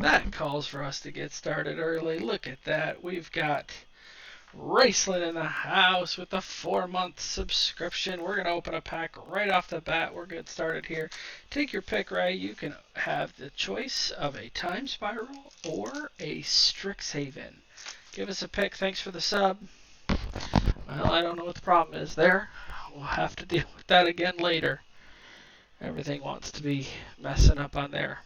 That calls for us to get started early. Look at that. We've got Raceland in the house with a 4-month subscription. We're going to open a pack right off the bat. We're getting started here. Take your pick, Ray. You can have the choice of a Time Spiral or a Strixhaven. Give us a pick. Thanks for the sub. Well, I don't know what the problem is there. We'll have to deal with that again later. Everything wants to be messing up on there.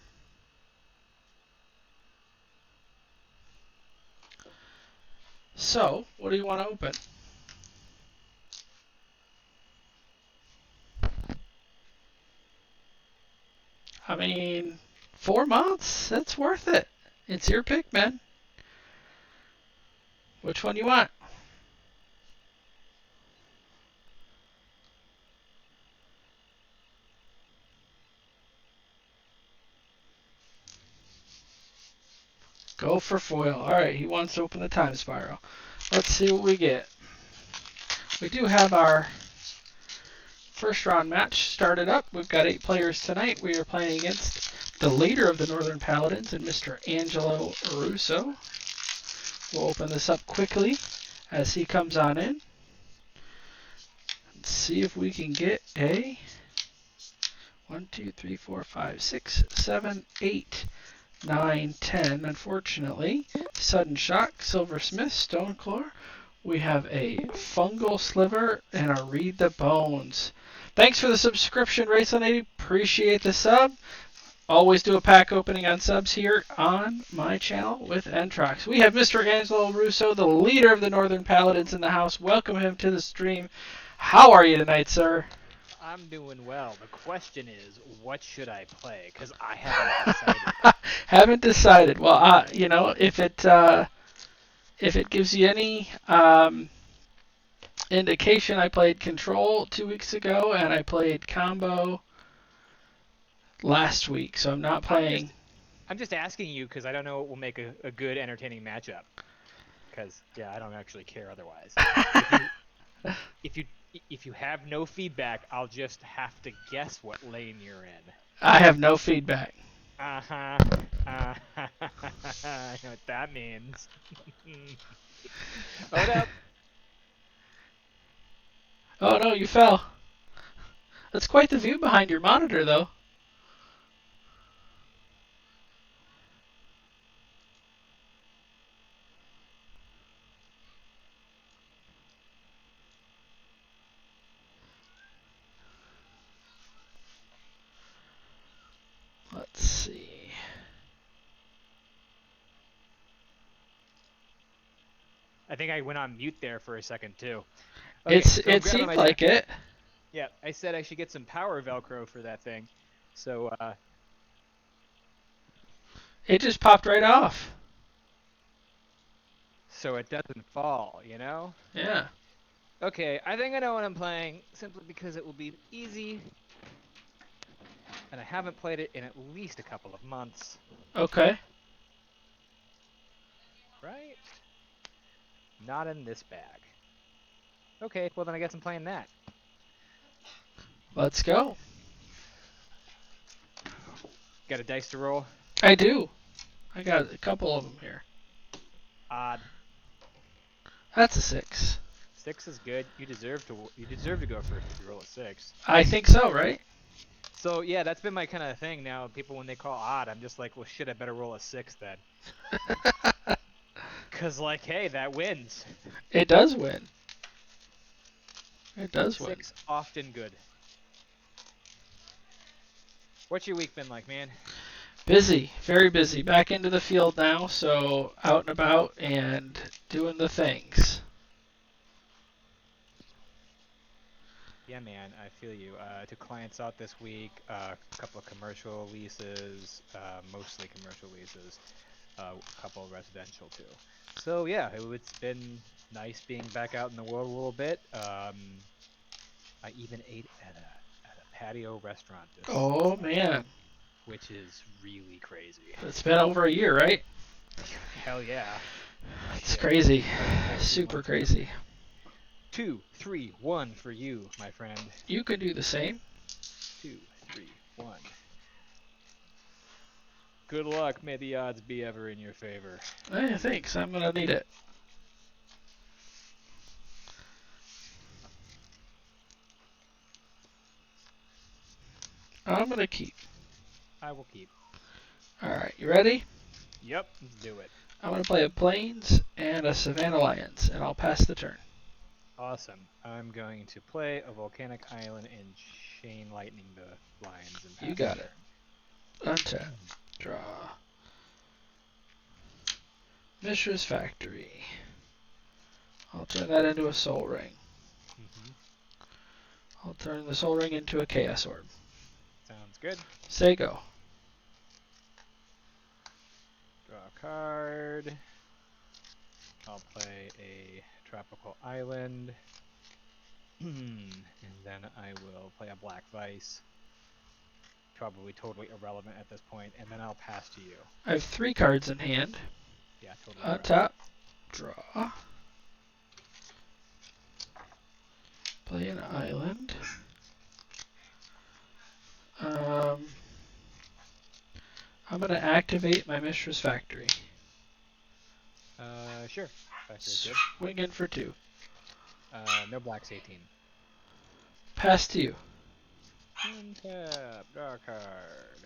So, what do you want to open? I mean, 4 months? That's worth it. It's your pick, man. Which one you want? Go for foil. Alright, he wants to open the Time Spiral. Let's see what we get. We do have our first round match started up. We've got 8 players tonight. We are playing against the leader of the Northern Paladins and Mr. Angelo Russo. We'll open this up quickly as he comes on in. Let's see if we can get a 1, 2, 3, 4, 5, 6, 7, 8, 9, 10. Unfortunately, Sudden Shock, Silversmith, Stoneclaw. We have a Fungal Sliver and a Read the Bones. Thanks for the subscription, Race180. Appreciate the sub. Always do a pack opening on subs here on my channel with Entrox. We have Mr. Angelo Russo, the leader of the Northern Paladins in the house. Welcome him to the stream. How are you tonight, sir? I'm doing well. The question is, what should I play? Because I haven't decided. Haven't decided. Well, you know, if it gives you any indication, I played Control 2 weeks ago, and I played Combo last week, so I'm not playing. I'm just asking you because I don't know what will make a good, entertaining matchup. Because yeah, I don't actually care otherwise. If you have no feedback, I'll just have to guess what lane you're in. I have no feedback. I know what that means. Hold up. Oh no, you fell. That's quite the view behind your monitor, though. Let's see. I think I went on mute there for a second too. Okay, It seemed like it. Yeah, I said I should get some power Velcro for that thing. So, It just popped right off. so it doesn't fall, you know? Yeah. Okay, I think I know what I'm playing, simply because it will be easy. And I haven't played it in at least a couple of months. Okay. Right? Not in this bag. Okay, well then I guess I'm playing that. Let's go. Got a dice to roll? I do. I got a couple of them here. Odd. That's a 6. 6 is good. You deserve to go first if you roll a 6. I think so, right? So yeah, that's been my kind of thing now. People when they call odd, I'm just like, well shit, I better roll a 6 then. Cause like, hey, that wins. It does win. It does win. 6 often good. What's your week been like, man? Busy, very busy. Back into the field now, so out and about and doing the things. Yeah, man, I feel you. To clients out this week, a couple of commercial leases, mostly commercial leases, a couple of residential too. So yeah, it's been nice being back out in the world a little bit. I even ate at a patio restaurant this Oh man, which is really crazy. it's been over a year, right? Hell yeah. It's crazy, super crazy. 2, 3, 1 for you, my friend. You can do the same. 2, 3, 1. Good luck. May the odds be ever in your favor. Thanks. I'm gonna need it. I'm gonna keep. I will keep. All right, you ready? Yep, let's do it. I'm gonna play a Plains and a Savannah Lions, and I'll pass the turn. Awesome. I'm going to play a volcanic island and chain lightning the lions and pass You the got it. turn. Untap. Draw. Mishra's Factory. I'll turn that into a Soul Ring. Mm-hmm. I'll turn the Soul Ring into a Chaos Orb. Sounds good. Say go. Draw a card. I'll play a tropical island. And then I will play a black vice. Probably totally irrelevant at this point, and then I'll pass to you. I have 3 cards in hand. Yeah, totally Untap. Draw. Play an island. I'm going to activate my Mishra's Factory. Sure. Factory's good. Swing in for 2. No blacks 18. Pass to you. Untap. Draw a card.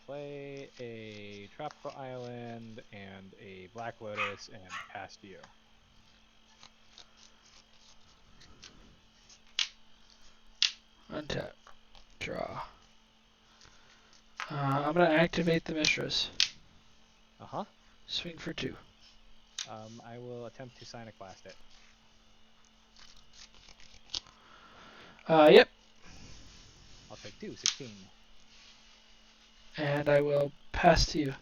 Play a tropical island and a black lotus and pass to you. Untap. Draw. I'm going to activate the Mishras. Uh-huh. Swing for 2. I will attempt to Sonic Blast it. Yep. I'll take 2, 16. And I will pass to you.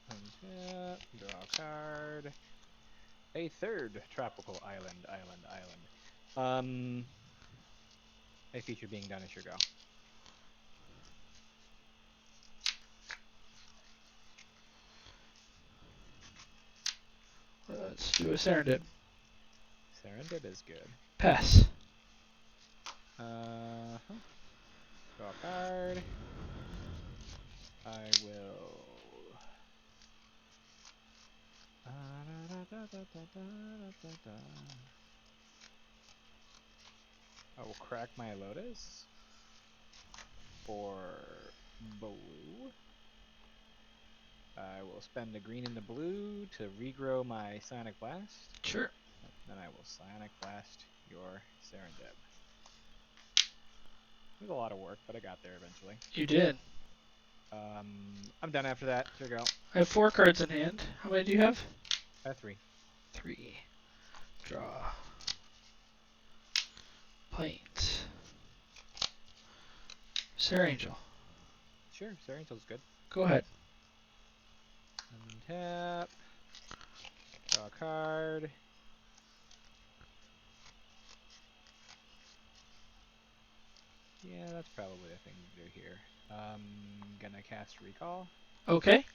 Untap, draw a card. A third tropical island. A feature being done is your go. Let's do a Serendip. Serendip is good. Pass. Uh-huh. Draw a card. I will... I will crack my lotus for blue. I will spend the green and the blue to regrow my Sonic Blast. Sure. Then I will Sonic Blast your Serendip. It was a lot of work, but I got there eventually. You did. I'm done after that. Here you go. I have 4 cards in hand. How many do you have? I have 3. 3. Draw. Plains. Sir Angel. Sure, Sir Angel's good. Go ahead. Untap. Draw a card. Yeah, that's probably the thing to do here. Gonna cast Recall Okay.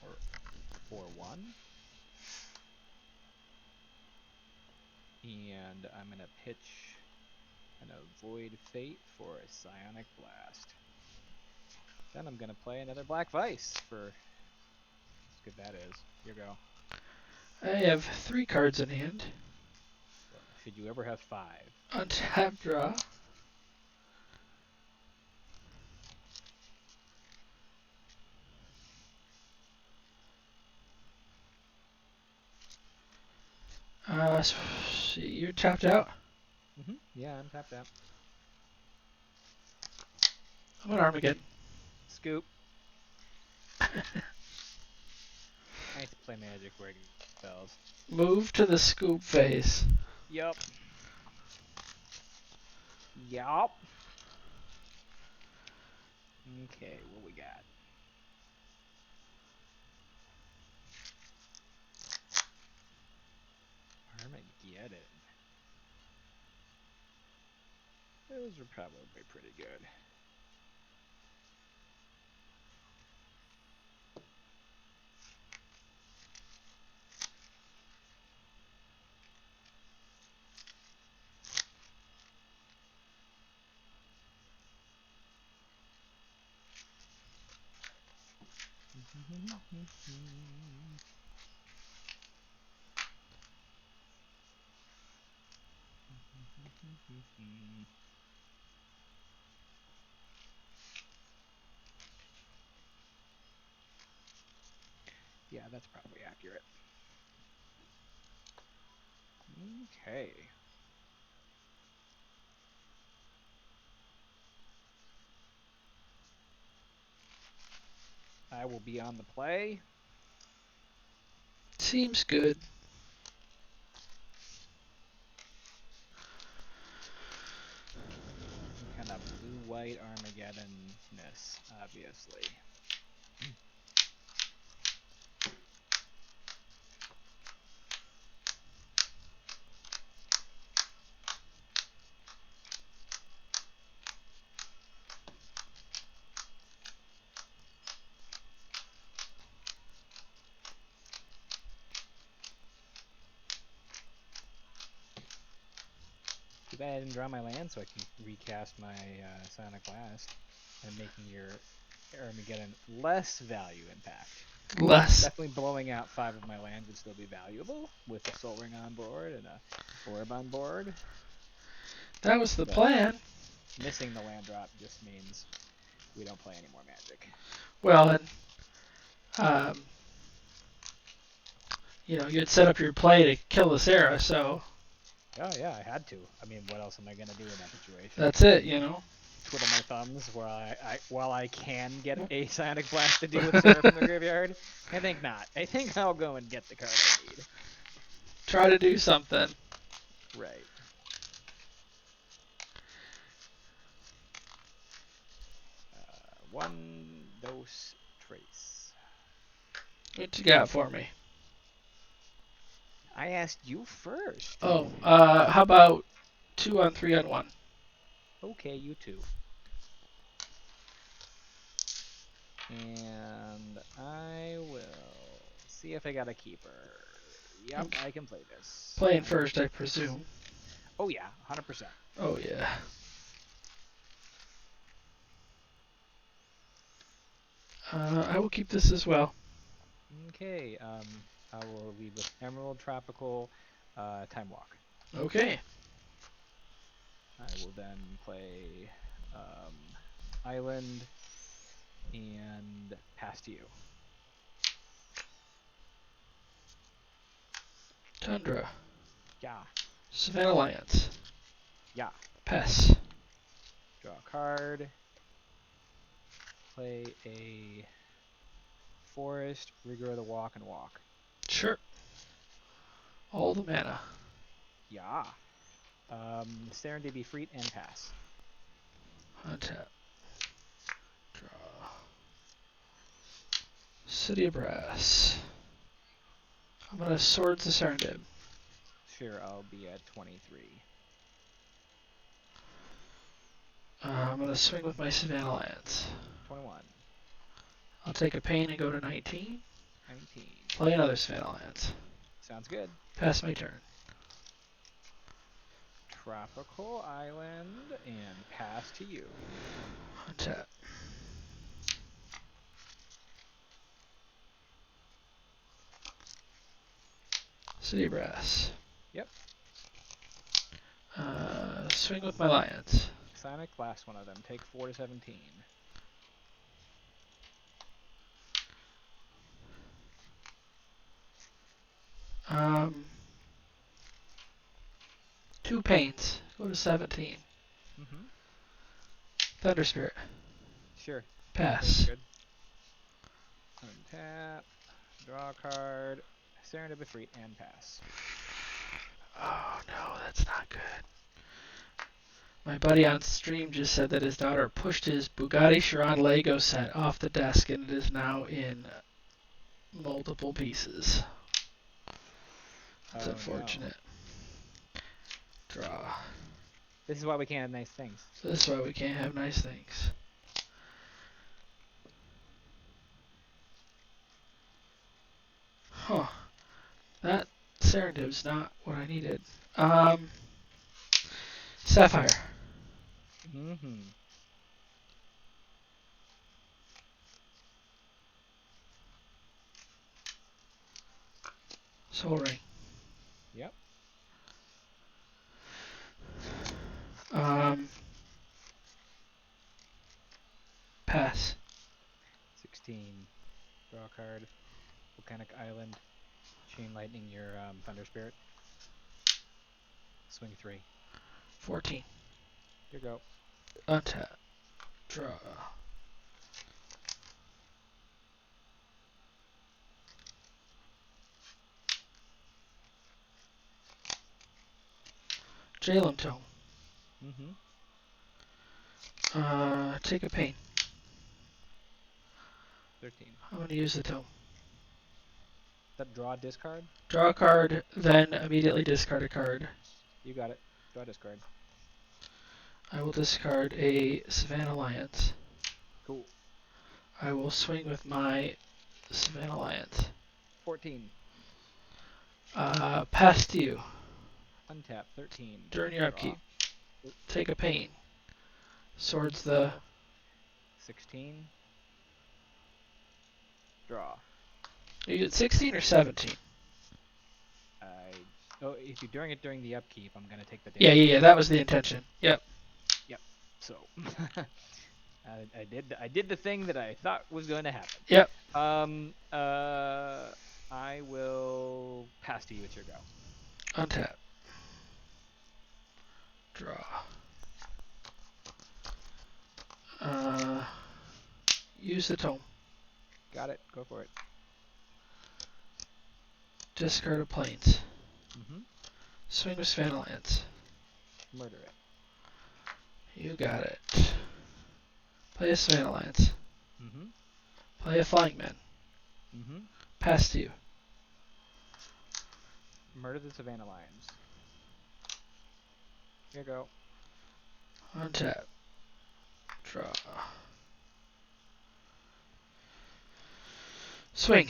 for 1. And I'm gonna pitch an Avoid Fate for a Psionic Blast. Then I'm gonna play another Black Vice for as good that is. Here you go. I have 3 cards in hand. Should you ever have 5? Untap, draw. See, you're tapped out. Yeah, I'm tapped out. I'm an Armageddon. Scoop. I hate to play Magic where it spells. Move to the scoop phase. Yup. Yup. Okay, what we got? Armageddon. Those are probably pretty good. Yeah, that's probably accurate. Okay. I will be on the play. Seems good. Some kind of blue-white Armageddon-ness, obviously. Too bad I didn't draw my land so I can recast my Sonic Blast and making your Armageddon less value impact. Less. Definitely blowing out 5 of my lands would still be valuable with a Soul Ring on board and a Orb on board. That was the But plan. missing the land drop just means we don't play any more Magic. Well, and you'd set up your play to kill the Sarah, so Oh yeah, I had to. I mean, what else am I gonna do in that situation? that's it, Twiddle my thumbs while I can get a Sonic Blast to deal with Sarah from the graveyard? I think not. I think I'll go and get the card I need. Try to do something. Right. One dos trace. What you got for me? I asked you first. Oh, how about 2 on 3 on 1? Okay, you too. And I will see if I got a keeper. Yep, Okay. I can play this. Playing first, I presume. Oh yeah, 100%. Oh yeah. I will keep this as well. Okay, I will lead with Emerald Tropical Time Walk. Okay. I will then play Island and pass to you. Tundra. Yeah. Savannah Alliance. Yeah. Pass. Draw a card. Play a Forest, Rigor of the Walk, and walk. Sure. All the mana. Yeah. Serendipity Freet and pass. Untap. Draw. City of Brass. I'm gonna Swords the Serendib. Sure, I'll be at 23. I'm gonna swing with my Savannah Alliance. 21. I'll take a pain and go to 19. 19. Play another Savannah Alliance. Sounds good. Pass my turn. Tropical Island and pass to you. Untap. City of Brass. Yep. Swing with my Lions. Sonic, last one of them. Take 4 to 17. Two pains. Go to 17. Mm-hmm. Thunder Spirit. Sure. Pass. Good. Untap. Draw a card. Serendipity Freet and pass. Oh no, that's not good. My buddy on stream just said that his daughter pushed his Bugatti Chiron Lego set off the desk and it is now in multiple pieces. That's unfortunate. No. Draw. This is why we can't have nice things. This is why we can't have nice things. Huh. That Serendip's not what I needed. Sapphire. Mm-hmm. Soul Ring. Yep. Pass. 16. Draw a card. Volcanic Island. Chain Lightning your Thunder Spirit. Swing 3. 14. Here you go. Untap. Draw. Jalen Tome. Mm-hmm. Take a pain. 13. I'm going to use the tome. That draw discard? Draw a card, then immediately discard a card. You got it. Draw discard. I will discard a Savannah Alliance. Cool. I will swing with my Savannah Alliance. 14. Pass to you. Untap. 13. During your Draw. upkeep. Take a pain. Swords the... 16. Draw. Are you at 16 or 17? Oh, if you're doing it during the upkeep, I'm gonna take the damage. Yeah. That was the intention. Yep. So, I did the thing that I thought was going to happen. Yep. I will pass to you at your go. Untap. Draw. Use the tome. Got it. Go for it. Discard a plains. Mm-hmm. Swing with Savannah Alliance. Murder it. You got it. Play a Savannah Alliance. Mm-hmm. Play a Flying Man. Mm-hmm. Pass to you. Murder the Savannah Lions. Here you go. Untap. Draw. Swing.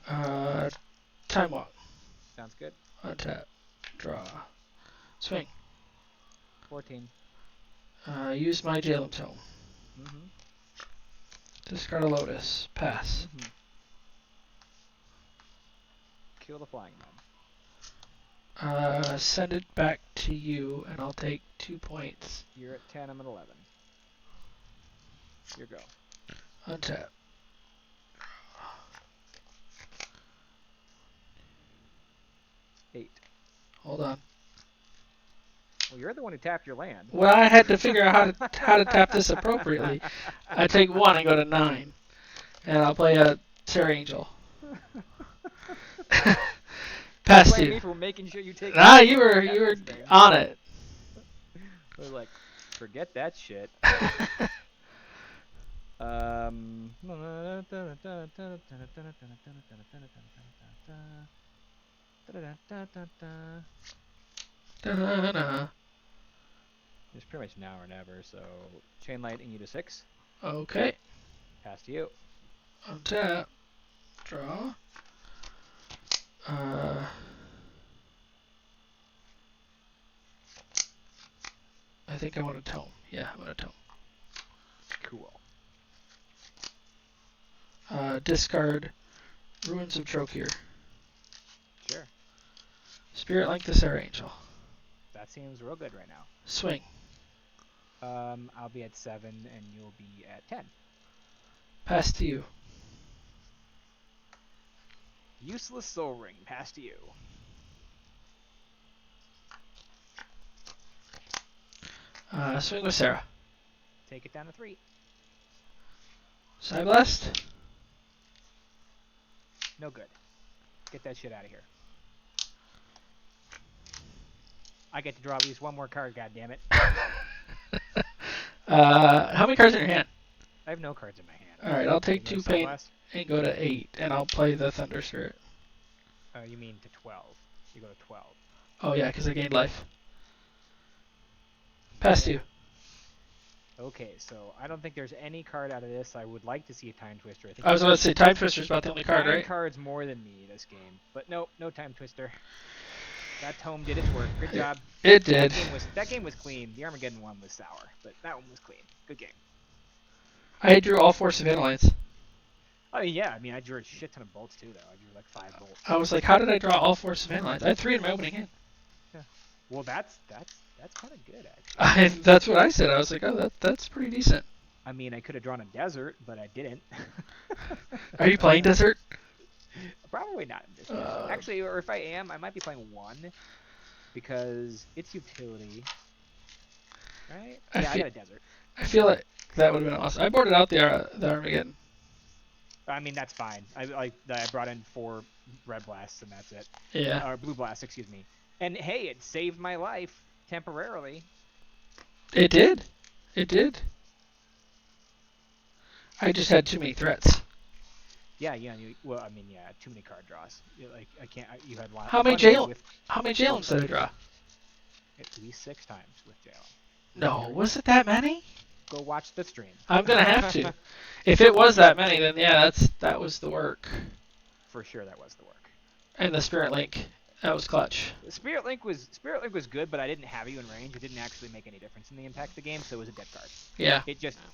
Time Walk. Sounds good. Untap. Draw. Swing. 14. Use my Jalen Tome. Mm-hmm. Discard a Lotus. Pass. Mm-hmm. Kill the Flying Man. Send it back to you, and I'll take 2 points. You're at 10, I'm at 11. Here you go. Untap. Eight. Hold on. Well, you're the one who tapped your land. Well, I had to figure out how to tap this appropriately. I take 1 and go to 9, and I'll play a Terror Angel. Pass to Blame me you. for making sure you take. Nah, you were on it. I was like, forget that shit. Da-na-na. It's pretty much now or never. So chain lightning you to 6. Okay. Pass to you. Untap. Draw. I think I want a tome. Yeah, I want a tome. Cool. Discard Ruins of Trokir. Sure. Spirit Link the Sarah Angel. That seems real good right now. Swing. I'll be at 7 and you'll be at 10. Pass to you. Useless Soul Ring. Pass to you. Swing with Sarah. Take it down to 3. Side Blast. No good. Get that shit out of here. I get to draw at least one more card, goddammit. How many cards in your hand? I have no cards in my hand. Alright, I'll take You 2 know, Side pain Blast? and go to 8, and I'll play the Thunder Spirit. You mean to 12. You go to 12. Oh yeah, because I gained life. Pass to you. Okay, so I don't think there's any card out of this. I would like to see a Time Twister. I think I was about to say Time Twister's about the only card, 9 right? cards more than me this game. But nope, no Time Twister. That tome did its work. Good job. It did. That game was clean. The Armageddon one was sour, but that one was clean. Good game. I drew all 4 Savannah lines. Oh yeah, I mean I drew a shit ton of bolts too though. I drew like 5 bolts. I was like, how did I draw all 4 Savannah lines? I had 3 in my opening hand. Yeah. Well, that's kind of good actually. That's what I said. I was like, oh, that's pretty decent. I mean, I could have drawn a desert, but I didn't. Are you playing Desert? Probably not in this desert. Uh, Actually, or if I am, I might be playing one because it's utility, right? I Yeah, I feel got a desert. I feel like that would have been awesome. I boarded out the Armageddon. I mean, that's fine. I brought in 4 red blasts and that's it. Yeah, Or blue blasts, excuse me. And hey, it saved my life temporarily. it did. It did. I just had too many threats. Yeah, yeah. Well, I mean, yeah, too many card draws. Like I can't. You had one. How many How many Jalems did I draw? At least 6 times with Jalen. No, was it that many? Go watch the stream. I'm gonna have to. If it was that many, then yeah, that was the work. For sure, that was the work. And the Spirit Link, that was clutch. Spirit Link was good, but I didn't have you in range. It didn't actually make any difference in the impact of the game, so it was a dead card. Yeah.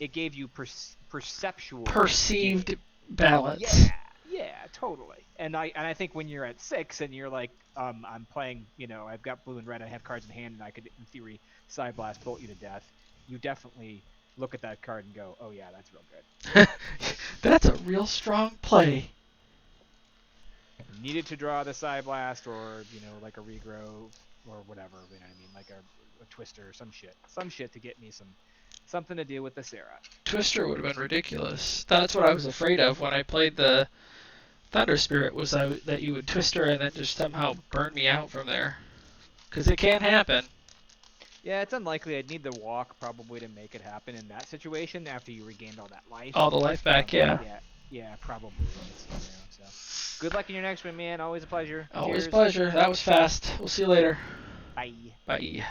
It gave you perceptual Perceived gain. balance. Yeah, totally. And I think when you're at 6 and you're like, I'm playing, I've got blue and red, I have cards in hand, and I could in theory side blast bolt you to death. You definitely look at that card and go, oh yeah, that's real good. That's a real strong play. Needed to draw the side blast or like a regrow or whatever, you know what I mean, like a twister or some shit to get me something to deal with the Sarah. Twister would have been ridiculous. That's what I was afraid of when I played the Thunder Spirit, was that you would Twister and then just somehow burn me out from there. Because it can happen. Yeah, it's unlikely. I'd need the walk probably to make it happen in that situation after you regained all that life. All the life back, yeah. Yeah, probably. So, good luck in your next one, man. Always a pleasure. Always Cheers. a pleasure. That was fast. We'll see you later. Bye. Bye.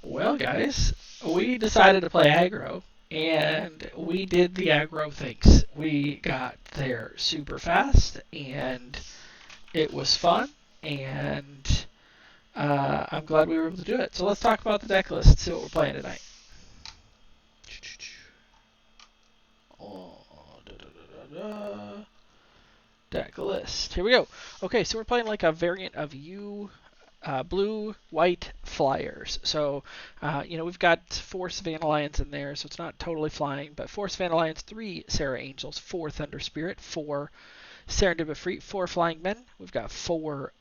Well, guys, we decided to play aggro, and we did the aggro things. We got there super fast, and it was fun, and I'm glad we were able to do it. So let's talk about the deck list and see what we're playing tonight. Deck list. Here we go. Okay, so we're playing like a variant of blue, white flyers. So, we've got 4 Savannah Lions in there, so it's not totally flying, but 4 Savannah Lions, 3 Sarah Angels, 4 Thunder Spirit, 4 Serendib Efreet, 4 Flying Men. We've got 4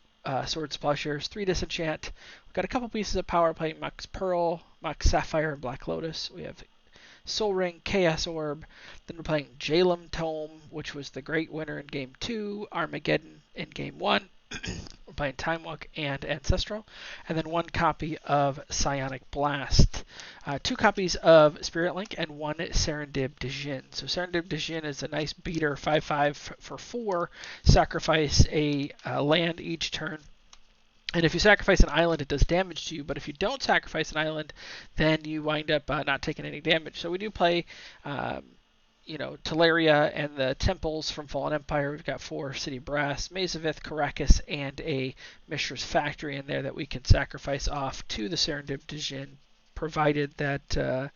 Sword Splashers, 3 Disenchant. We've got a couple pieces of power playing Mox Pearl, Mox Sapphire, and Black Lotus. We have Soul Ring, Chaos Orb. Then we're playing Jalem Tome, which was the great winner in Game 2, Armageddon in Game 1. We're playing Time Walk and Ancestral. And then 1 copy of Psionic Blast. 2 copies of Spirit Link and 1 Serendib Djinn. So Serendib Djinn is a nice beater, 5/5 for 4. Sacrifice a land each turn. And if you sacrifice an island, it does damage to you. But if you don't sacrifice an island, then you wind up not taking any damage. So we do play, Teleria and the Temples from Fallen Empire. We've got 4 City Brass, Mazavith, Caracas, and a Mishra's Factory in there that we can sacrifice off to the Serendib Djinn, provided that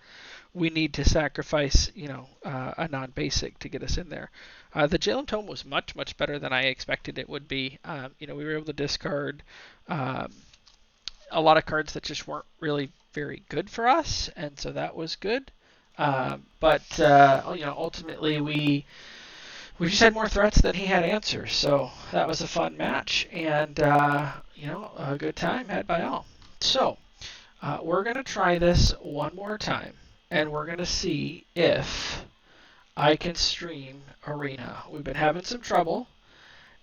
we need to sacrifice, a non-basic to get us in there. The Jalem Tome was much, much better than I expected it would be. We were able to discard a lot of cards that just weren't really very good for us, and so that was good. But ultimately we just had more threats than he had answers, so that was a fun match, and a good time had by all. So we're gonna try this one more time, and we're gonna see if I can stream Arena. We've been having some trouble,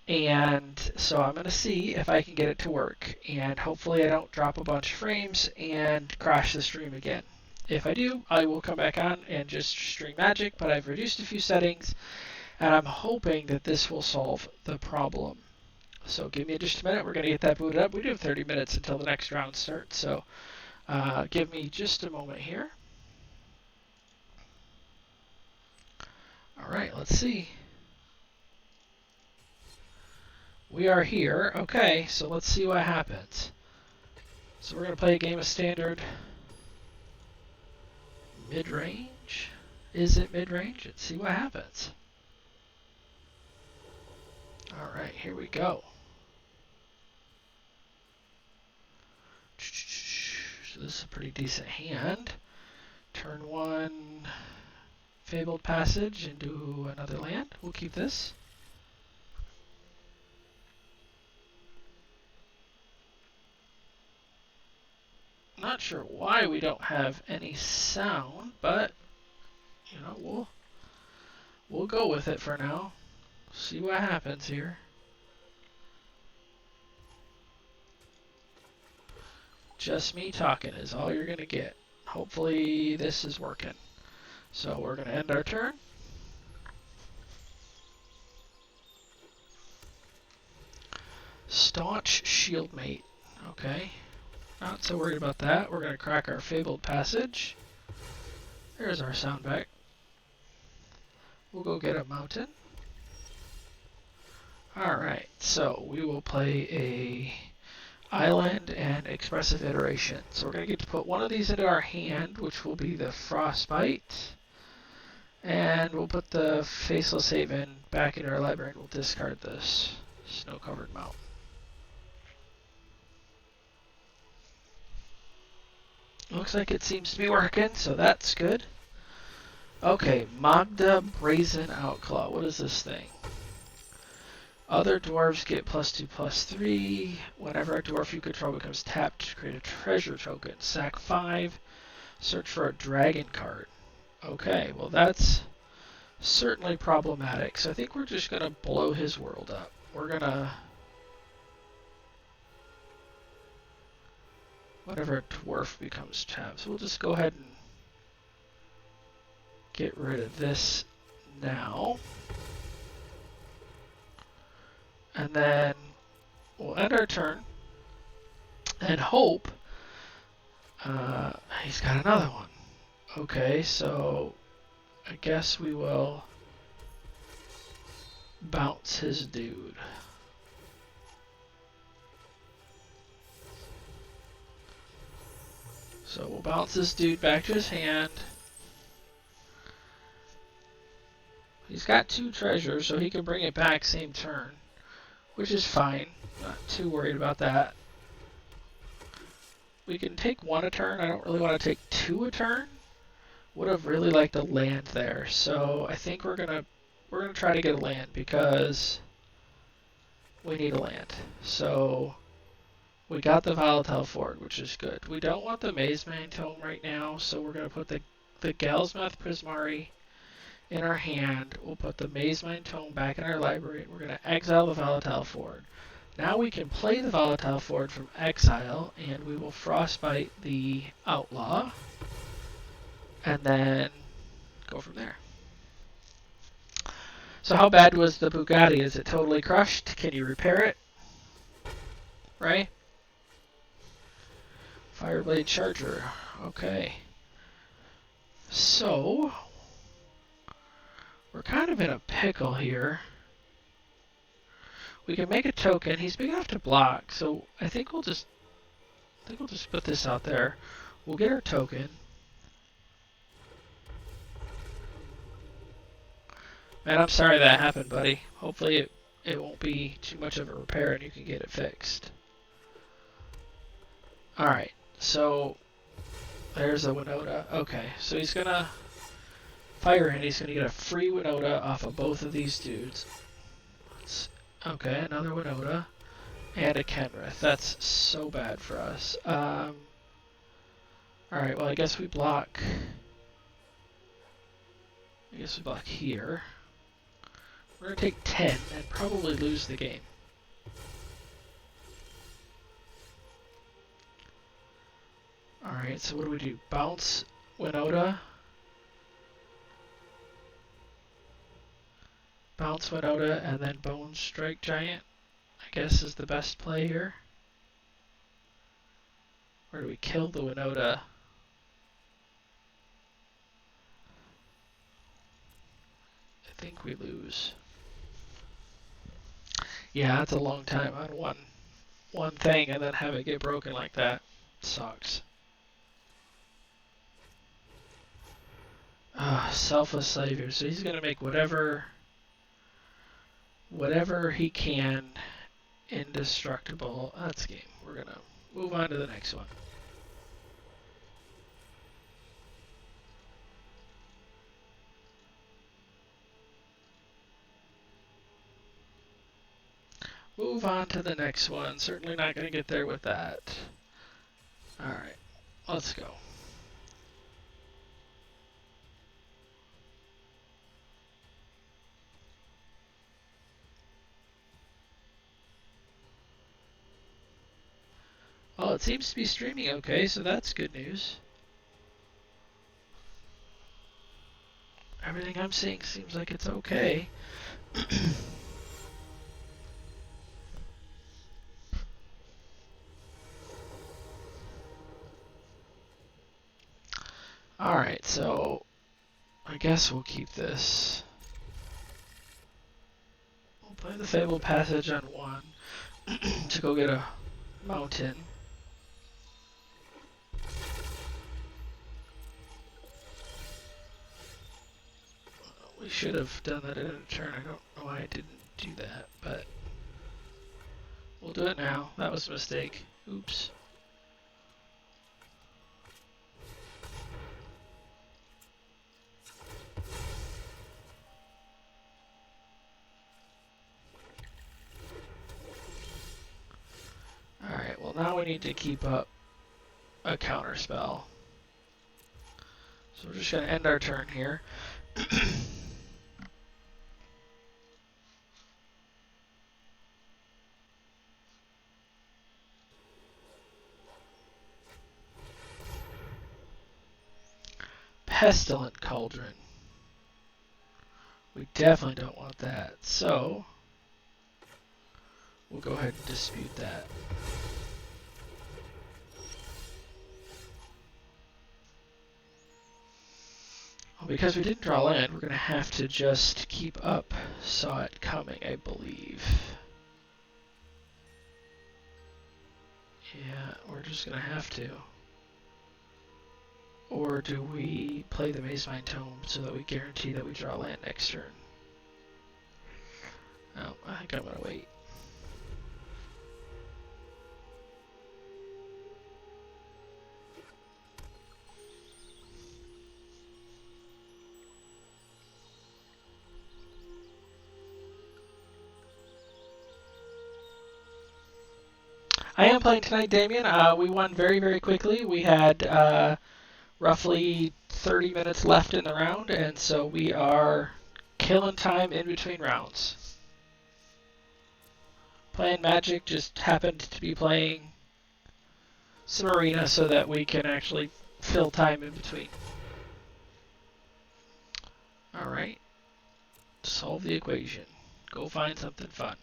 and so I'm going to see if I can get it to work, and hopefully I don't drop a bunch of frames and crash the stream again. If I do, I will come back on and just stream Magic, but I've reduced a few settings, and I'm hoping that this will solve the problem. So give me just a minute. We're going to get that booted up. We do have 30 minutes until the next round starts, so give me just a moment here. All right, let's see. We are here. Okay, so let's see what happens. So we're going to play a game of Standard. Mid-range? Is it mid-range? Let's see what happens. Alright, here we go. So this is a pretty decent hand. Turn 1, Fabled Passage into another land. We'll keep this. Not sure why we don't have any sound, but you know, we'll go with it for now. See what happens here. Just me talking is all you're gonna get. Hopefully this is working. So we're gonna end our turn. Staunch Shieldmate. Okay. Not so worried about that. We're going to crack our Fabled Passage. There's our sound back. We'll go get a mountain. Alright, so we will play a Island and Expressive Iteration. So we're going to get to put one of these into our hand, which will be the Frostbite. And we'll put the Faceless Haven back into our library and we'll discard this Snow-Covered Mountain. Looks like it seems to be working, so that's good. Okay, Magda Brazen Outclaw. What is this thing? Other dwarves get +2/+3. Whenever a dwarf you control becomes tapped, create a treasure token. Sack 5. Search for a dragon card. Okay, well that's certainly problematic. So I think we're just going to blow his world up. We're going to... Whenever a dwarf becomes tapped. So we'll just go ahead and get rid of this now. And then we'll end our turn and hope he's got another one. Okay, so I guess we will bounce his dude. So we'll bounce this dude back to his hand. He's got 2 treasures, so he can bring it back same turn, which is fine. Not too worried about that. We can take 1 a turn. I don't really want to take 2 a turn. Would have really liked a land there, so I think we're gonna try to get a land because we need a land. So we got the Volatile Fort, which is good. We don't want the Maze Mine Tome right now, so we're gonna put the Galsmith Prismari in our hand. We'll put the Maze Mine Tome back in our library, and we're gonna exile the Volatile Fort. Now we can play the Volatile Fort from exile, and we will Frostbite the Outlaw, and then go from there. So how bad was the Bugatti? Is it totally crushed? Can you repair it? Right? Fireblade Charger. Okay. So we're kind of in a pickle here. We can make a token. He's big enough to block, so I think we'll just put this out there. We'll get our token. Man, I'm sorry that happened, buddy. Hopefully it won't be too much of a repair and you can get it fixed. Alright, so there's a Winota. Okay, so he's gonna fire in. He's gonna get a free Winota off of both of these dudes. Okay, another Winota. And a Kenrith. That's so bad for us. Alright, well I guess we block here. We're going to take 10 and probably lose the game. Alright, so what do we do? Bounce Winota. Bounce Winota and then Bone Strike Giant, I guess is the best play here. Or do we kill the Winota? I think we lose. Yeah, that's a long time on one thing and then have it get broken like that. Sucks. Selfless Savior. So he's gonna make whatever whatever he can indestructible. That's game. We're gonna move on to the next one. Move on to the next one. Certainly not gonna get there with that. Alright, let's go. Well, it seems to be streaming okay, so that's good news. Everything I'm seeing seems like it's okay. Alright, so I guess we'll keep this. We'll play the Fabled Passage on 1 to go get a mountain. We should have done that in a turn. I don't know why I didn't do that, but we'll do it now. That was a mistake. Oops. Alright, well now we need to keep up a counter spell. So we're just going to end our turn here. Pestilent Cauldron. We definitely don't want that. So we'll go ahead and dispute that. Well, because we didn't draw land, we're going to have to just keep up Saw It Coming, I believe. Yeah, we're just going to have to. Or do we play the Mazemind Tome so that we guarantee that we draw land next turn? No, I think I'm going to wait. I am playing tonight, Damien. We won very, very quickly. We had roughly 30 minutes left in the round, and so we are killing time in between rounds. Playing Magic, just happened to be playing some Arena so that we can actually fill time in between. Alright. Solve the equation. Go find something fun.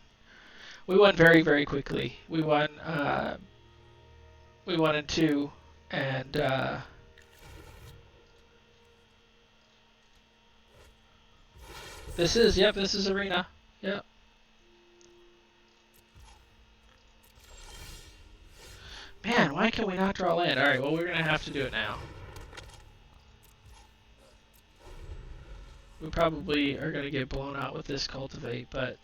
We won very, very quickly. We won in 2, and this is Arena. Yep. Man, why can we not draw land? Alright, well, we're going to have to do it now. We probably are going to get blown out with this Cultivate, but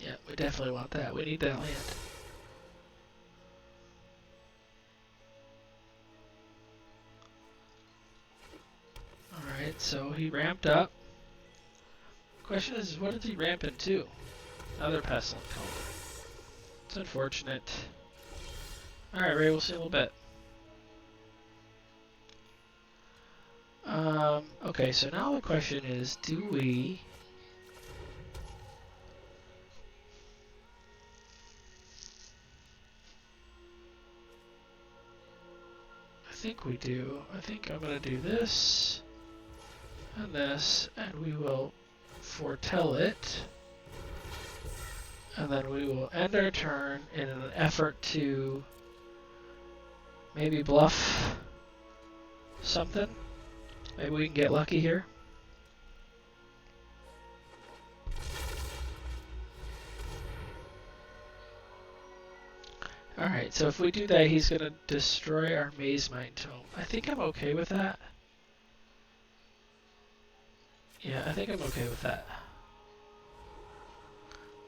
yeah, we definitely want that. We need that land. Alright, so he ramped up. Question is, what did he ramp into? Another Pestilent Cauldron. It's unfortunate. Alright, Ray, we'll see in a little bit. Okay, so now the question is, do we... I think we do. I think I'm going to do this and this, and we will foretell it. And then we will end our turn in an effort to maybe bluff something. Maybe we can get lucky here. Alright, so if we do that, he's going to destroy our Maze Mine Tome. I think I'm okay with that. Yeah, I think I'm okay with that.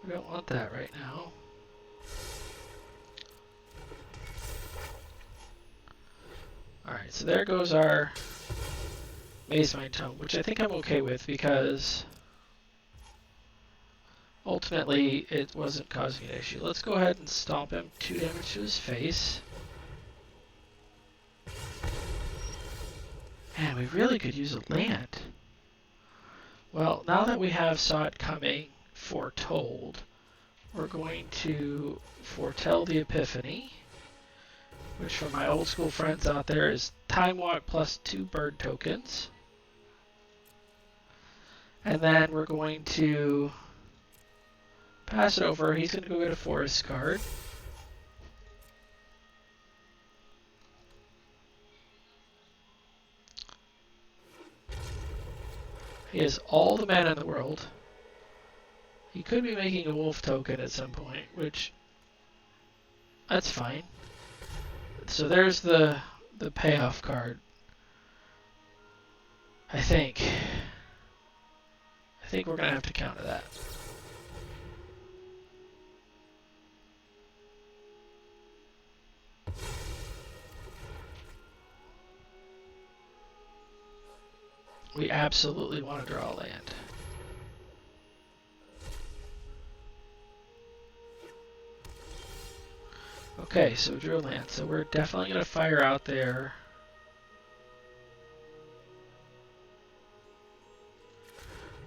We don't want that right now. Alright, so there goes our Maze Mine Tome, which I think I'm okay with because ultimately it wasn't causing an issue. Let's go ahead and stomp him. 2 damage to his face. Man, we really could use a land. Well, now that we have Saw It Coming foretold, we're going to foretell the Epiphany, which for my old school friends out there is Time Walk plus 2 bird tokens. And then we're going to pass it over. He's going to go get a Forest card. He has all the mana in the world. He could be making a wolf token at some point, which that's fine. So there's the payoff card. I think we're gonna have to counter that. We absolutely want to draw a land. Okay, so we drew a land. So we're definitely going to fire out there.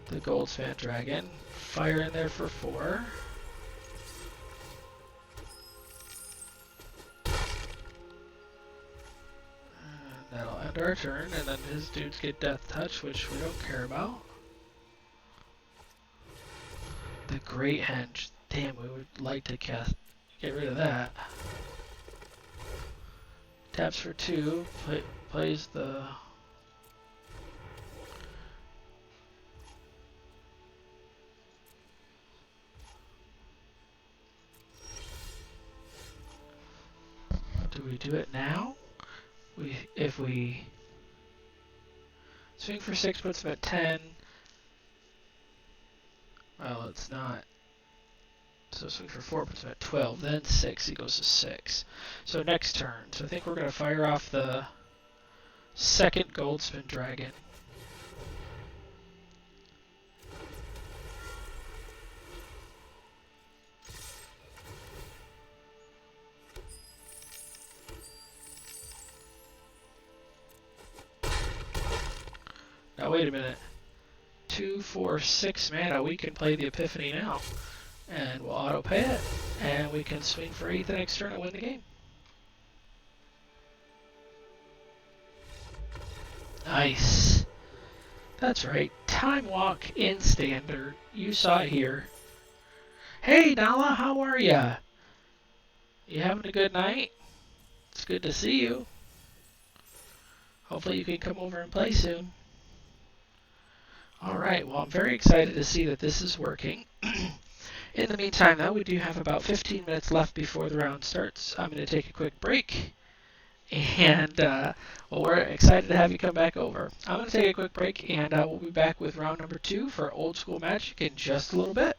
The Goldspan Dragon. Fire in there for 4. And that'll end our turn, and then his dudes get Death Touch, which we don't care about. The Great Henge. Damn, we would like to get rid of that. Taps for 2, plays the... Do we do it now? If we swing for 6 puts him at 10. Well, it's not. So swing for 4 puts him at 12. Then 6, he goes to 6. So next turn. So I think we're going to fire off the second Goldspin Dragon. Now wait a minute. 2, 4, 6 mana. We can play the Epiphany now. And we'll auto pay it. And we can swing for 8 the next turn and win the game. Nice. That's right. Time Walk in Standard. You saw it here. Hey Nala, how are ya? You having a good night? It's good to see you. Hopefully you can come over and play soon. Alright, well I'm very excited to see that this is working. In the meantime though, we do have about 15 minutes left before the round starts. I'm going to take a quick break. And, well, we're excited to have you come back over. I'm going to take a quick break, and we'll be back with round number 2 for Old School Magic in just a little bit.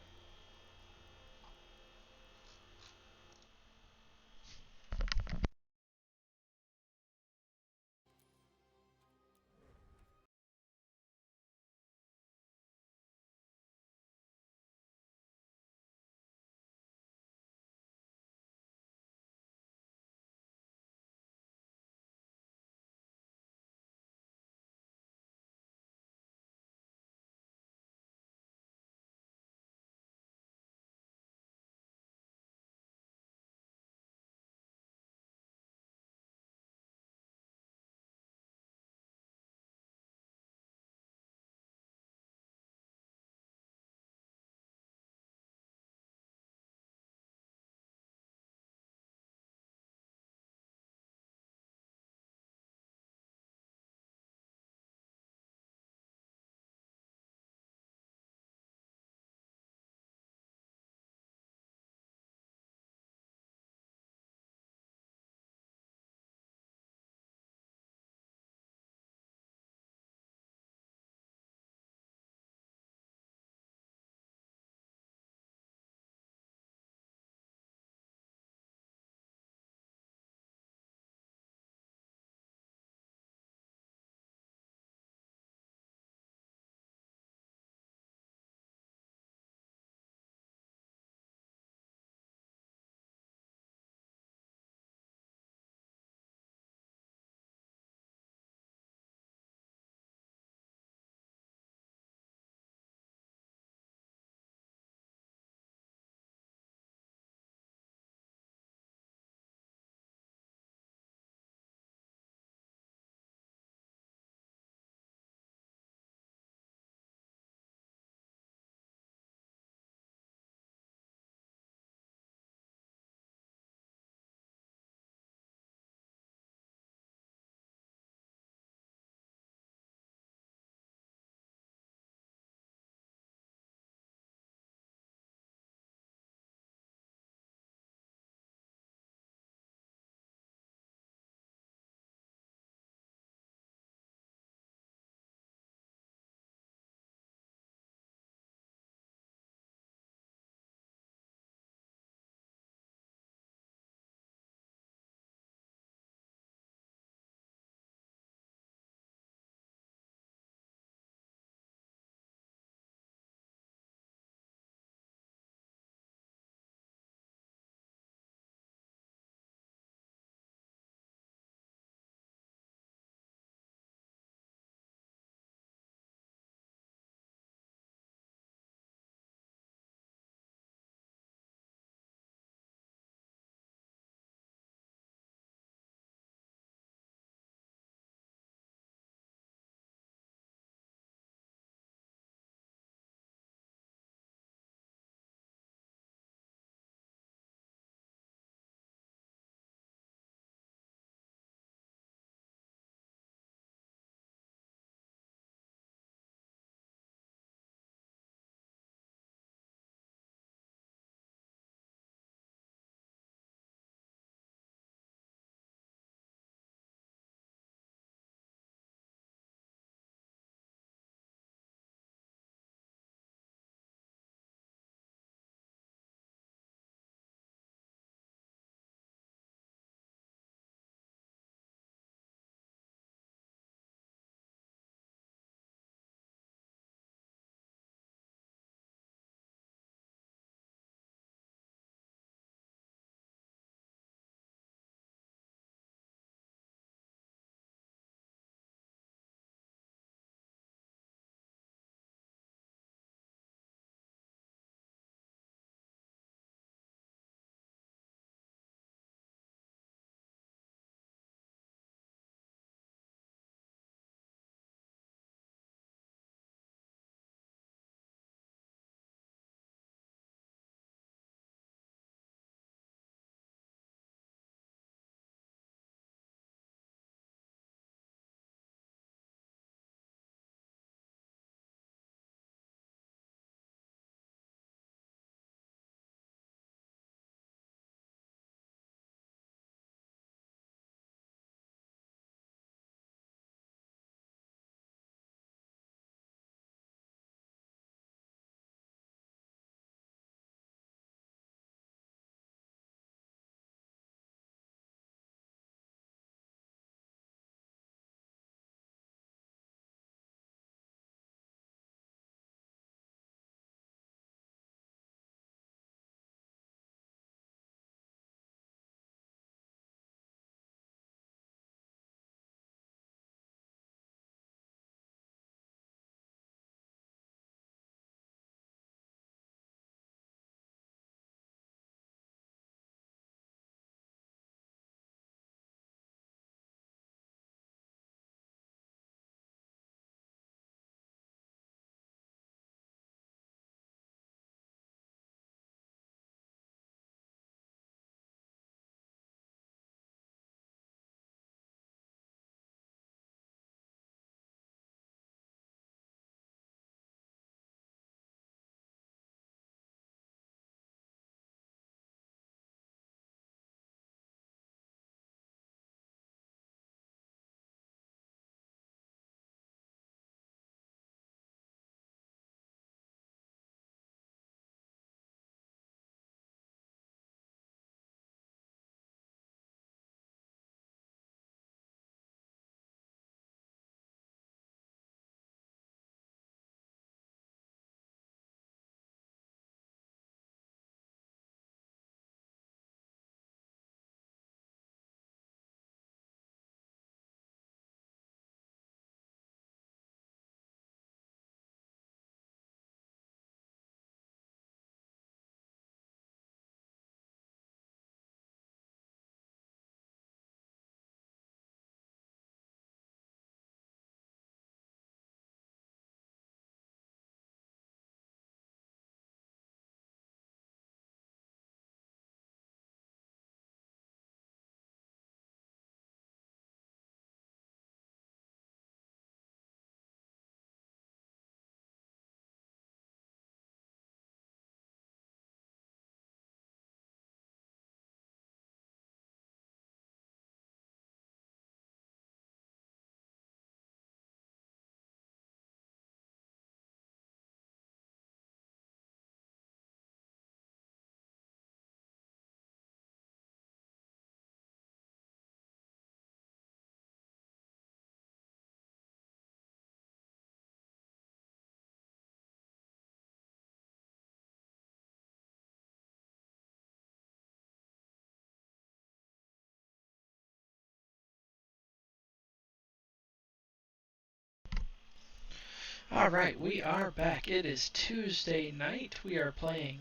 All right, we are back. It is Tuesday night. We are playing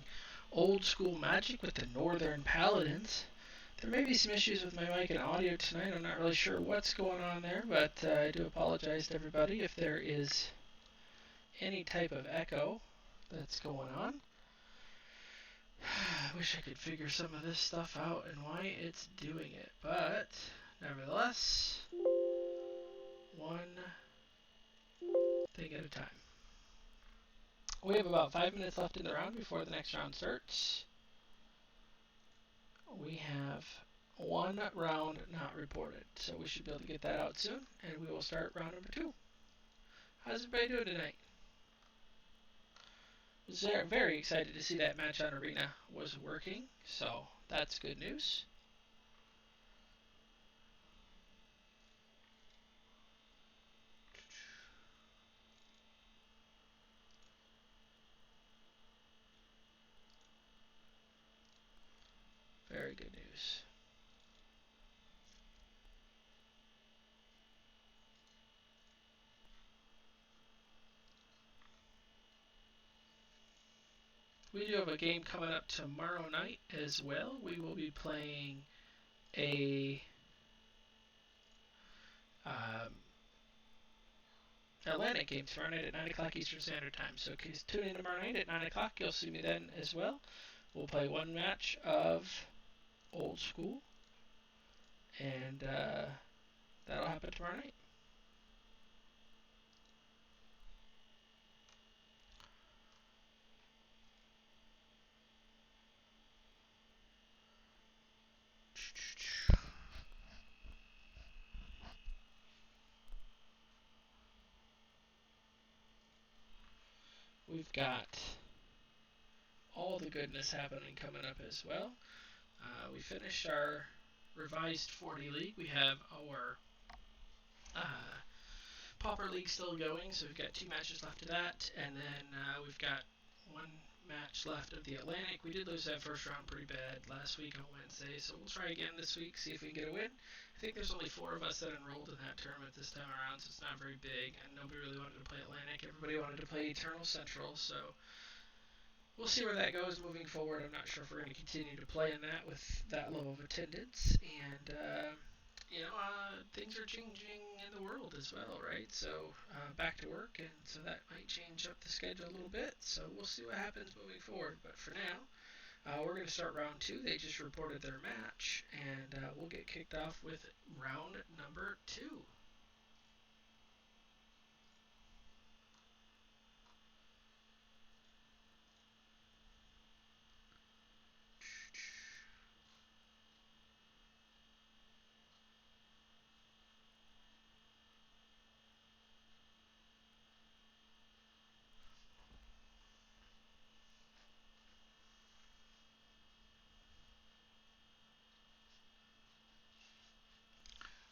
Old School Magic with the Northern Paladins. There may be some issues with my mic and audio tonight. I'm not really sure what's going on there, but I do apologize to everybody if there is any type of echo that's going on. I wish I could figure some of this stuff out and why it's doing it, but nevertheless, one thing at a time. We have about 5 minutes left in the round before the next round starts. We have one round not reported, so we should be able to get that out soon, and we will start round number 2. How's everybody doing tonight? Was very excited to see that match on Arena was working, so that's good news. Very good news. We do have a game coming up tomorrow night as well. We will be playing a Atlantic game tomorrow night at 9 o'clock Eastern Standard Time. So tune in tomorrow night at 9 o'clock. You'll see me then as well. We'll play one match of Old School, and that'll happen tomorrow night. We've got all the goodness happening coming up as well. We finished our revised 40 league. We have our Pauper League still going, so we've got 2 matches left of that, and then we've got 1 match left of the Atlantic. We did lose that first round pretty bad last week on Wednesday, so we'll try again this week, see if we can get a win. I think there's only 4 of us that enrolled in that tournament this time around, so it's not very big, and nobody really wanted to play Atlantic. Everybody wanted to play Eternal Central, so we'll see where that goes moving forward. I'm not sure if we're going to continue to play in that with that low of attendance, and things are changing in the world as well, right? So back to work, and so that might change up the schedule a little bit. So we'll see what happens moving forward. But for now, we're going to start round 2. They just reported their match, and we'll get kicked off with round number 2.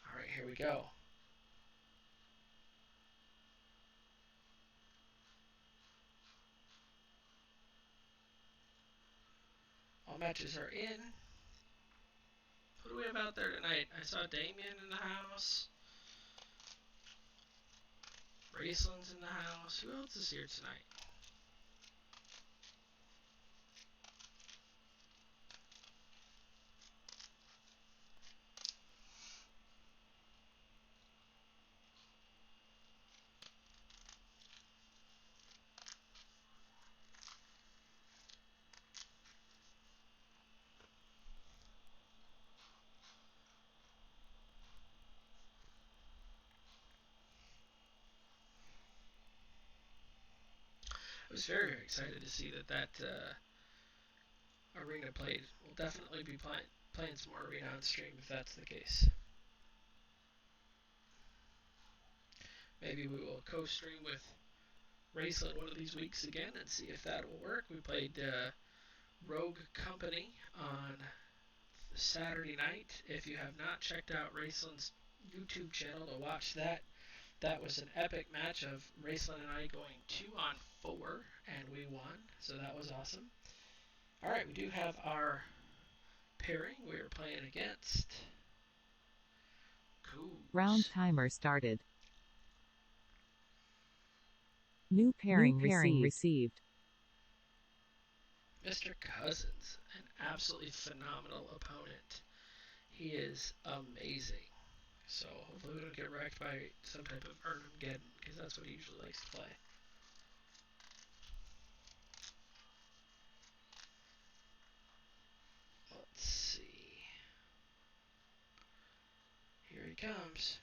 All right, here we go. All matches are in. Who do we have out there tonight? I saw Damien in the house. Raceland's in the house. Who else is here tonight? I was very, very excited to see that arena played. We'll definitely be playing some more arena on stream if that's the case. Maybe we will co-stream with Raceland one of these weeks again and see if that will work. We played Rogue Company on Saturday night. If you have not checked out Raceland's YouTube channel to watch that, that was an epic match of Raceland and I going 2-on-4, and we won, so that was awesome. Alright, we do have our pairing we are playing against. Cool. Round timer started. New pairing received. Mr. Cousins, an absolutely phenomenal opponent. He is amazing. So hopefully we don't get wrecked by some type of Armageddon, because that's what he usually likes to play. Let's see. Here he comes.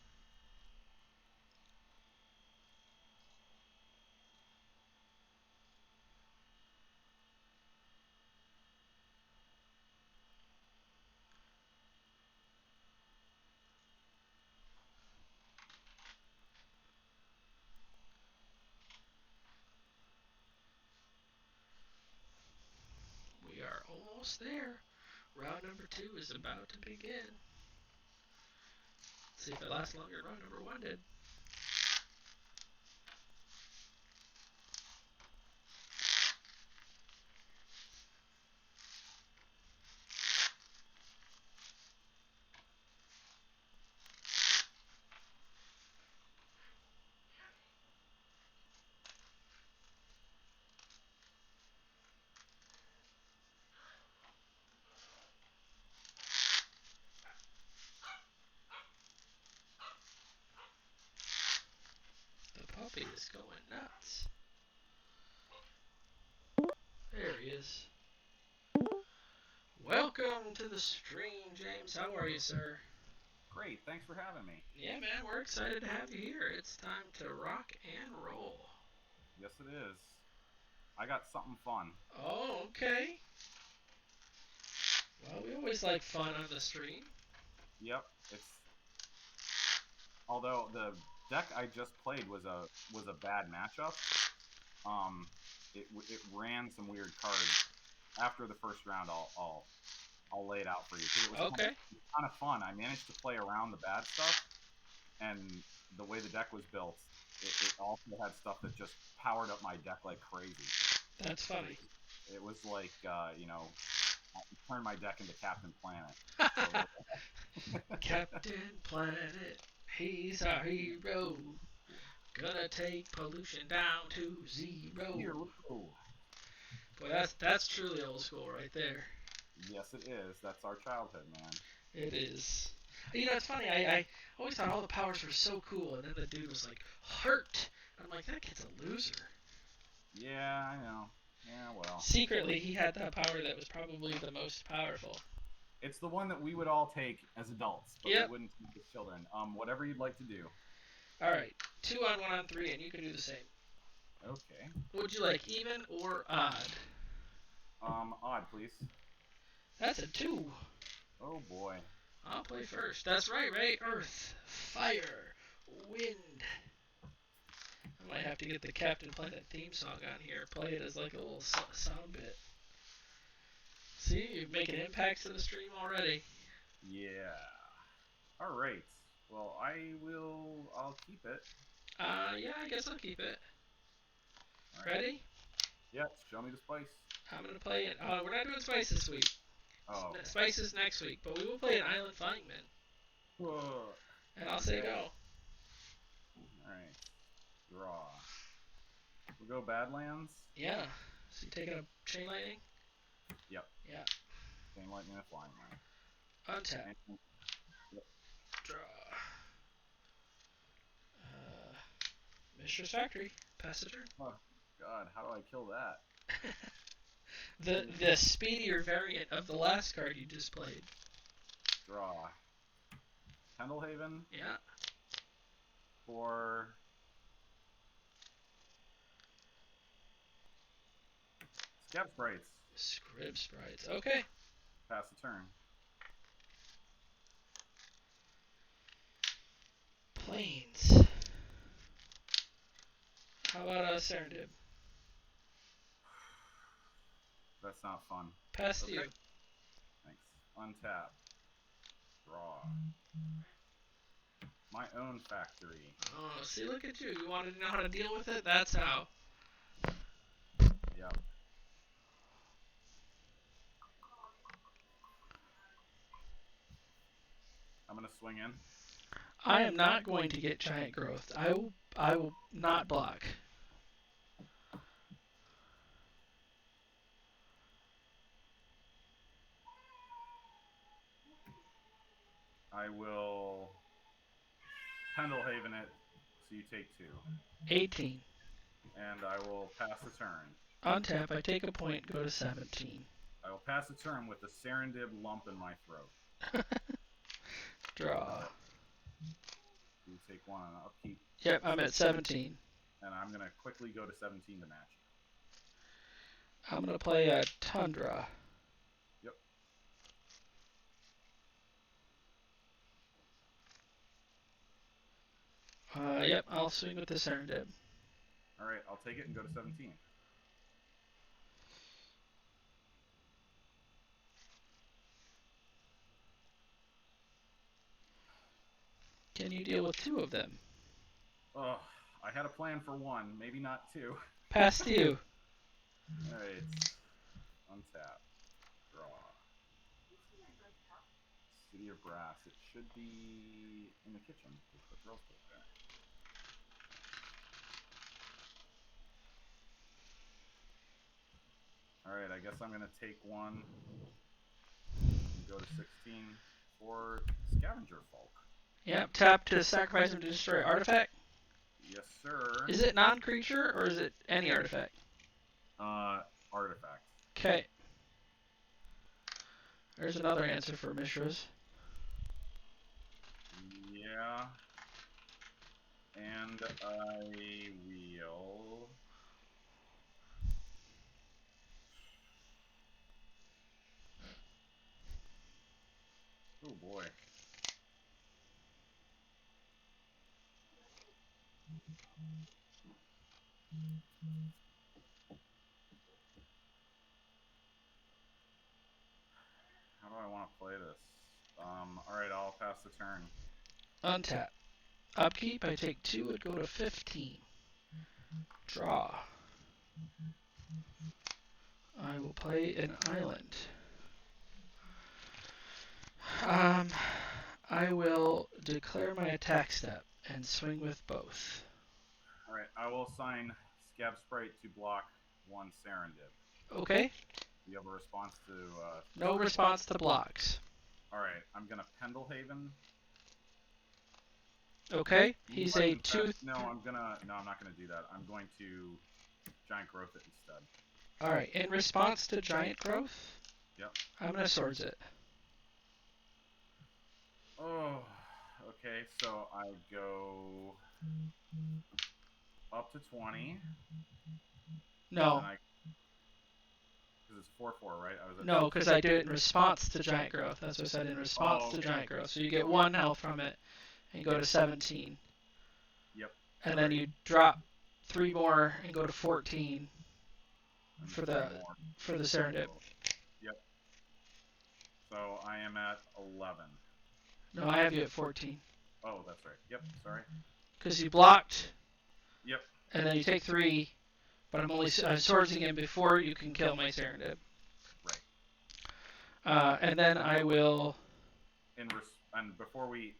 We are almost there. Round number 2 is about to begin. Let's see if it lasts longer than round number 1 did. The puppy is going nuts. There he is. Welcome to the stream, James. How are you, sir? Great, thanks for having me. Yeah, man, we're excited to have you here. It's time to rock and roll. Yes, it is. I got something fun. Oh, okay. Well, we always like fun on the stream. Yep, it's. Although the deck I just played was a bad matchup. It ran some weird cards. After the first round, I'll lay it out for you because it was Okay. kind of fun. I managed to play around the bad stuff, and the way the deck was built, it also had stuff that just powered up my deck like crazy. That's funny. It was like I turned my deck into Captain Planet. Captain Planet, he's our hero. Gonna take pollution down to zero. Boy, that's truly old school right there. Yes, it is. That's our childhood, man. It is. You know, it's funny. I always thought all the powers were so cool, and then the dude was like, hurt. I'm like, that kid's a loser. Yeah, I know. Yeah, well. Secretly, he had that power that was probably the most powerful. It's the one that we would all take as adults, but Yep. we wouldn't take as children. Whatever you'd like to do. All right, 2 on 1 on 3, and you can do the same. Okay. Would you like even or odd? Odd, please. That's a 2. Oh boy. I'll play first. That's right, right? Earth, fire, wind. I might have to get the Captain Planet theme song on here. Play it as like a little sound bit. See, you're making impacts to the stream already. Yeah. All right. Well, I'll keep it. Yeah, I guess I'll keep it. Right. Ready? Yeah, show me the spice. I'm going to play it. We're not doing spice this week. Oh. Okay. Spice is next week, but we will play an Island Flyingman. Whoa. And I'll say go. Alright. Draw. We'll go Badlands. Yeah. So you taking a Chain Lightning? Yep. Yeah. Chain Lightning and Flying Man. Untap. Yep. Draw. Mistress Factory. Pass the turn. Oh, God, how do I kill that? the speedier variant of the last card you just played. Draw. Pendlehaven. Yeah. For Scab Sprites. Scrib Sprites. Okay. Pass the turn. Plains. How about Serendib? That's not fun. Pass to you. Thanks. Untap. Draw. My own factory. Oh, see, look at you. You wanted to know how to deal with it? That's how. Yep. I'm gonna swing in. I am not going to get giant growth. I will not block. I will Pendlehaven it, so you take 2. 18. And I will pass the turn. Untap, I take a point, go to 17. I will pass the turn with a Serendib lump in my throat. Draw. You take 1 on upkeep. Yep, I'm at 17. And I'm going to quickly go to 17 to match. I'm going to play a Tundra. Yep. Yep, I'll swing with the Serendib. Alright, I'll take it and go to 17. Can you deal with 2 of them? Oh, I had a plan for 1, maybe not 2. Pass to you. Alright. Untap. Draw. City of Brass. It should be in the kitchen. Just put girls put it there. Alright, I guess I'm going to take 1 and go to 16 for Scavenger Folk. Yep, tap to sacrifice him to destroy artifact. Yes, sir. Is it non-creature or is it any artifact? Artifact. Okay. There's another answer for Mishra's. Yeah. And I will... Oh boy. How do I want to play this? Alright, I'll pass the turn. Untap. Upkeep, I take 2 and go to 15. Draw. I will play an island. I will declare my attack step and swing with both. Alright, I will assign Scab Sprite to block 1 Serendib. Okay. Do you have a response to... No response to blocks. Alright, I'm going to Pendlehaven. Okay. He's a 2... No, I'm not going to do that. I'm going to Giant Growth it instead. Alright, in response to Giant Growth, Yep. I'm going to Swords it. Oh, okay, so I go up to 20. No. Because it's 4/4, right? No, because I do it in response to Giant Growth. That's what I said, in response to Giant Growth. So you get 1 health from it and go to 17. Yep. And then you drop 3 more and go to 14 for the Serendib. Yep. So I am at 11. No, I have you at 14. Oh, that's right. Yep, sorry. Because you blocked. Yep. And then you take 3, but I'm only swordsing him before you can kill my Serendib. Right. And then I will... And before we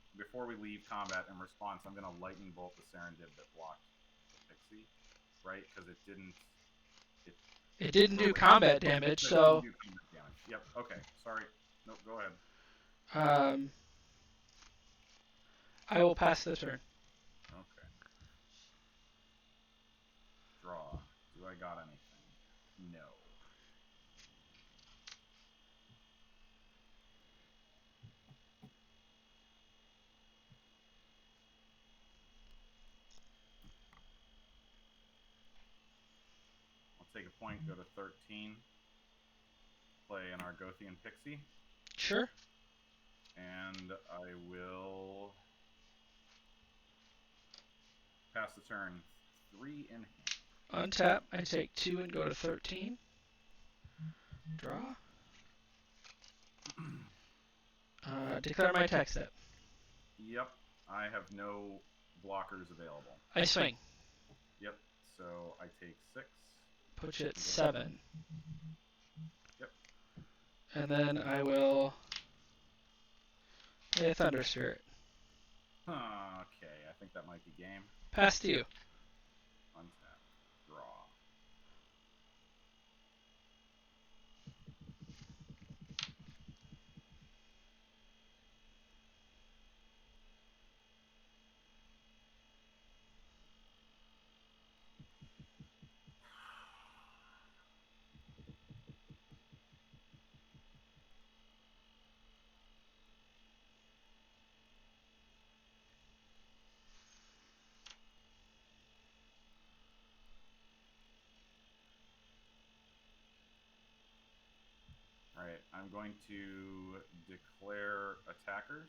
leave combat, in response, I'm going to lightning bolt the Serendib that blocked the Pixie, right? Because it didn't... It didn't do combat damage, so... It didn't do combat damage. Yep, okay. Sorry. Nope, go ahead. I will pass the turn. Okay. Draw. Do I got anything? No. I'll take a point, go to 13. Play an Argothian Pixie. Sure. And I will pass the turn. 3 in hand. Untap, I take 2 and go to 13. Draw. Declare my attack step. Yep. I have no blockers available. I swing. Yep. So I take 6. Put you at 7. Yep. And then I will play a Thunder Spirit. Okay, I think that might be game. Pass to you. Untap. Draw. Alright, I'm going to declare attackers.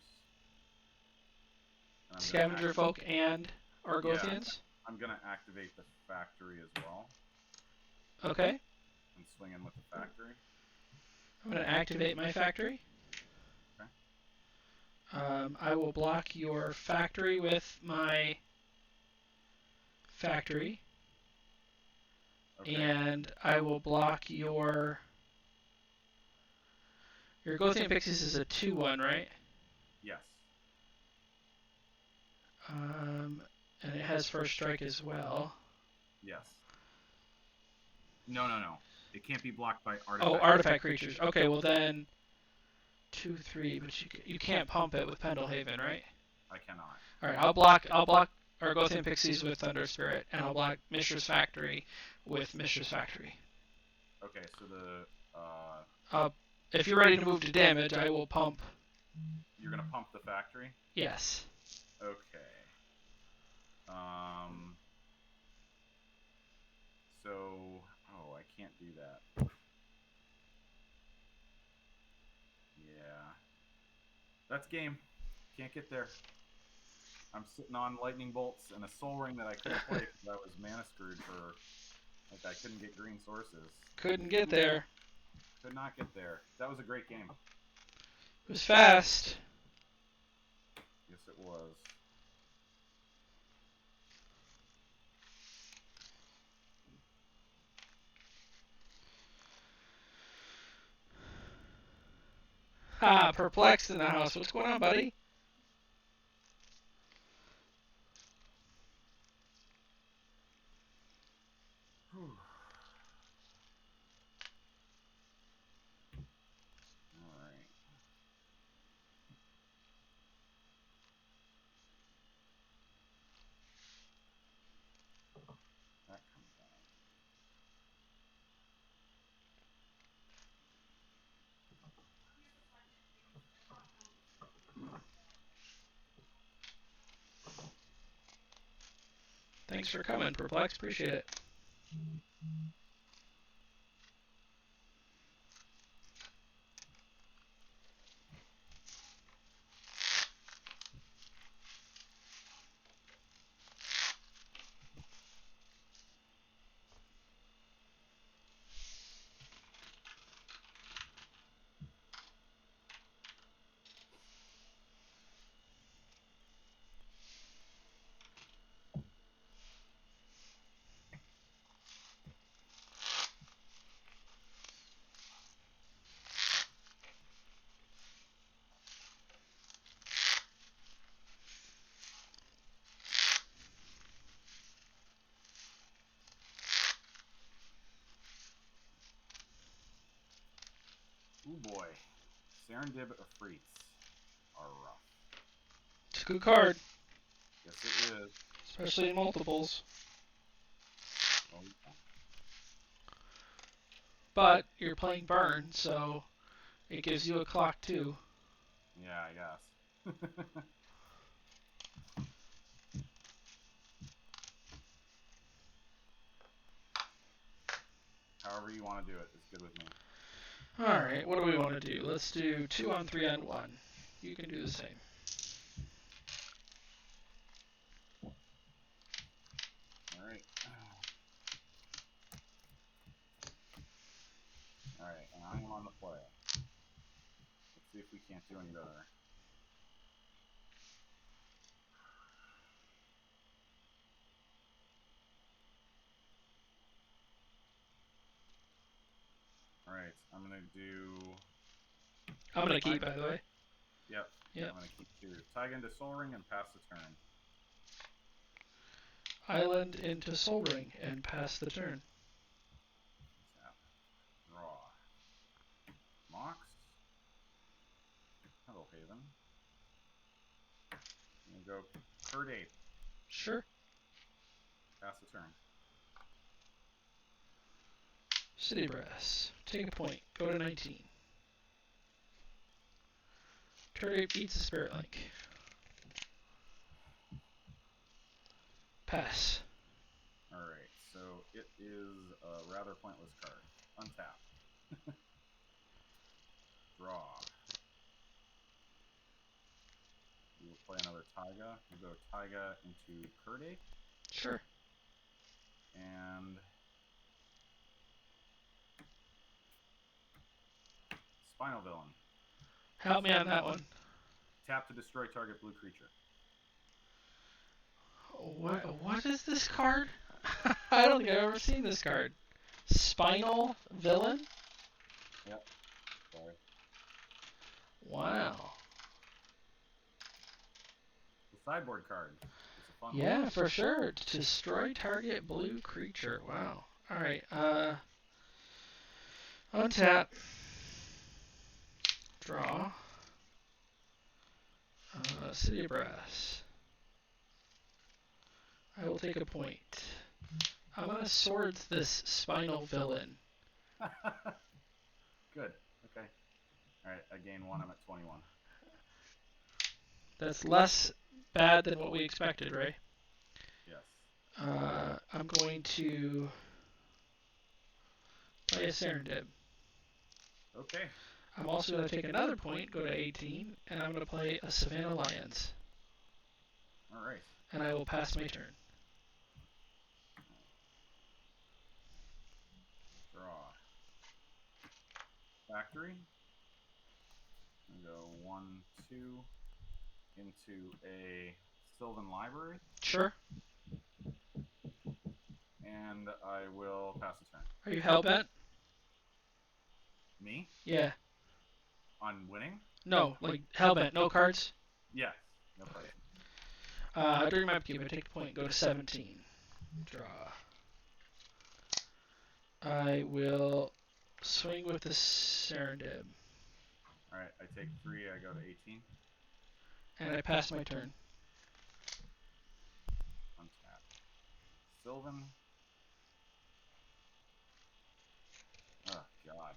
And I'm Scavenger folk and Argothians. I'm going to activate the factory as well. Okay. And swing in with the factory. I'm going to activate my factory. Okay. I will block your factory with my factory. Okay. And I will block your Gothian Pixies is a 2/1, right? Yes. And it has first strike as well. Yes. No. It can't be blocked by artifact. Oh, artifact creatures. Okay, well then 2, 3, but you can't pump it with Pendlehaven, right? I cannot. All right, I'll block Argothian Pixies with Thunder Spirit, and I'll block Mishra's Factory with Mishra's Factory. Okay, so the if you're ready to move to damage, I will pump. You're gonna pump the factory? Yes. Okay. So, I can't do that. Yeah. That's game. Can't get there. I'm sitting on lightning bolts and a soul ring that I couldn't play because I was mana screwed for, I couldn't get green sources. Couldn't get there. Could not get there. That was a great game. It was fast. Yes, it was. Perplexed in the house. What's going on, buddy? Alright. That comes down. Thanks for coming, Perplex. Appreciate it. Ooh boy. Serendib Afrits are rough. It's a good card. Yes, it is. Especially in multiples. Oh, yeah. But you're playing burn, so it gives you a clock too. Yeah, I guess. However you want to do it, it's good with me. Alright, what do we want to do? Let's do 2 on 3 on 1. You can do the same. Alright. Alright, and I am on the play. Let's see if we can't do any better. Alright, I'm gonna do... I'm going to keep, by the way. Yep. Yep. I'm gonna keep 2. Tag into Soul Ring and pass the turn. Island into Soul Ring and pass the turn. Tap. Draw. Mox. Hello, Haven. I'm gonna go third 8. Sure. Pass the turn. City Brass. Take a point. Go to 19. Turret eats a Spirit Link. Pass. Alright, so it is a rather pointless card. Untap. Draw. We will play another Taiga. We'll go Taiga into Kurdape. Sure. And Spinal Villain. Help me on that one. Tap to destroy target blue creature. What is this card? I don't think I've ever seen this card. Spinal Villain? Yep. Sorry. Wow. The sideboard card. It's a fun Yeah, one. for sure. Destroy target blue creature. Wow. Alright, untap. Draw. City of Brass. I will take a point. I'm gonna swords this Spinal Villain. Good. Okay. Alright, I gain 1. I'm at 21. That's less bad than what we expected, right? Yes. I'm going to play a Serendib. Okay. I'm also going to take another point, go to 18, and I'm going to play a Savannah Lions. Alright. And I will pass my turn. Draw. Factory. And go 1, 2 into a Sylvan Library. Sure. And I will pass the turn. Are you hellbent? Me? Yeah. On winning? No, like hellbent, no cards. Yes. No problem. During my upkeep, I take a point, go to 17. Draw. I will swing with the Serendib. Alright, I take 3, I go to 18. And I pass my turn. Untap. Sylvan. Oh, God.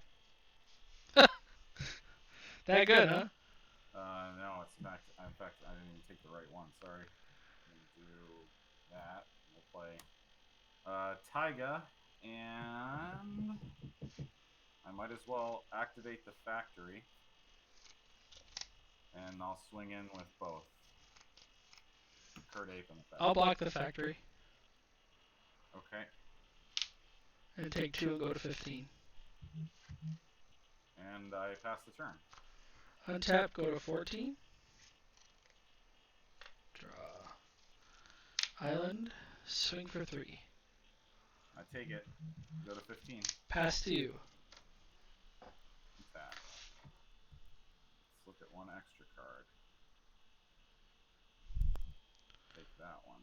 That good, huh? No, it's in fact, I didn't even take the right one. Sorry. I'm gonna do that. We'll play Taiga, and I might as well activate the factory, and I'll swing in with both. Kurt Ape and the factory. I'll block the factory. Okay. And take 2 and go to 15. And I pass the turn. Untap, go to 14. Draw. Island, swing for 3. I take it. Go to 15. Pass to you. Tap. Let's look at one extra card. Take that one.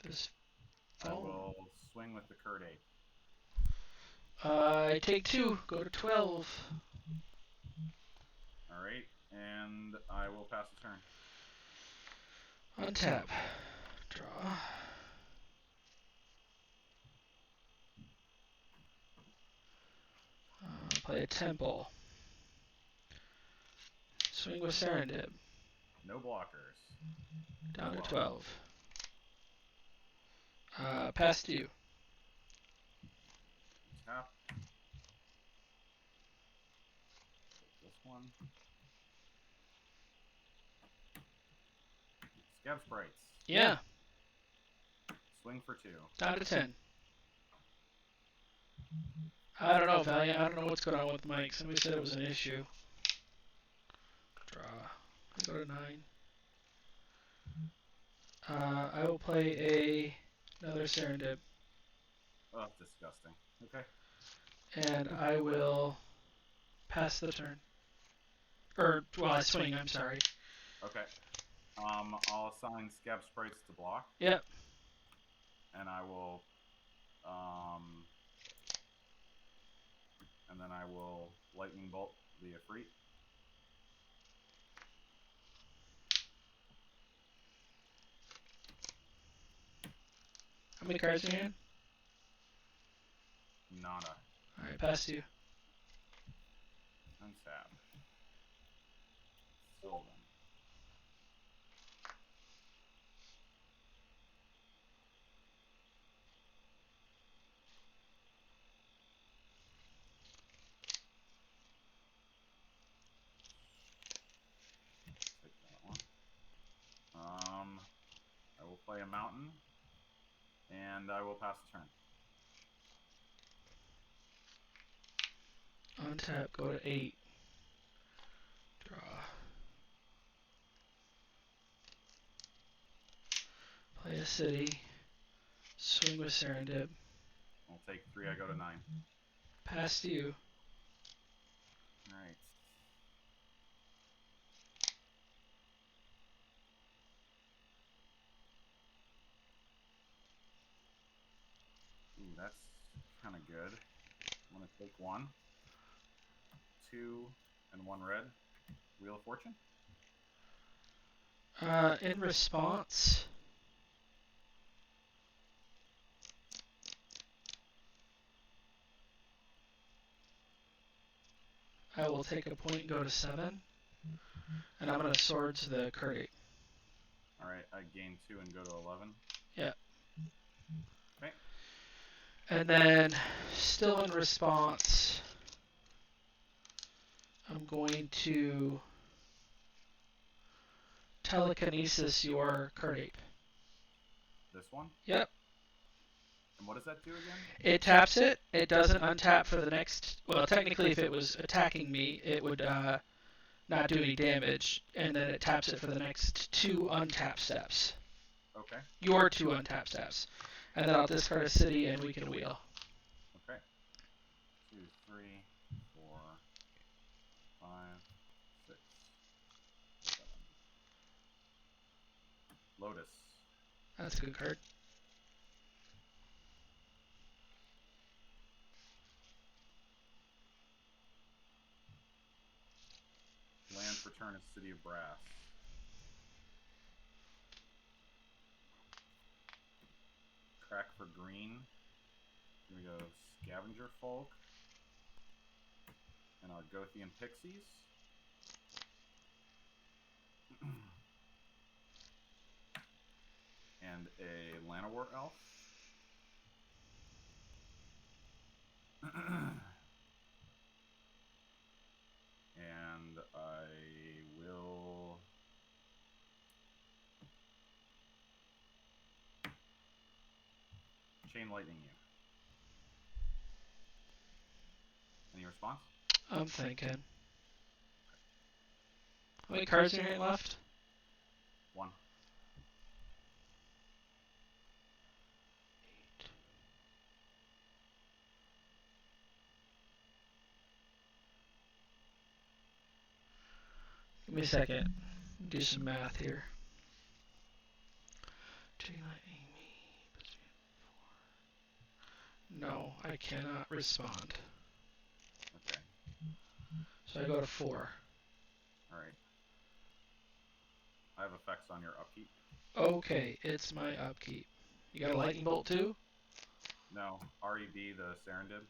This I will swing with the Kurt Ape. I take 2, go to 12. Alright, and I will pass the turn. Untap. Draw. Play a Temple. Swing with Serendib. No blockers. Down to 12. Pass to you. Tap. Take this one. Scab Sprites. Yeah. Swing for 2. Down to 10. I don't know, Valiant. I don't know what's going on with Mike. Somebody said it was an issue. Draw. Go to 9. I will play another Serendib. Oh, disgusting. Okay. And I will pass the turn. Or, well, I swing, I'm sorry. Okay. I'll assign Scab Sprites to block. Yep. And I will, and then I will Lightning Bolt the Efreet. How many cards in your hand? Nada. Alright, pass to you. Untap. Sylvan. play a mountain, and I will pass the turn. Untap, go to 8. Draw. Play a city. Swing with Serendib. I'll take 3, I go to 9. Pass to you. Alright. Ooh, that's kind of good. I'm going to take 1, 2, and 1 red. Wheel of Fortune. In response, I will take a point, go to 7, and I'm going to swords the Kurdik. Alright, I gain 2 and go to 11. Yeah. Okay. And then, still in response, I'm going to telekinesis your Kurdik. This one? Yep. And what does that do again? It taps it. It doesn't untap for the next. Well, technically, if it was attacking me, it would not do any damage, and then it taps it for the next 2 untap steps. Okay. Your 2 untap steps, and then I'll discard a city, and we can wheel. Okay. 2, 3, 4, 5, 6, 7. Lotus. That's a good card. Land for turn is City of Brass. Crack for green. Here we go. Scavenger Folk. And Argothian Pixies. And a Llanowar Elf. And I will Chain Lightning you. Any response? I'm thinking. How many cards are here left? 1. Give me a second. Do some math here. No, I cannot respond. Okay. So I go to 4. Alright. I have effects on your upkeep. Okay, it's my upkeep. You got a lightning bolt too? No. REB, the Serendib.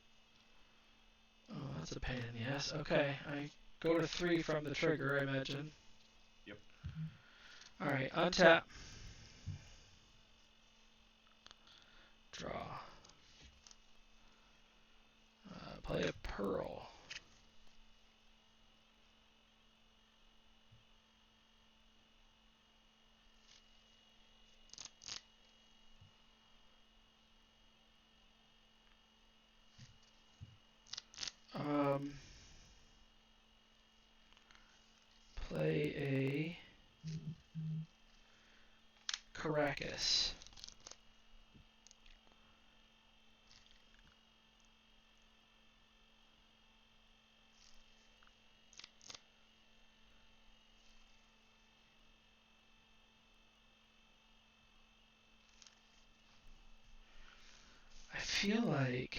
Oh, that's a pain in the ass. Okay, I go to 3 from the trigger, I imagine. Yep. Alright, untap. Draw. Play a Pearl. Play a Caracas. I feel like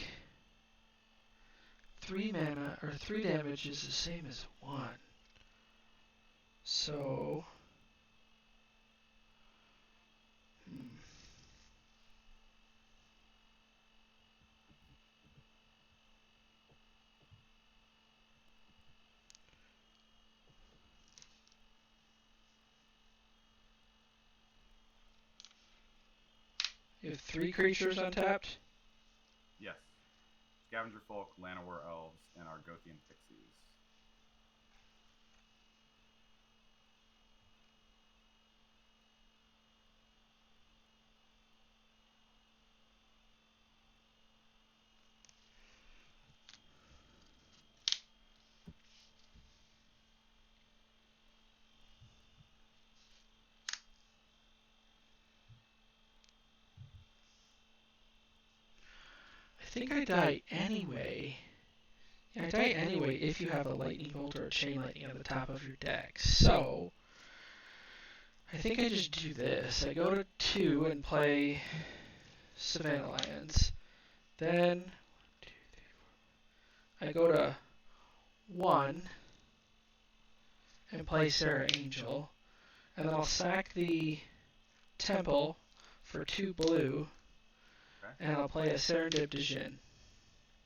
3 mana or 3 damage is the same as 1. So you have 3 creatures untapped? Yes. Scavenger Folk, Llanowar Elves, and Argothian Pixies. think I die anyway. Yeah, I die anyway if you have a lightning bolt or a chain lightning on the top of your deck. So I think I just do this. I go to 2 and play Savannah Lions. Then I go to 1 and play Sarah Angel. And then I'll sack the Temple for 2 blue. Okay. And I'll play a Serendip Djinn.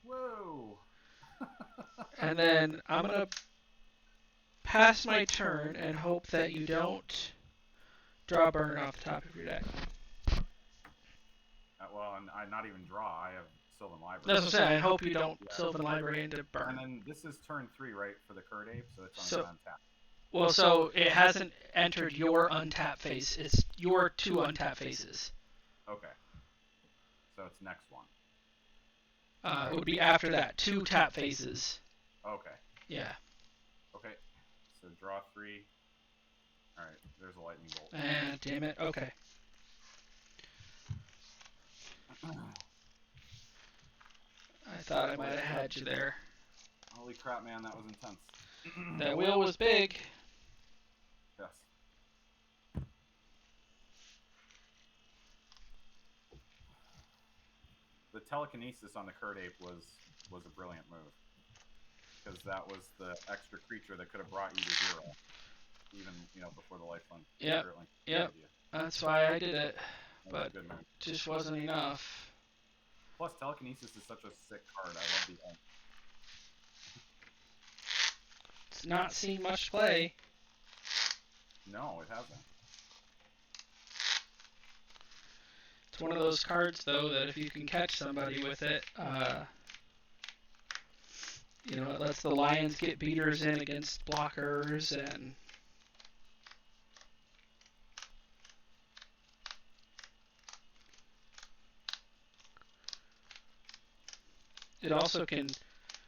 Whoa! And then I'm going to pass my turn and hope that you don't draw a burn off the top of your deck. Well, and I not even draw. I have Sylvan Library. That's what I'm saying. I hope you don't Sylvan Library into burn. And then this is turn 3, right, for the Curd Ape, so it's on untap. Well, so it hasn't entered your untap phase. It's your 2 untap phases. Okay. So it's next one. It would be after that. 2 tap phases. Okay. Yeah. Okay. So draw 3. Alright, there's a lightning bolt. Damn it. Okay. I thought I might have had you there. Holy crap, man, that was intense. That wheel was big. Yes. The telekinesis on the Curd Ape was a brilliant move. Because that was the extra creature that could have brought you to 0. Even, before the lifelink. Yep. That's why I did it. But good move. just wasn't enough. Plus, telekinesis is such a sick card. I love the end. It's not seen much play. No, it hasn't. It's one of those cards, though, that if you can catch somebody with it, it lets the Lions get beaters in against blockers, and it also can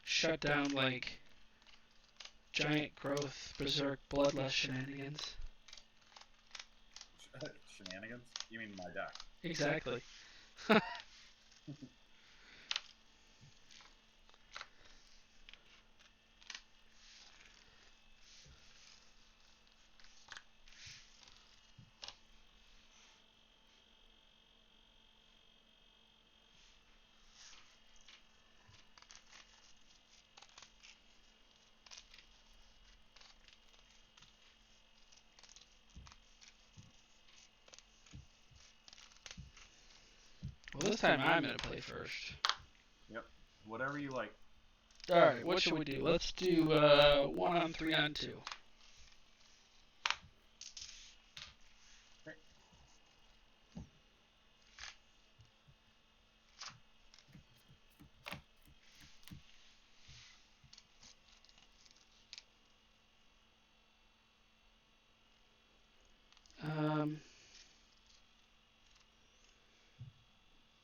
shut down, like, giant growth, berserk, bloodlust shenanigans. Shenanigans? You mean my deck? Exactly. Well, this time I'm going to play first. Yep. Whatever you like. Alright, what should we do? Let's do 1 on 3 on 2.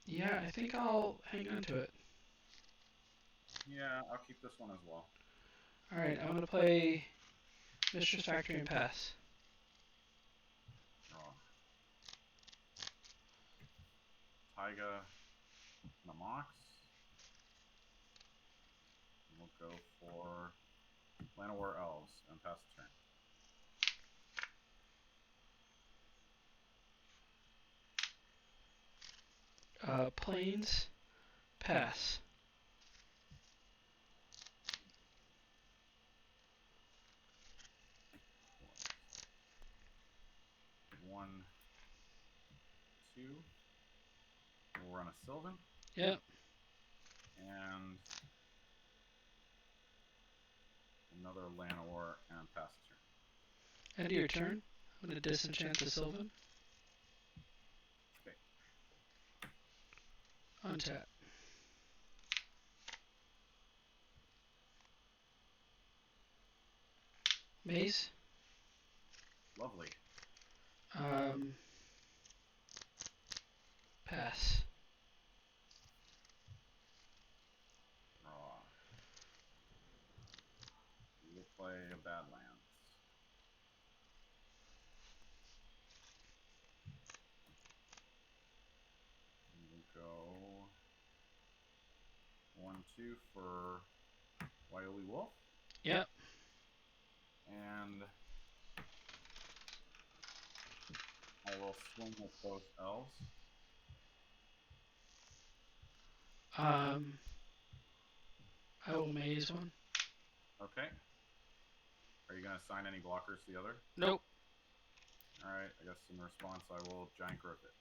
Yeah, I think I'll hang on to it. Yeah, I'll keep this one as well. Alright, I'm going to play Mistress Factory and pass. Taiga, Namox. We'll go for Llanowar Elves and pass the turn. Plains, pass. One, 2. We'll run a Sylvan. Yep. And another Llanowar and pass the turn. End of your turn. I'm going to disenchant the Sylvan. Okay. Untap. Maze. Lovely. Pass. Draw. We'll play a Badlands. We'll go 2 for Wily Wolf. Yep. And I will swing with both elves. I will maze one. Okay. Are you going to assign any blockers to the other? Nope. Alright, I guess in response I will giant growth it.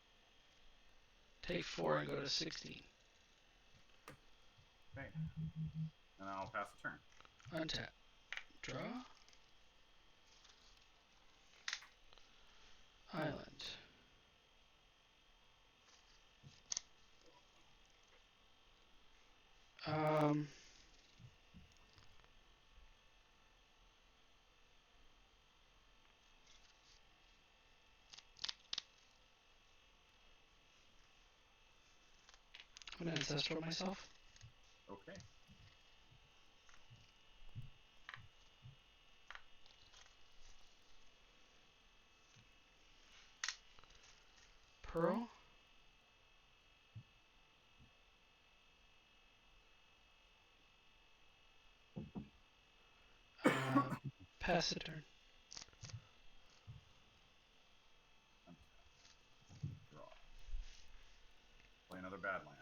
Take 4 and go to 16. Okay. And I'll pass the turn. Untap. Draw. Island. I'm gonna ancestral myself. Okay. Pearl. Pass the turn. Draw. Play another Badlands.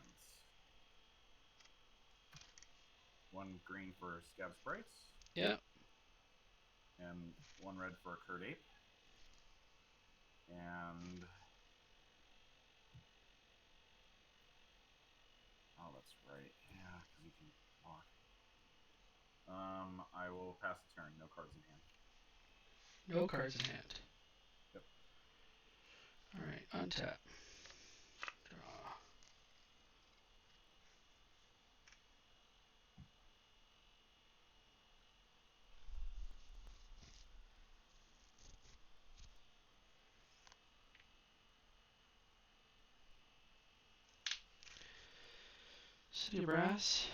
1 green for Scab Sprites. Yep. And 1 red for a Curt Ape. And oh, that's right. Yeah, because you can block. I will pass the turn. No cards in hand. No cards in hand. Yep. Alright, untap. Draw. City Brass.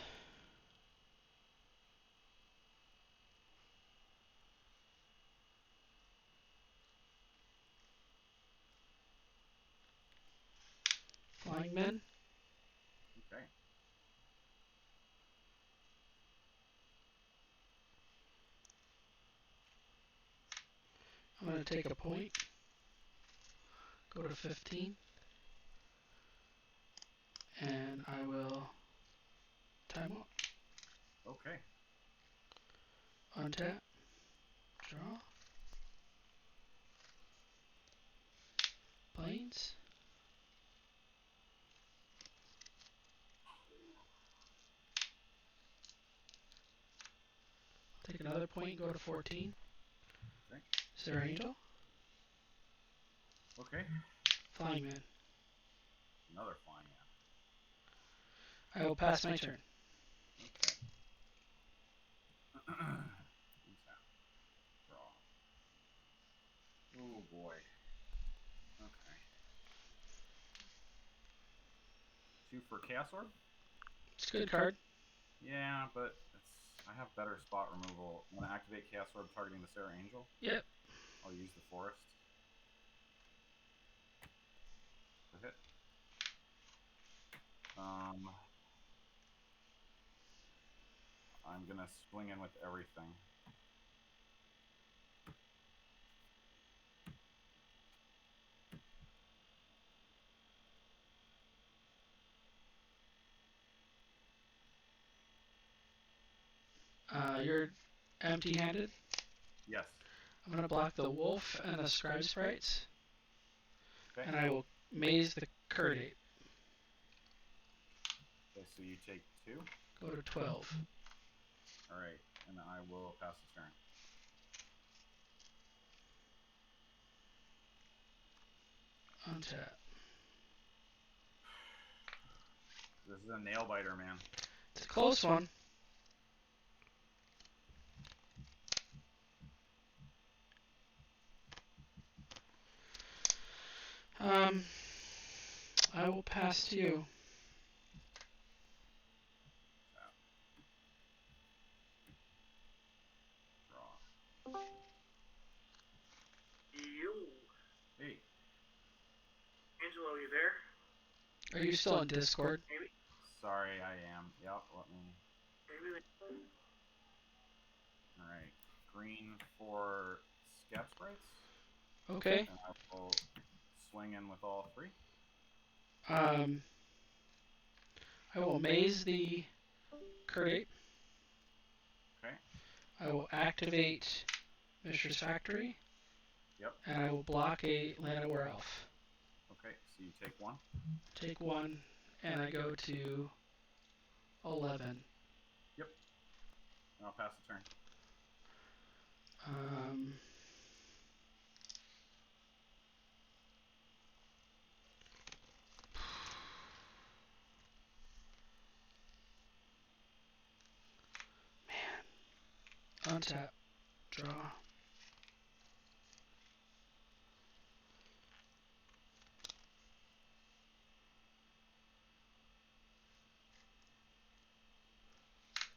Flying Men. Okay. I'm going to take a point. Go to 15. And I will time out. Okay. Untap. Draw. Planes. Take another point, go to 14. Okay. Sarah Angel. Okay. Flying Man. Another Flying Man. I will pass my turn. Okay. Untap. Draw. Oh boy. Okay. 2 for Chaos Orb. It's a good card. Yeah, but I have better spot removal. I'm gonna activate Chaos Orb targeting the Sarah Angel. Yep. I'll use the Forest. For hit. I'm gonna swing in with everything. You're empty-handed. Yes. I'm going to block the wolf and the scribe sprites. Okay. And I will maze the Curt Ape. Okay, so you take 2. Go to 12. Alright, and I will pass the turn. Untap. This is a nail biter, man. It's a close one. I will pass to you. Tap. Draw. Yo. Hey. Angelo, you there? Are you still on Discord? Maybe? Sorry, I am. Yep, let me All right. Green for Scav Sprites. Okay. And I will swing in with all 3. I will maze the Curdape. Okay. I will activate Mistress Factory. Yep. And I will block a Llanowar Elf. Okay, so you take 1. Take 1, and I go to 11. Yep. And I'll pass the turn. Man. Untap. Draw.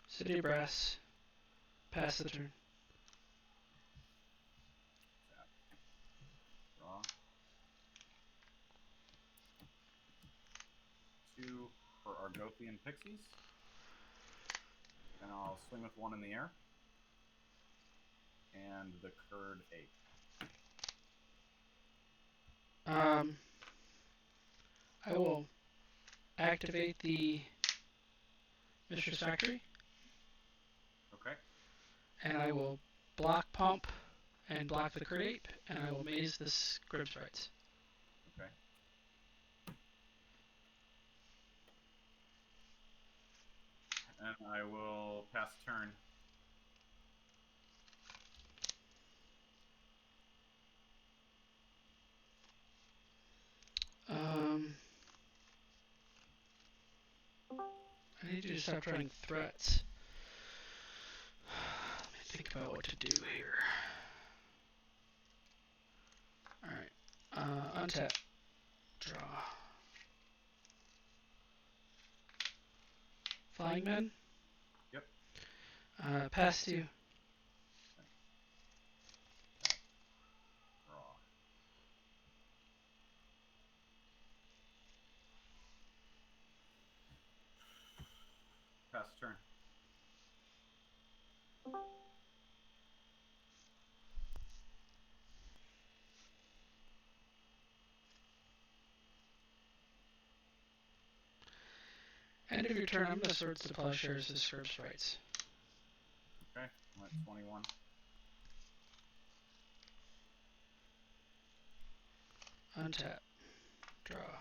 City Brass. Pass the turn. Tap. Draw. 2 for Argothian Pixies. And I'll swing with 1 in the air. And the Curd 8. I will activate the Mistress Factory. Okay. And I will block Pump and block the Curdape, and I will maze the Scrib Sprites. Okay. And I will pass turn. I need you to stop trying threats. Let me think about what to do here. Alright. Untap. Draw. Flying Men? Yep. Pass to you. Draw. Pass turn. End of your turn, I'm going to Swords to Plowshares the Scrib Sprites. Okay, I'm at 21. Untap. Draw.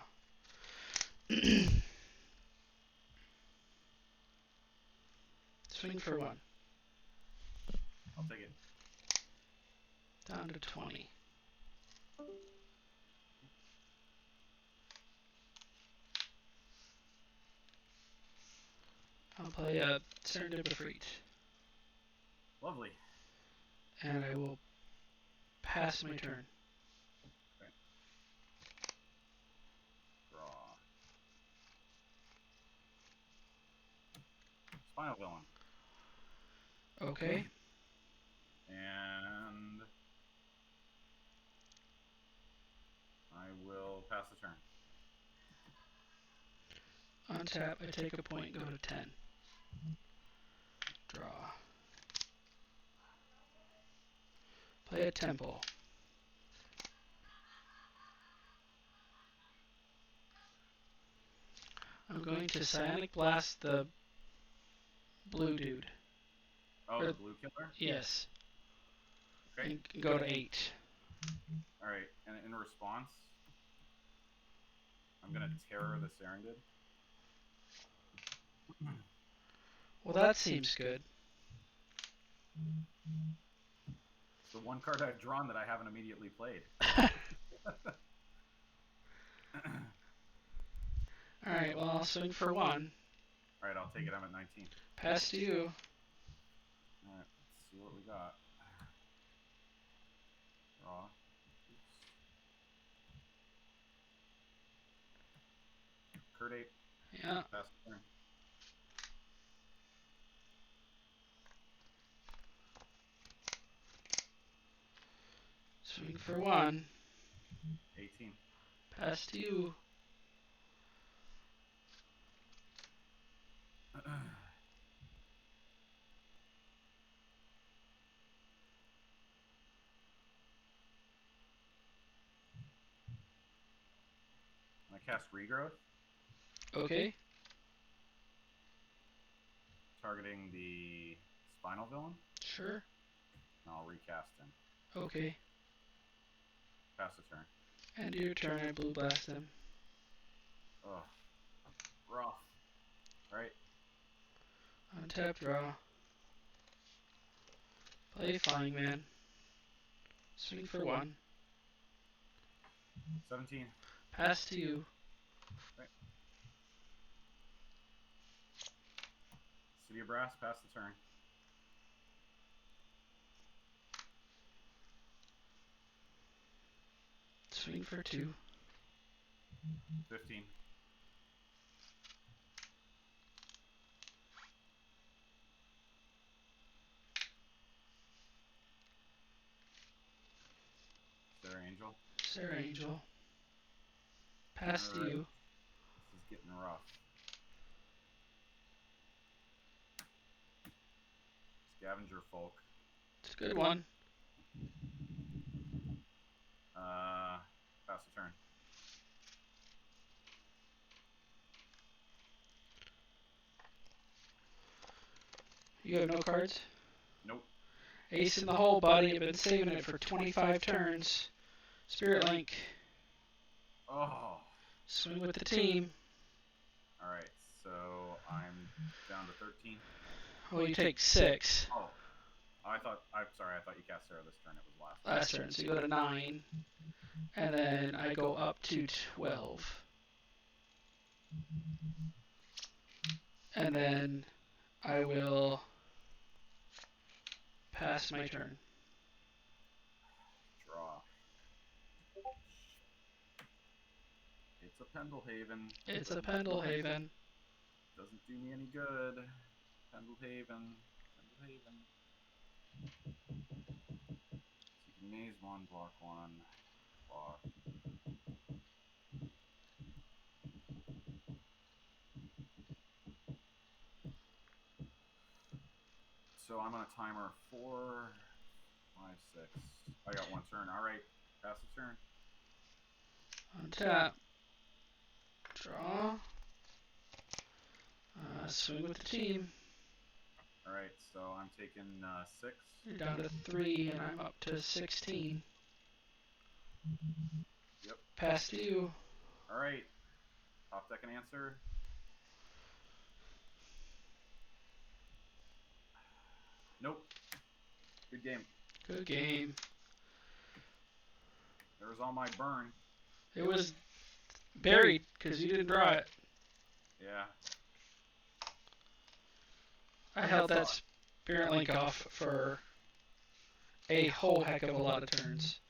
Swing for 1. I'll take it. Down to 20. I'll play a Serendipity. Lovely. And I will pass my turn. Okay. Draw. Spinal Villain. Okay. And I will pass the turn. Untap, I take a point, go to 10. Draw. Play a Temple. I'm going to Psionic Blast the blue dude. Oh, the blue killer? Yes. Okay. And go to 8. Alright, and in response, I'm going to Terror the Serendid. Well, that seems good. It's the one card I've drawn that I haven't immediately played. Alright, well, I'll swing for 1. Alright, I'll take it. I'm at 19. Pass to you. Alright, let's see what we got. Draw. Curd 8. Yeah. Pass turn. Swing for 1. 18. Pass to you. cast Regrowth, Okay. targeting the Spinal Villain. Sure. And I'll recast him. Okay. Pass the turn. End your turn, I blue blast them. Ugh. Rough. Right. Untap, draw. Play Flying Man. Swing for 1. 17. Pass to you. Right. City of Brass, pass the turn. Swing for 2. 15. Sarah Angel. Sarah Angel. Pass to Alright. you. This is getting rough. Scavenger Folk. It's a good one. Pass the turn. You have no cards? Nope. Ace in the hole, buddy. I've been saving it for 25 turns. Spirit Link. Oh. Swing with the team. Alright, so I'm down to 13. Oh, you take 6. Oh. I'm sorry, I thought you cast Sarah this turn. It was last. Last turn, so you go to 9. And then I go up to 12. And then I will pass my turn. Draw. It's a Pendlehaven. It's a Pendlehaven. Doesn't do me any good. Pendlehaven. Pendlehaven. So you can maze 1, block 1, block. So I'm on a timer 4, 5, 6. I got 1 turn. Alright, pass the turn. Untap. Draw. Swing with the team. Alright, so I'm taking 6. You're down to 3, and I'm up to 16. Yep. Pass to you. Alright. Top deck and answer. Nope. Good game. Good game. There was all my burn. It was buried because you didn't draw it. Yeah. I held that Spirit Link off for a whole heck of a lot of turns.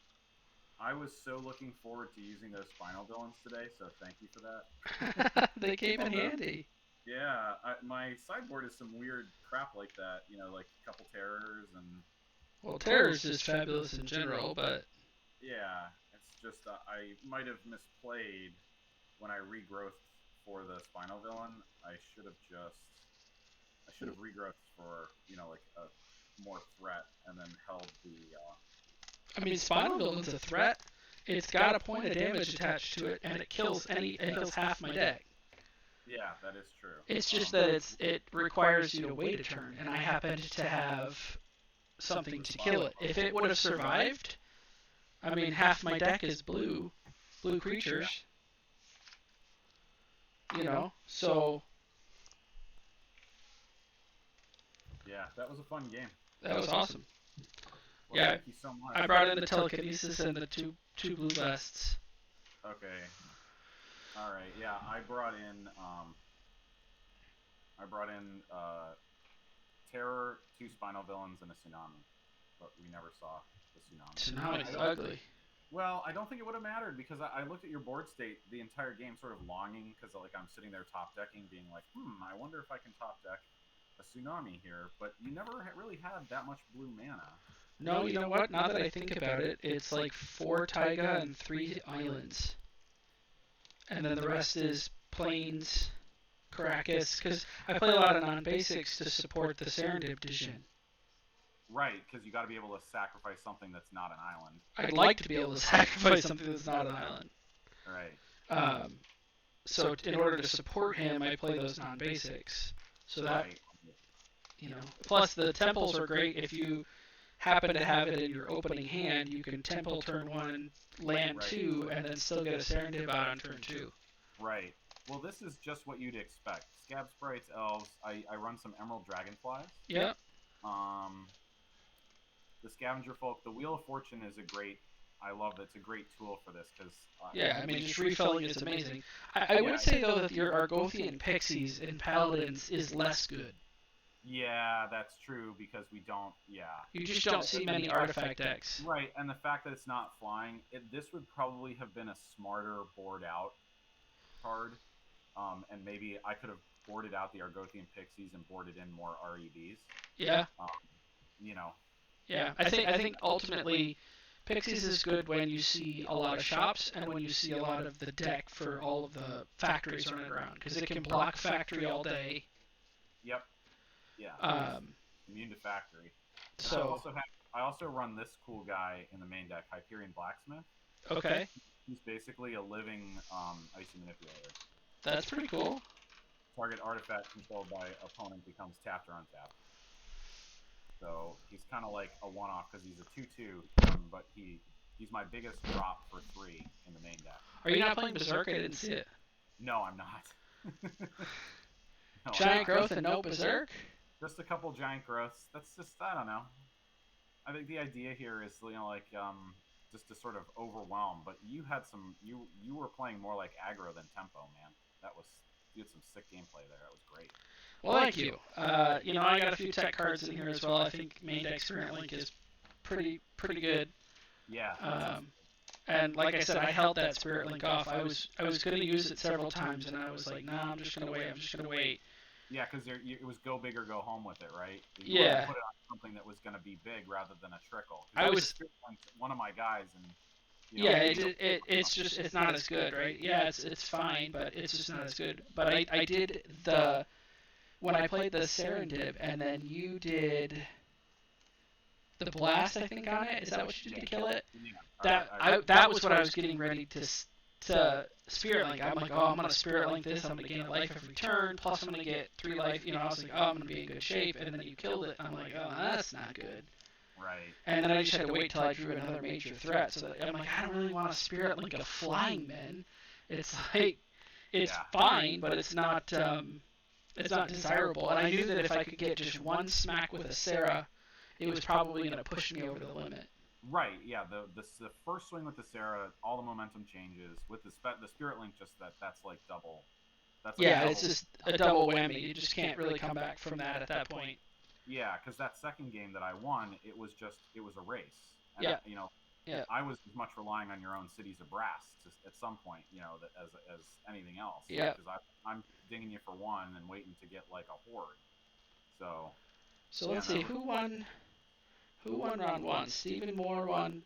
I was so looking forward to using those Spinal Villains today, so thank you for that. They came in handy. Yeah, my sideboard is some weird crap like that, you know, like a couple terrors and... Well, Terror's just fabulous in general, but... Yeah, it's just I might have misplayed when I regrowth for the Spinal Villain. I should have regrowth for, you know, like a more threat and then held the... I mean, Spinal Villain's a threat. It's got a point of damage attached to it, and it kills half my deck. Yeah, that is true. It's just that it requires you to wait a turn, and I happened to have something to kill it. If it would have survived, I mean, half my deck is blue creatures. You know, so... Yeah, that was a fun game. That was awesome. Well, Yeah, thank you so much. I brought in the telekinesis and the two blue vests. Okay. All right. Yeah, I brought in Terror, 2 Spinal Villains, and a Tsunami, but we never saw the Tsunami. Tsunami's ugly. Well, I don't think it would have mattered because I looked at your board state the entire game, sort of longing because like I'm sitting there top decking, being like, I wonder if I can top deck a Tsunami here, but you never really had that much blue mana. No, you know what? Now that I think about it, it's like 4 taiga and 3 islands. And then the rest is plains, Caracas, because I play a lot of non-basics to support the Serendip Division. Right, because you got to be able to sacrifice something that's not an island. I'd like to be able to sacrifice something that's not an island. Right. so in order to support him, I play those non-basics. So that, Right. plus the temples are great if you happen to have it in your opening hand. You can temple turn 1, land 2, and then still get a Serendib out on turn 2. Right. Well, this is just what you'd expect. Scab Sprites, Elves. I run some Emerald Dragonflies. Yep. The Scavenger Folk. The Wheel of Fortune is a great. I love it. It's a great tool for this because. Yeah, I mean, just refilling is amazing. I would say, though, that your Argothian Pixies in Paladins is less good. Yeah, that's true because we don't. Yeah. You just don't see many artifact decks. Right, and the fact that it's not flying, this would probably have been a smarter board out card, and maybe I could have boarded out the Argothian Pixies and boarded in more REVs. Yeah. You know. Yeah, I think ultimately Pixies is good when you see a lot of shops and when you see a lot of the deck for all of the factories running around, because it can block factory all day. Yep. Yeah. Immune to factory. So I also run this cool guy in the main deck, Hyperion Blacksmith. Okay. He's basically a living icy manipulator. That's pretty cool. Target artifact controlled by opponent becomes tapped or untapped. So he's kind of like a one-off because he's a 2/2, but he's my biggest drop for 3 in the main deck. Are you not playing Berserk? I didn't see it. No, I'm not. No, Giant growth and no Berserk? Just a couple giant growths. That's just, I don't know. I think the idea here is, just to sort of overwhelm. But you had you were playing more like aggro than tempo, man. You had some sick gameplay there. That was great. Well, thank you. I got a few tech cards in here as well. I think main deck Spirit Link is pretty good. Yeah. And like I said, I held that Spirit Link off. I was going to use it several times, and I was like, nah, I'm just going to wait. Yeah, because it was go big or go home with it, right? You wanted to put it on something that was going to be big rather than a trickle. I was one of my guys, and it's not as good, right? Yeah, it's fine, but it's just not as good. But I did when I played the Serendib, and then you did the blast, I think, on it. Is that what you did to kill it? Yeah. That was what I was getting ready to Spirit Link. I'm like, oh, I'm gonna Spirit Link this. I'm gonna gain a life every turn. Plus, I'm gonna get 3 life. I was like, oh, I'm gonna be in good shape. And then you killed it. I'm like, oh, that's not good. Right. And then I just had to wait till I drew another major threat. So I'm like, I don't really want to Spirit Link a Flying Men. It's like, it's fine, but it's not desirable. And I knew that if I could get just one smack with a Sarah, it was probably gonna push me over the limit. Right, yeah. The first swing with the Sarah, all the momentum changes. With the Spirit Link, just that's like double. It's just a double whammy. You just can't really come back from that at that point. Yeah, because that second game that I won, it was a race. And Yeah. I was as much relying on your own cities of brass at some point, that as anything else. Yeah. Because I'm dinging you for 1 and waiting to get like a horde. So let's see who won. Who won round 1? Stephen Moore won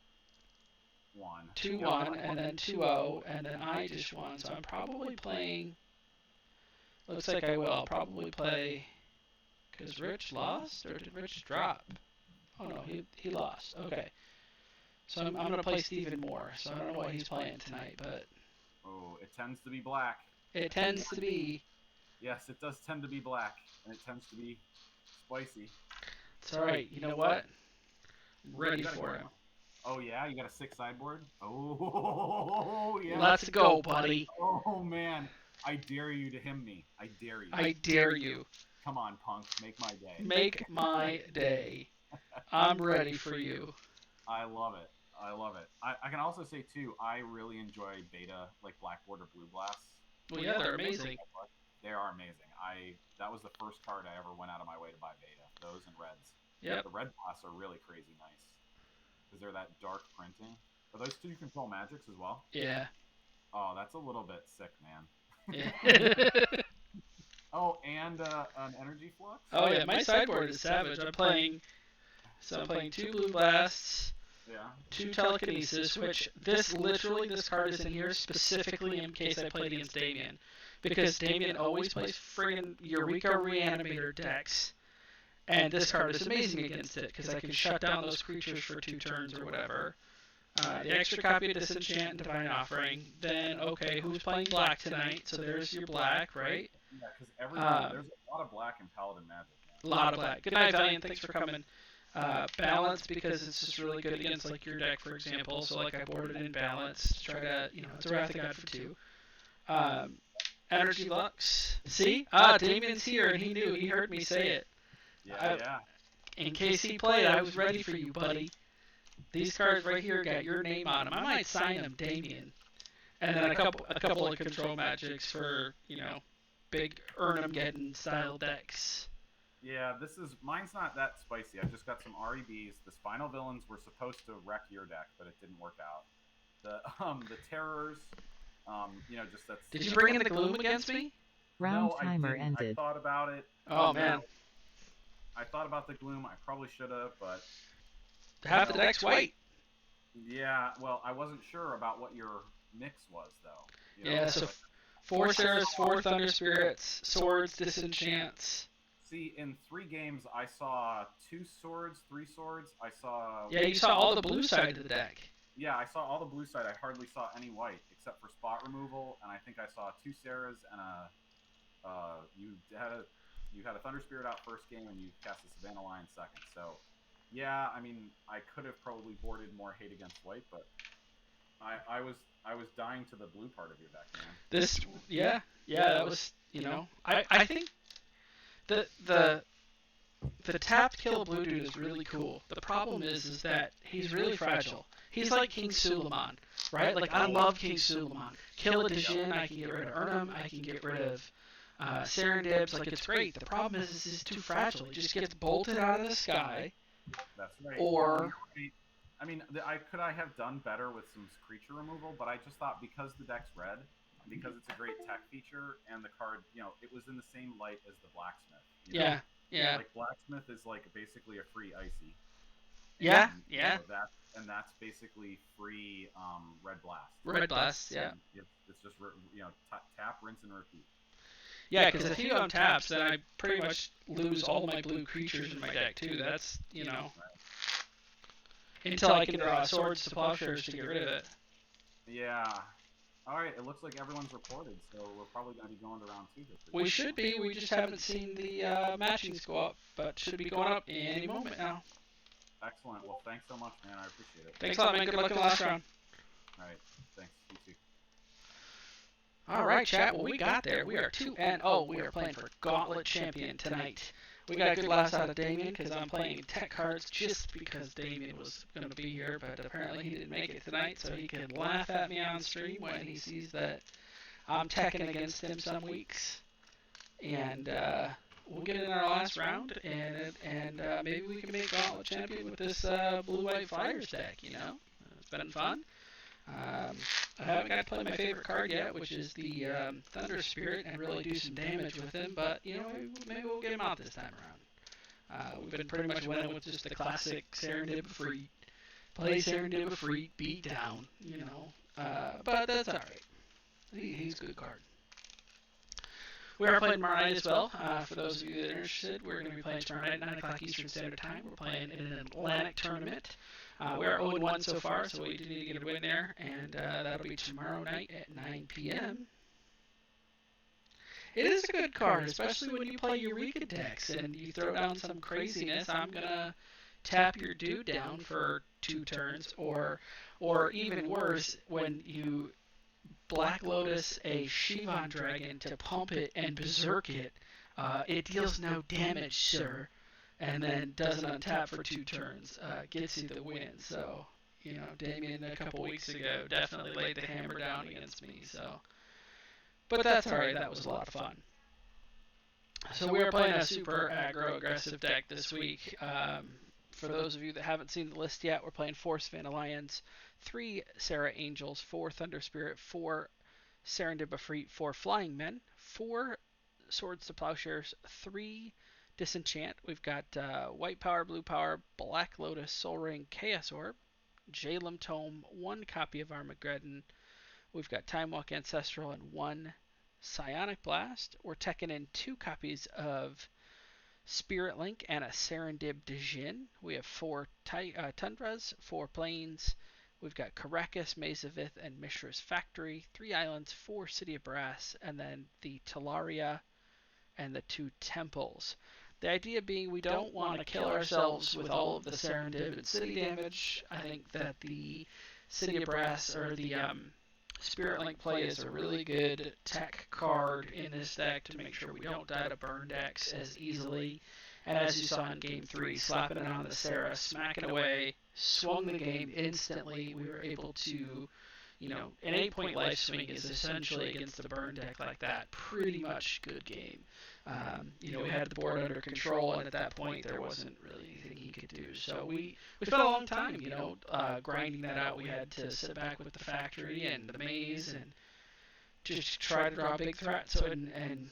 2-1, and then 2-0, and then I just won. So I'm probably playing. Looks like I will. I'll probably play. Because Rich lost, or did Rich drop? Oh no, he lost. Okay. So I'm going to play Stephen Moore. So I don't know what he's playing tonight, but. Oh, it tends to be black. It tends to be. Yes, it does tend to be black, and it tends to be spicy. It's all right. You know what? I'm ready for him. Oh yeah, you got a 6 sideboard? Oh yeah. Let's go, buddy. Oh man, I dare you to him me. I dare you. I dare you. Come on, punk, make my day. Make my day. I'm ready for you. I love it. I can also say too, I really enjoy beta, like Blackboard or Blue Blasts. Well, yeah, they're amazing. They are amazing. That was the first card I ever went out of my way to buy beta. Those and reds. Yeah. The red blasts are really crazy nice. Because they're that dark printing. Are those 2 control magics as well? Yeah. Oh, that's a little bit sick, man. Yeah. Oh, and an energy flux? Oh yeah, my sideboard is savage. I'm playing 2 blue blasts, 2 telekinesis, which this card is in here specifically in case I played against Damien. Because Damien always plays friggin' Eureka Reanimator decks. And this card is amazing against it, because I can shut down those creatures for 2 turns or whatever. The extra copy of Disenchant and Divine Offering. Then, okay, who's playing black tonight? So there's your black, right? Yeah, because everyone there's a lot of black in Paladin Magic. A lot of black. Good night, Valiant. Thanks for coming. Balance, because it's just really good against like your deck, for example. So like I boarded in balance to try to, it's a Wrath of God for 2. Energy Lux. See? Damien's here, and he knew. He heard me say it. Yeah. In case he played, I was ready for you, buddy. These cards right here got your name on them. I might sign them, Damien. And then a couple of control magics for, big Urnum-Geddon style decks. Yeah, mine's not that spicy. I just got some REBs. The Spinal Villains were supposed to wreck your deck, but it didn't work out. The Terrors, just that's. Did you bring in the Gloom against me? Round No, timer I ended. thought about it. Oh man. I thought about the Gloom. I probably should have, but half the deck's white. Yeah, well, I wasn't sure about what your mix was though. Yeah, so 4 Sarahs, 4 Thunder Spirits, Swords, Disenchants. See, in 3 games, I saw 2 swords, 3 swords. I saw. Yeah, you saw all the blue side of the deck. Yeah, I saw all the blue side. I hardly saw any white except for spot removal, and I think I saw 2 Sarahs and you had a Thunder Spirit out first game, and you cast a Savannah Lion second. So, yeah, I mean, I could have probably boarded more hate against white, but I was dying to the blue part of your deck, man. That was, I think the tapped kill blue dude is really cool. The problem is that he's really fragile. He's like King Suleiman, right? Like, I love King Suleiman. Kill a Djinn, I can get rid of Urnum, I can get rid of Serendibs, like, it's great. The problem is he's too fragile. He just gets bolted out of the sky. That's right. Or... I mean, could I have done better with some creature removal, but I just thought because the deck's red, because it's a great tech feature, and the card, it was in the same light as the Blacksmith. Yeah. Like, Blacksmith is like basically a free Icy. Yeah. And that's basically free Red Blast. Red Blast, yeah. It's just, tap, rinse, and repeat. Yeah, because if he untaps, then I pretty much lose all my blue creatures in my deck, too. That's, until I can draw Swords to Plowshares to get rid of it. Yeah. All right, it looks like everyone's reported, so we're probably going to be going to round 2 here. We should be. We just haven't seen the matchings go up, but should be going up any moment now. Excellent. Well, thanks so much, man. I appreciate it. Thanks a lot, man. Good luck in the last round. All right. Thanks. You too. All right, chat. Well, we got there. We are 2-0. We are playing for Gauntlet Champion tonight. We got a good last out of Damien because I'm playing tech cards just because Damien was going to be here, but apparently he didn't make it tonight, so he can laugh at me on stream when he sees that I'm teching against him some weeks. And we'll get in our last round, and maybe we can make Gauntlet Champion with this Blue-White Flyers deck, It's been fun. I haven't got to play my favorite card yet, which is the Thunder Spirit, and really do some damage with him, but, maybe we'll get him out this time around. We've been pretty much winning with just the classic Serendib Freet. Play Serendib Freet, beat down, but that's alright. He's a good card. We are playing tomorrow night as well. For those of you that are interested, we're going to be playing tomorrow night at 9 o'clock Eastern Standard Time. We're playing in an Atlantic tournament. We are 0-1 so far, so we do need to get a win there, and that'll be tomorrow night at 9 p.m. It is a good card, especially when you play Eureka decks and you throw down some craziness. I'm going to tap your dude down for 2 turns, or even worse, when you Black Lotus a Shivan Dragon to pump it and berserk it. It deals no damage, sir, and then doesn't untap for 2 turns. Gets you the win. So, Damien a couple weeks ago definitely laid the hammer down against me. So, but that's alright. That was a lot of fun. So we are playing a super aggro aggressive deck this week. For those of you that haven't seen the list yet, we're playing 4 Savannah Lions, 3 Sarah Angels, 4 Thunder Spirit, 4 Serendib Afreet, 4 Flying Men, 4 Swords to Plowshares, 3 Disenchant. We've got White Power, Blue Power, Black Lotus, Soul Ring, Chaos Orb, Jalem Tome, 1 copy of Armageddon. We've got Time Walk Ancestral and 1 Psionic Blast. We're teching in 2 copies of Spirit Link and a Serendib Djinn. We have 4 Tundras, 4 Plains. We've got Caracas, Mazavith, and Mishra's Factory, 3 islands, 4 City of Brass, and then the Talaria and the 2 temples. The idea being we don't want to kill ourselves with all of the Serendib and city damage. I think that the City of Brass or the Spirit Link play is a really good tech card in this deck to make sure we don't die to burn decks as easily. And as you saw in Game 3, slapping it on the Sarah, smacking away, swung the game instantly. We were able to, an 8-point life swing is essentially against a burn deck like that. Pretty much good game. We had the board under control, and at that point there wasn't really anything he could do. So we spent a long time, grinding that out. We had to sit back with the factory and the maze and just try to draw big threats, and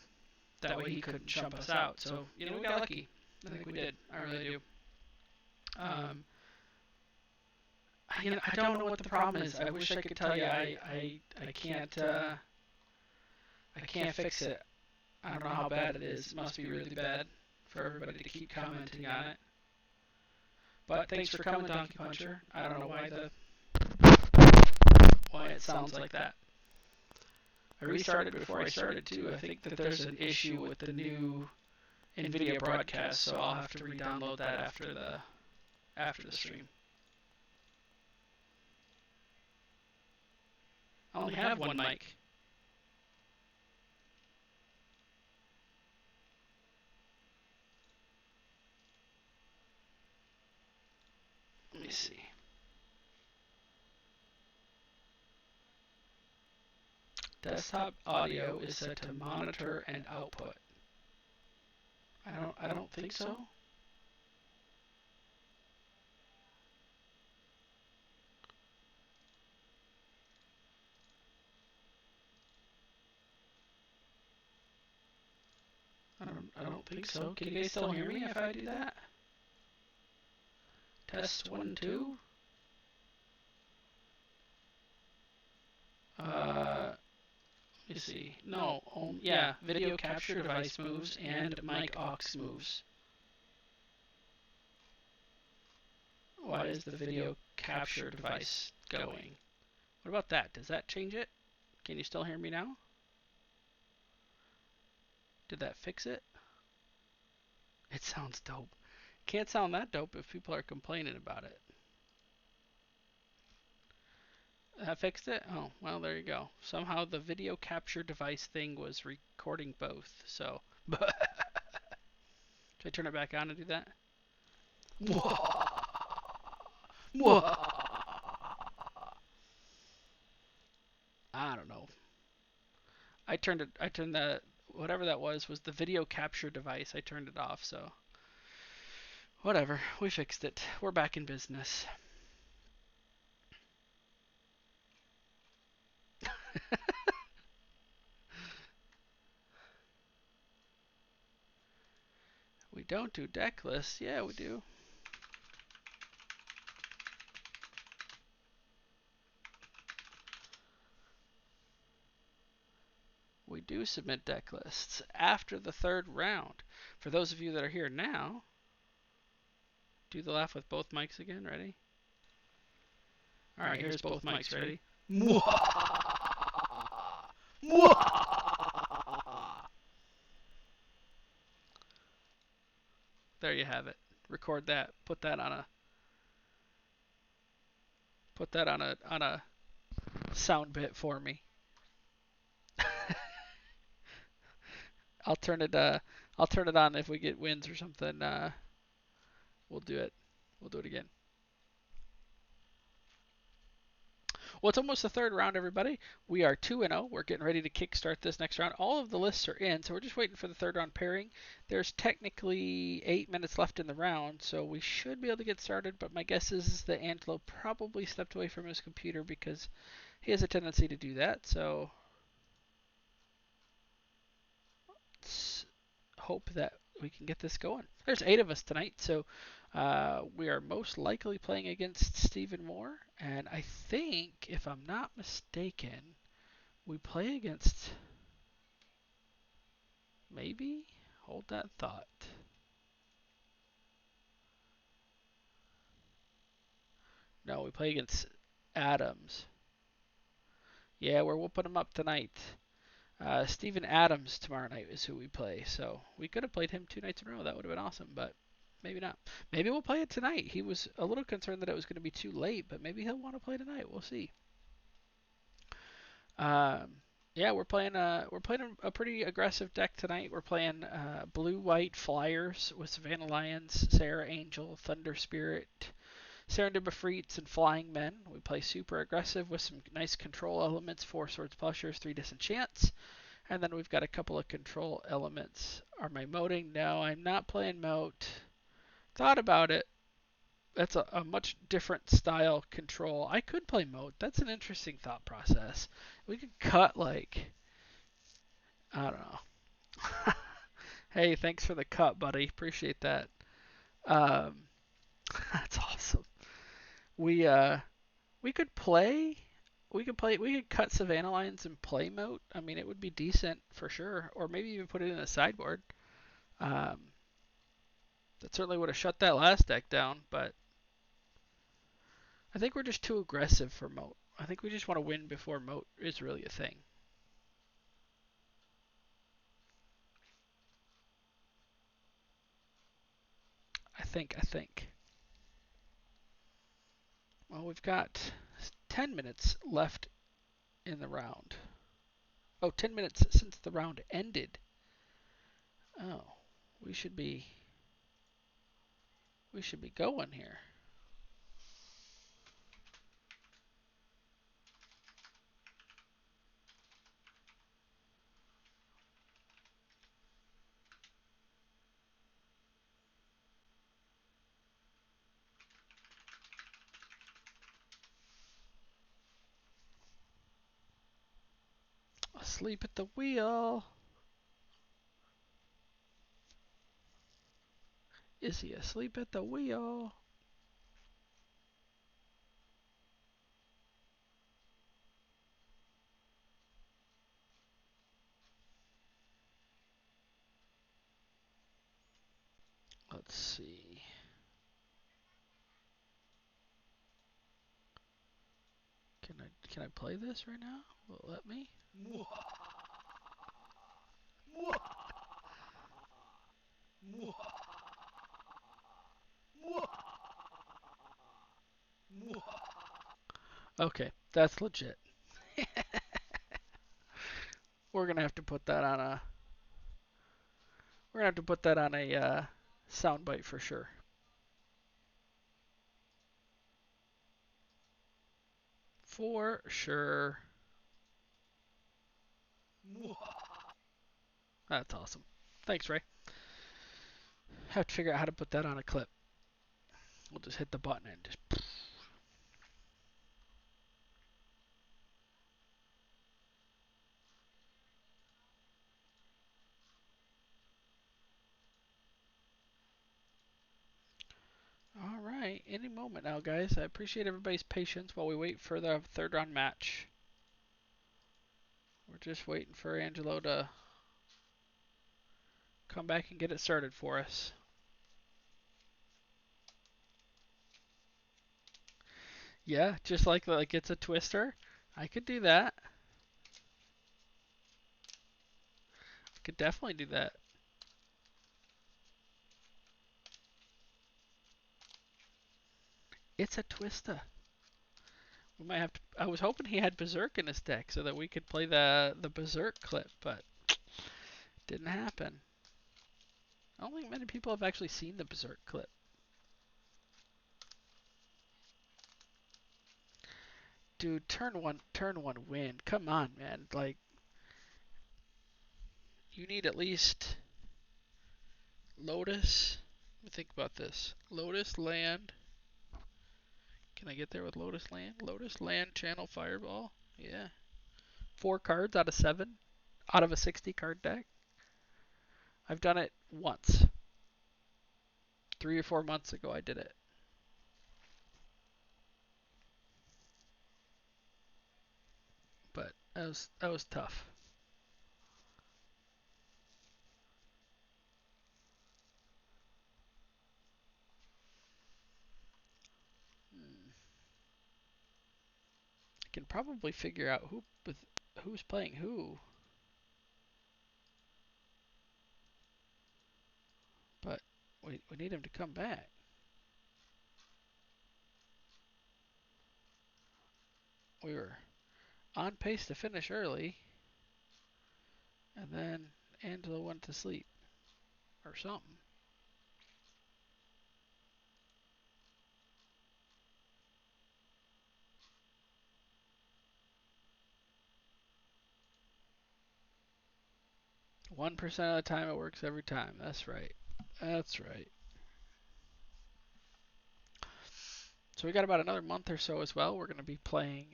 that way he couldn't chump us out. So we got lucky. I think we did. I really do. I don't know what the problem is. I wish I could tell you. I can't. I can't fix it. I don't know how bad it is. It must be really bad for everybody to keep commenting on it. But thanks for coming, Donkey Puncher. I don't know why it sounds like that. I restarted before I started too. I think that there's an issue with the new NVIDIA broadcast, so I'll have to re-download that after the stream. I only have one mic. Let me see. Desktop audio is set to monitor and output. I don't think so. I don't think so. Can you guys still hear me if I do that? Test 1, 2. Let me see. No, yeah, video capture device moves and mic aux moves. Why is the video capture device going? What about that? Does that change it? Can you still hear me now? Did that fix it? It sounds dope. Can't sound that dope if people are complaining about it. That fixed it? Oh, well, there you go. Somehow the video capture device thing was recording both, so. Can I turn it back on and do that? I don't know. I turned the, whatever that was the video capture device. I turned it off, so. Whatever, we fixed it. We're back in business. We don't do deck lists. Yeah, we do. We do submit deck lists after the 3rd round. For those of you that are here now, do the laugh with both mics again. Ready? All right, here's both mics. Ready? There you have it. Record that. Put that on a sound bit for me. I'll turn it on if we get wins or something. We'll do it. We'll do it again. Well, it's almost the 3rd round, everybody. We are 2-0. We're getting ready to kickstart this next round. All of the lists are in, so we're just waiting for the 3rd round pairing. There's technically 8 minutes left in the round, so we should be able to get started, but my guess is that Angelo probably stepped away from his computer because he has a tendency to do that, so let's hope that we can get this going. There's 8 of us tonight, so we are most likely playing against Stephen Moore, and I think, if I'm not mistaken, we play against, maybe? Hold that thought. No, we play against Adams. Yeah, we're whooping him up tonight. Steven Adams tomorrow night is who we play. So we could have played him 2 nights in a row. That would have been awesome, but maybe not. Maybe we'll play it tonight. He was a little concerned that it was going to be too late, but maybe he'll want to play tonight. We'll see. Yeah, we're playing a pretty aggressive deck tonight. We're playing blue-white flyers with Savannah Lions, Sarah Angel, Thunder Spirit, Serendib Freets, and Flying Men. We play super aggressive with some nice control elements: 4 Swords Plushers, 3 Disenchants, and then we've got a couple of control elements. Are my moting? No, I'm not playing moat. Thought about it. That's a much different style control. I could play moat. That's an interesting thought process. We could cut like, I don't know. Hey, thanks for the cut, buddy. Appreciate that. Um, that's awesome. We uh we could play. We could cut Savannah Lions and play moat. I mean, it would be decent for sure. Or maybe even put it in a sideboard. Um, that certainly would have shut that last deck down. But I think we're just too aggressive for moat. I think we just want to win before moat is really a thing. I think. Well, we've got 10 minutes left in the round. Oh, 10 minutes since the round ended. Oh, we should be going here. Asleep at the wheel. Is he asleep at the wheel? Let's see. Can I play this right now? Will it let me? Okay, that's legit. We're gonna have to put that on a. We're gonna have to put that on a soundbite for sure. For sure. That's awesome. Thanks, Ray. Have to figure out how to put that on a clip. We'll just hit the button and just. All right, any moment now, guys. I appreciate everybody's patience while we wait for the third round match. We're just waiting for Angelo to come back and get it started for us. Yeah, just like it's a twister. I could do that. I could definitely do that. It's a twister. We might have to. I was hoping he had Berserk in his deck so that we could play the Berserk clip, but didn't happen. I don't think many people have actually seen the Berserk clip. Dude, turn one win. Come on, man. Like, you need at least Lotus. Let me think about this. Lotus Land. Can I get there with Lotus Land? Lotus Land, Channel Fireball. Yeah. 4 cards out of 7 out of a 60 card deck. I've done it once. 3 or 4 months ago, I did it. But that was tough. Can probably figure out who's playing who. But we need him to come back. We were on pace to finish early, and then Angela went to sleep or something. One percent of the time it works every time. That's right. That's right. So we got about another month or so as well. We're going to be playing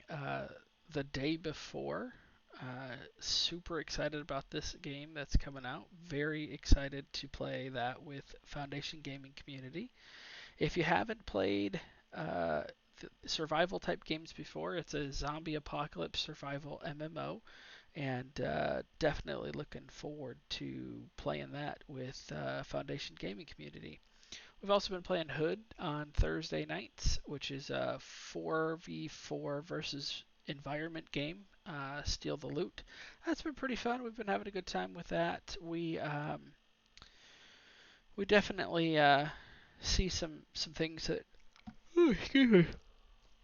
the day before. Super excited about this game that's coming out. Very excited to play that with Foundation Gaming Community. If you haven't played uh, survival type games before, it's a zombie apocalypse survival MMO, and definitely looking forward to playing that with Foundation Gaming Community. We've also been playing Hood on Thursday nights, which is a 4v4 versus environment game. Steal the loot. That's been pretty fun. We've been having a good time with that. We definitely see some things that excuse me,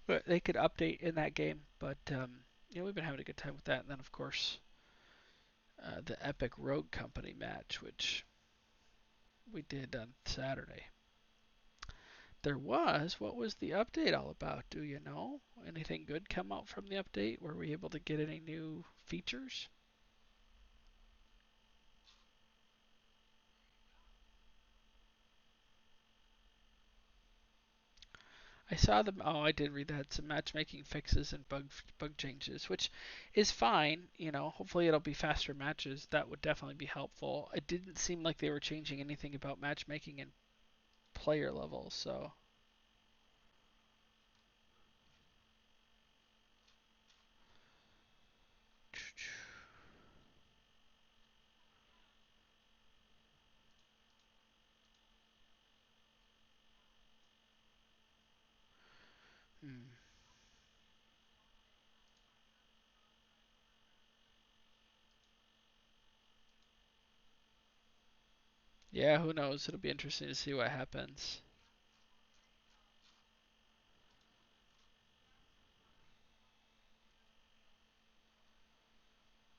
but they could update in that game. But we've been having a good time with that. And then of course the Epic Rogue Company match, which we did on Saturday. What was the update all about? Do you know? Anything good come out from the update? Were we able to get any new features? I saw them. Oh, I did read that some matchmaking fixes and bug changes, which is fine. Hopefully it'll be faster matches. That would definitely be helpful. It didn't seem like they were changing anything about matchmaking and player levels, so. Hmm. Yeah, who knows? It'll be interesting to see what happens.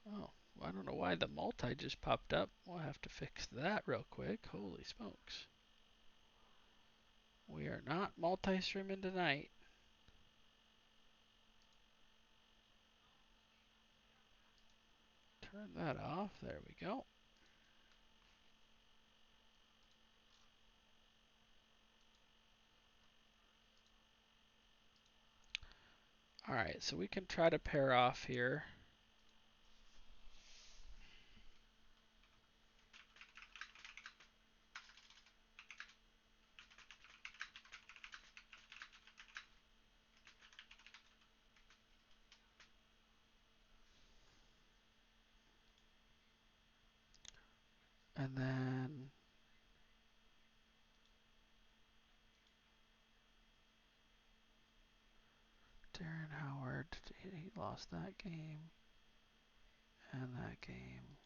Oh, I don't know why the multi just popped up. We'll have to fix that real quick. Holy smokes. We are not multi-streaming tonight. Turn that off. There we go. Alright, so we can try to pair off here. And then Darren Howard, he lost that game and that game.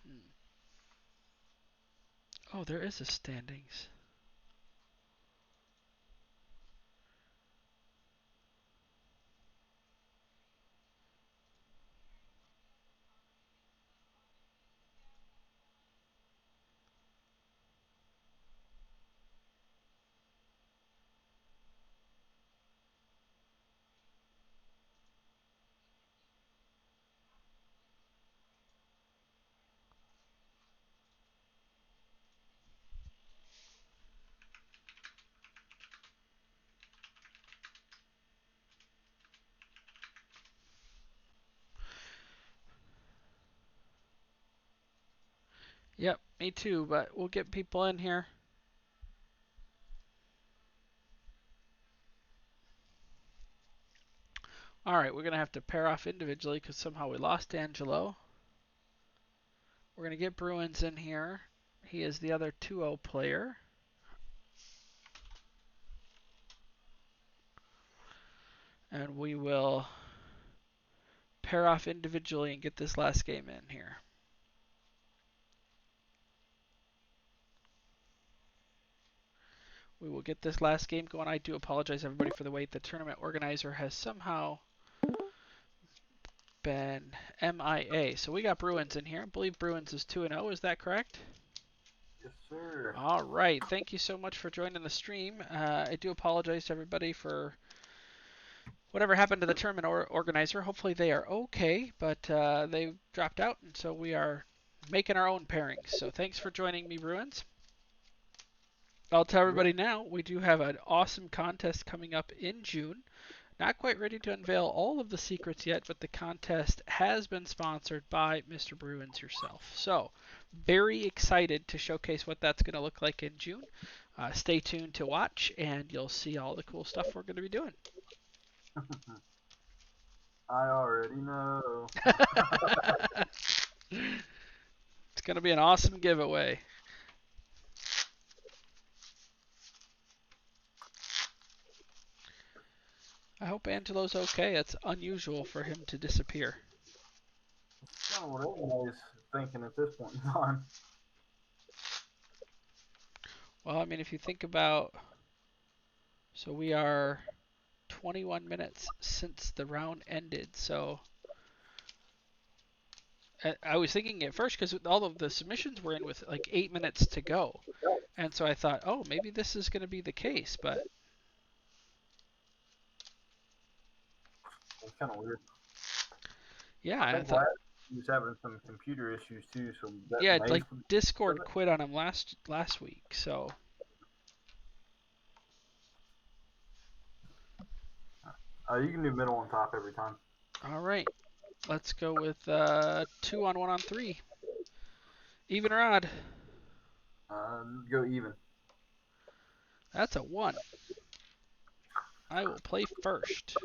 Hmm. Oh, there is a standings. Me too, but we'll get people in here. All right, we're going to have to pair off individually because somehow we lost Angelo. We're going to get Bruins in here. He is the other 2-0 player. And we will pair off individually and get this last game in here. We will get this last game going. I do apologize, everybody, for the wait. The tournament organizer has somehow been MIA. So we got Bruins in here. I believe Bruins is 2-0. Is that correct? Yes, sir. All right. Thank you so much for joining the stream. I do apologize to everybody for whatever happened to the tournament organizer. Hopefully they are okay, but they dropped out, and so we are making our own pairings. So thanks for joining me, Bruins. I'll tell everybody now, we do have an awesome contest coming up in June. Not quite ready to unveil all of the secrets yet, but the contest has been sponsored by Mr. Bruins yourself. So, very excited to showcase what that's going to look like in June. Stay tuned to watch, and you'll see all the cool stuff we're going to be doing. I already know. It's going to be an awesome giveaway. I hope Angelo's okay. It's unusual for him to disappear. That's kind of what everybody's thinking at this point in time. Well, I mean, if you think about... So we are 21 minutes since the round ended, so... I was thinking at first, because all of the submissions were in with like 8 minutes to go. And so I thought, oh, maybe this is going to be the case, but... It's kind of weird. Yeah, I I think thought... he was having some computer issues too, so that Yeah, may like Discord quit on him last week, so... you can do middle on top every time. All right. Let's go with 2 on 1 on 3. Even or odd? Go even. That's a 1. I will play first.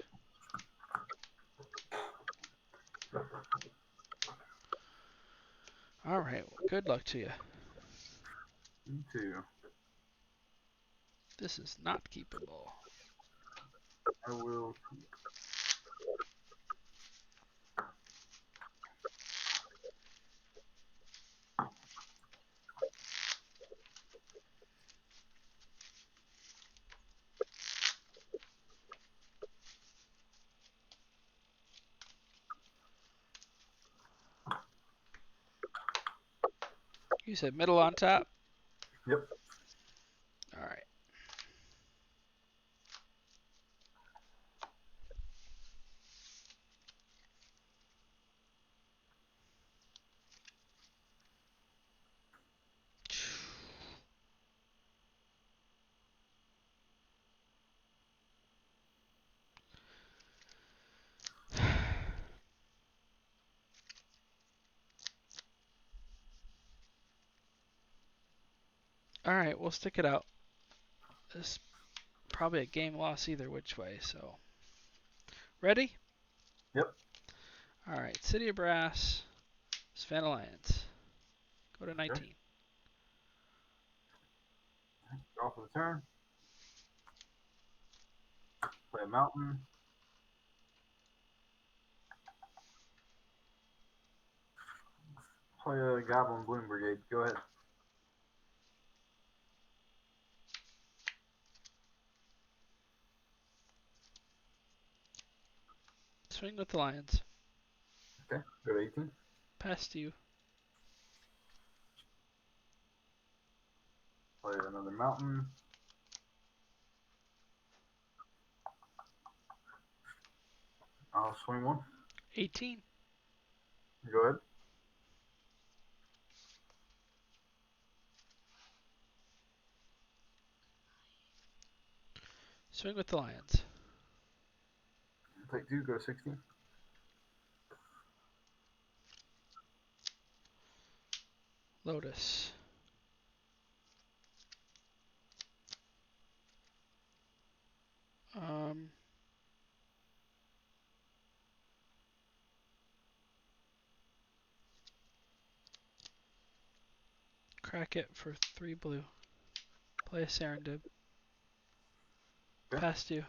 All right. Well, good luck to you. Me too. This is not keepable. I will keep. You said middle on top? Yep. All right. All right, we'll stick it out. This is probably a game loss either which way, so. Ready? Yep. All right, City of Brass, Sven Alliance. Go to 19. Okay. Draw for the turn. Play a mountain. Play a Goblin Bloom Brigade. Go ahead. Swing with the Lions. Okay. Go to 18. Pass to you. Play another mountain. I'll swing one. 18. Go ahead. Swing with the Lions. Take 2. Go to 16. Lotus. Crack it for 3 blue. Play a Serendib. Okay. Past you.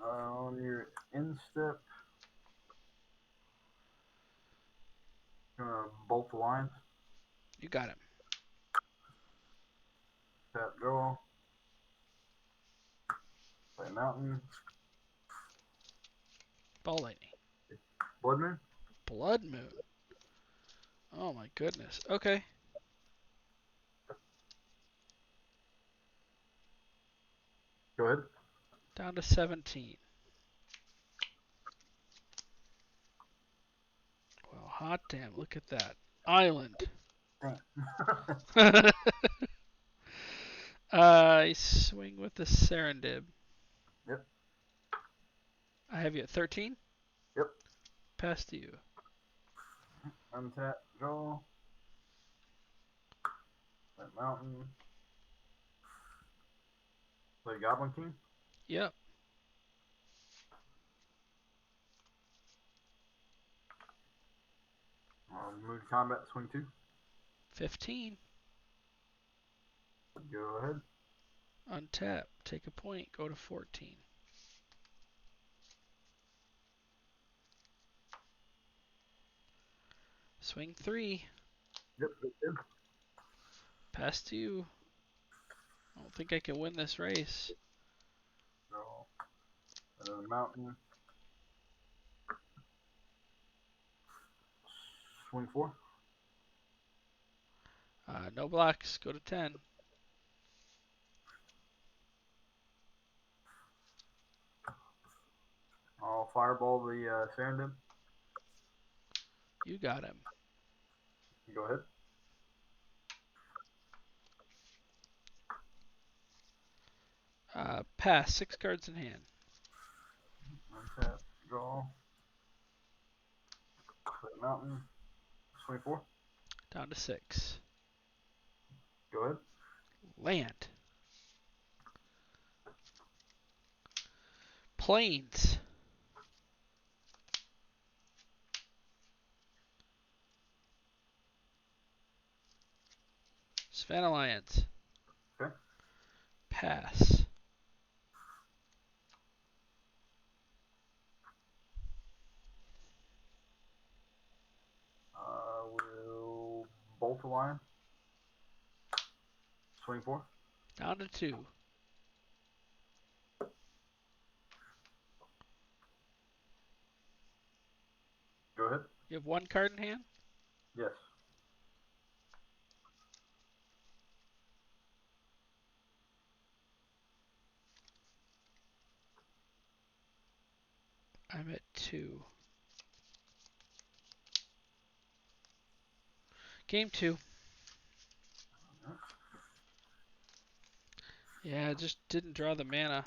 On your instep, gonna bolt the lines. You got him. Tap draw. Play mountain. Ball lightning. Blood moon. Blood moon. Oh my goodness. Okay. Go ahead. Down to 17. Well, hot damn. Look at that. Island. Damn. I swing with the Serendib. Yep. I have you at 13. Yep. Pass to you. Untap, draw. Play mountain. Play Goblin King. Yep. Move to combat, swing 2. 15. Go ahead. Untap. Take a point. Go to 14. Swing 3. Yep, yep. Pass to you. I don't think I can win this race. Draw. Another mountain. Swing 4. No blocks. Go to 10. I'll fireball the Serendib. You got him. Go ahead. Pass. 6 cards in hand. Untap, draw. Play mountain. Swing 4. Down to 6. Go ahead. Land. Plains. Sven Alliance. Okay. Pass. Will bolt the line. Swing 4. Down to 2. Go ahead. You have 1 card in hand? Yes. I'm at 2. Game 2. Yeah, I just didn't draw the mana.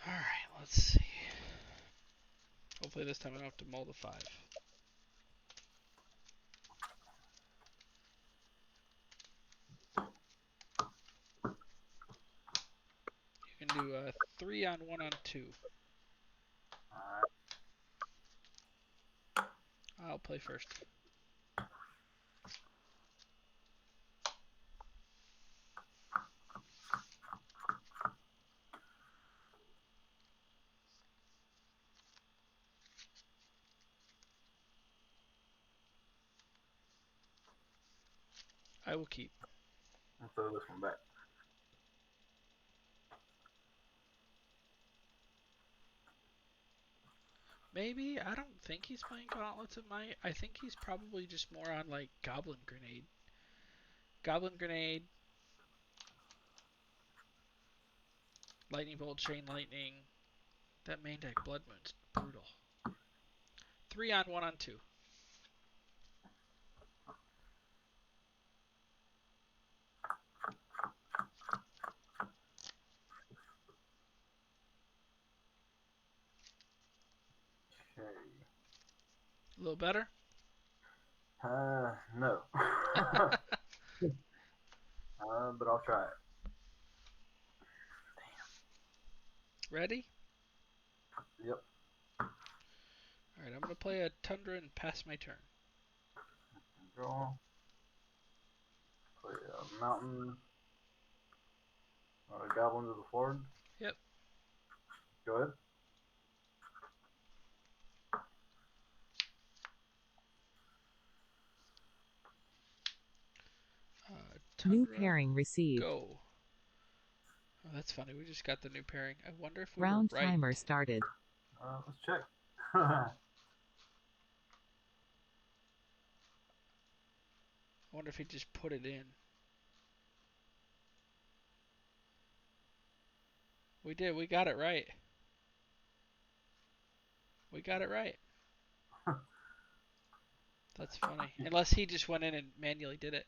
Alright, let's see. Hopefully this time I don't have to mull the 5. do a 3 on 1 on 2. Alright. I'll play first. I will keep. I'll throw this one back. Maybe. I don't think he's playing Gauntlets at my. I think he's probably just more on like Goblin Grenade. Goblin Grenade, Lightning Bolt, Chain Lightning. That main deck Blood Moon's brutal. 3 on 1 on 2. Okay. A little better? No. But I'll try it. Ready? Yep. Alright, I'm going to play a Tundra and pass my turn. Draw. Play a mountain. Goblins of the Ford. Yep. Go ahead. New Tundra, pairing received. go. Oh, that's funny. We just got the new pairing. I wonder if we Round were right. timer started. Let's check. I wonder if he just put it in. We did. We got it right. We got it right. That's funny. Unless he just went in and manually did it.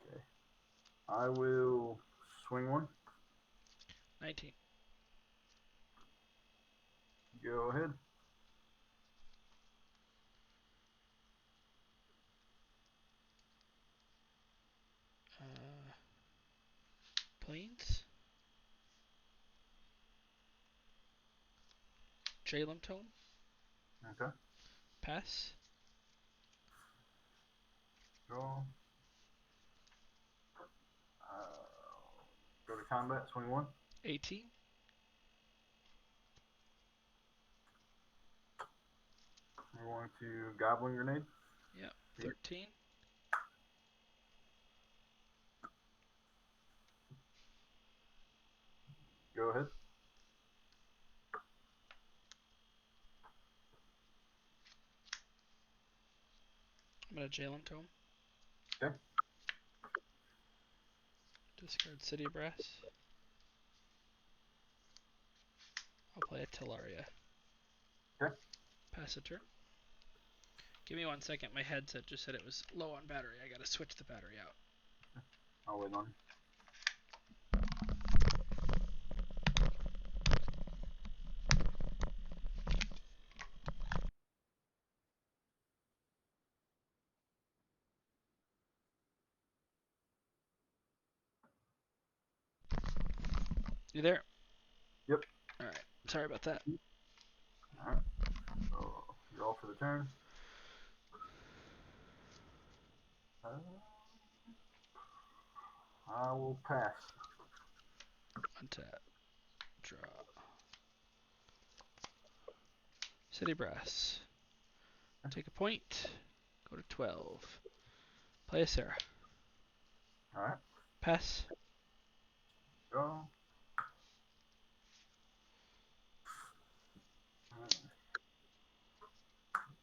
Okay. I will swing one. 19. Go ahead. Planes. Jalen Tone. Okay. Pass. Draw. Go to combat. Swing one. 18. We're going to Goblin Grenade. Yep. 13. Go ahead. I'm going to Jalen Tone. Okay. Discard City Brass. I'll play a Tellaria. Okay. Pass a turn. Give me 1 second. My headset just said it was low on battery. I gotta switch the battery out. I'll wait on you. You there? Yep. Alright. Sorry about that. Alright. So, you're all for the turn. I will pass. Untap. Draw. City Brass. Take a point. Go to 12. Play a Sarah. Alright. Pass. Draw.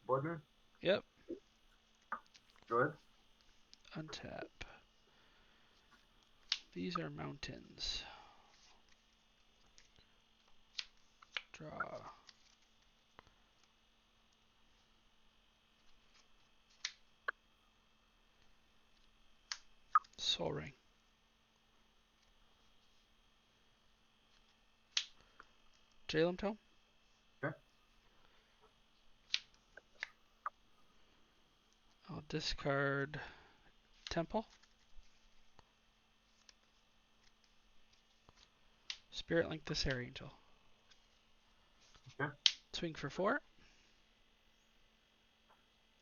Blood Moon. Yep. Go ahead. Untap. These are mountains. Draw. Soul Ring. Jalen Tone. Okay. I'll discard Temple. Spirit Link this Air Angel. Okay. Swing for 4.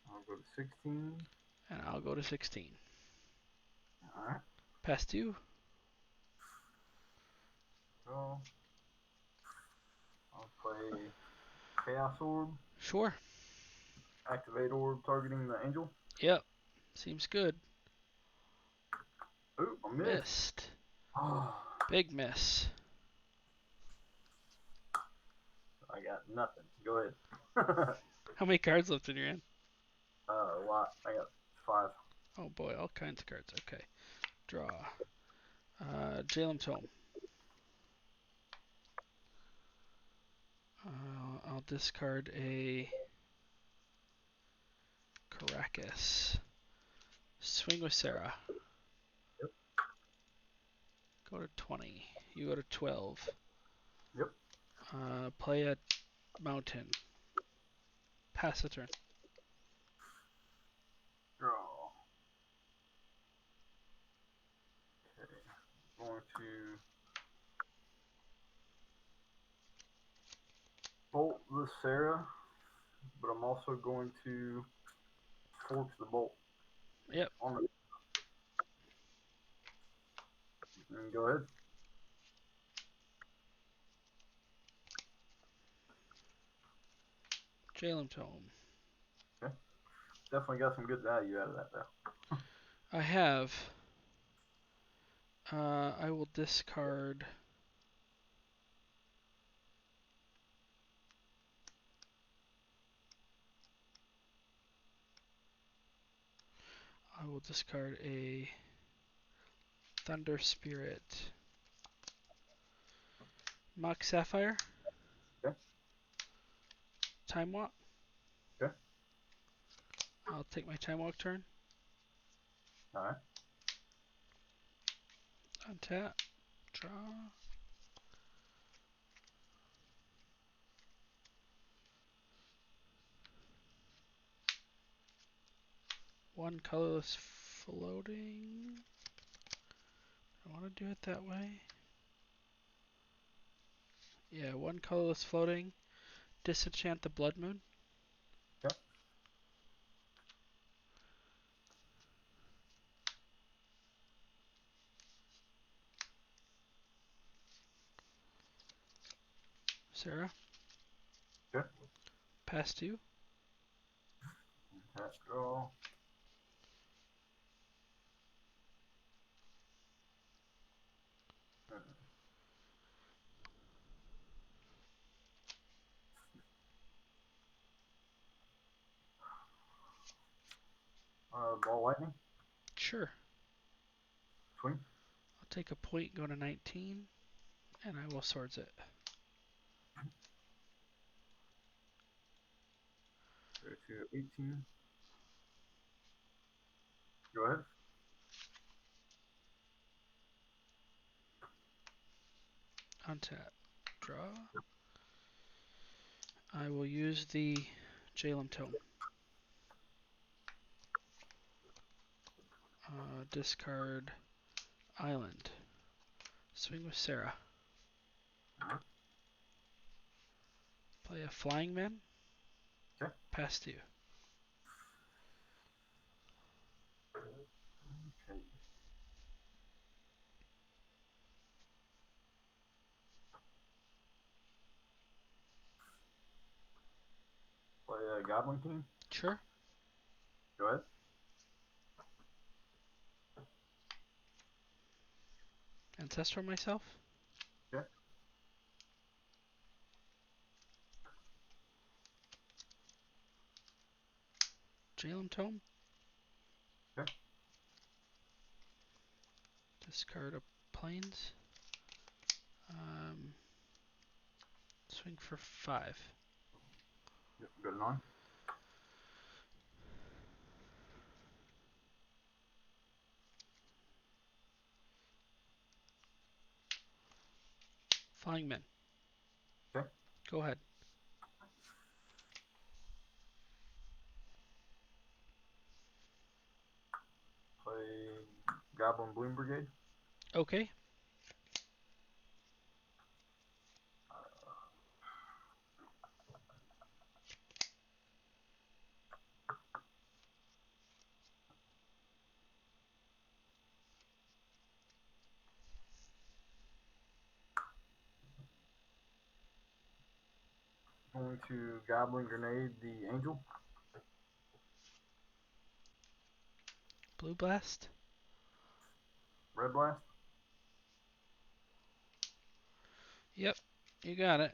I'll go to 16. And I'll go to 16. Alright. Pass 2. Go. I'll play Chaos Orb. Sure. Activate Orb targeting the Angel. Yep. Seems good. Ooh, I missed. Missed. Oh, Big miss. I got nothing. Go ahead. How many cards left in your hand? A lot. I got 5. Oh boy, all kinds of cards. Okay. Draw. Jalen Tome. I'll discard a Caracas. Swing with Sarah. Yep. Go to 20. You go to 12. Yep. Play a mountain. Pass a turn. Draw. Okay. Going to bolt the Sarah, but I'm also going to force the bolt. Yep. On the. And go ahead. Jalen Tome. Okay. Definitely got some good value out of that though. I have. I will discard. I will discard a Thunder Spirit. Mock Sapphire. Okay. Time Walk. Okay. I'll take my Time Walk turn. Alright. Untap. Draw. One colorless floating. I want to do it that way. Yeah, one colorless floating. Disenchant the Blood Moon. Okay. Sarah. Okay. Pass 2. Tap draw. Ball lightning. Sure. Swing. I'll take a point, go to 19, and I will swords it. Go to 18. Go ahead. Untap. Draw. I will use the Jalem Tome. Discard Island. Swing with Sarah. Play a Flying Man. Okay. Pass 2. Okay. Play a Goblin King. Sure. Go ahead. Ancestral myself. Okay. Jalem Tome. Okay. Discard a Plains. Swing for 5. Yep. Go to 9. Flying Men. Okay. Go ahead. Play Goblin Bloom Brigade. Okay. Going to Goblin Grenade the Angel. Blue blast. Red Blast. Yep, you got it.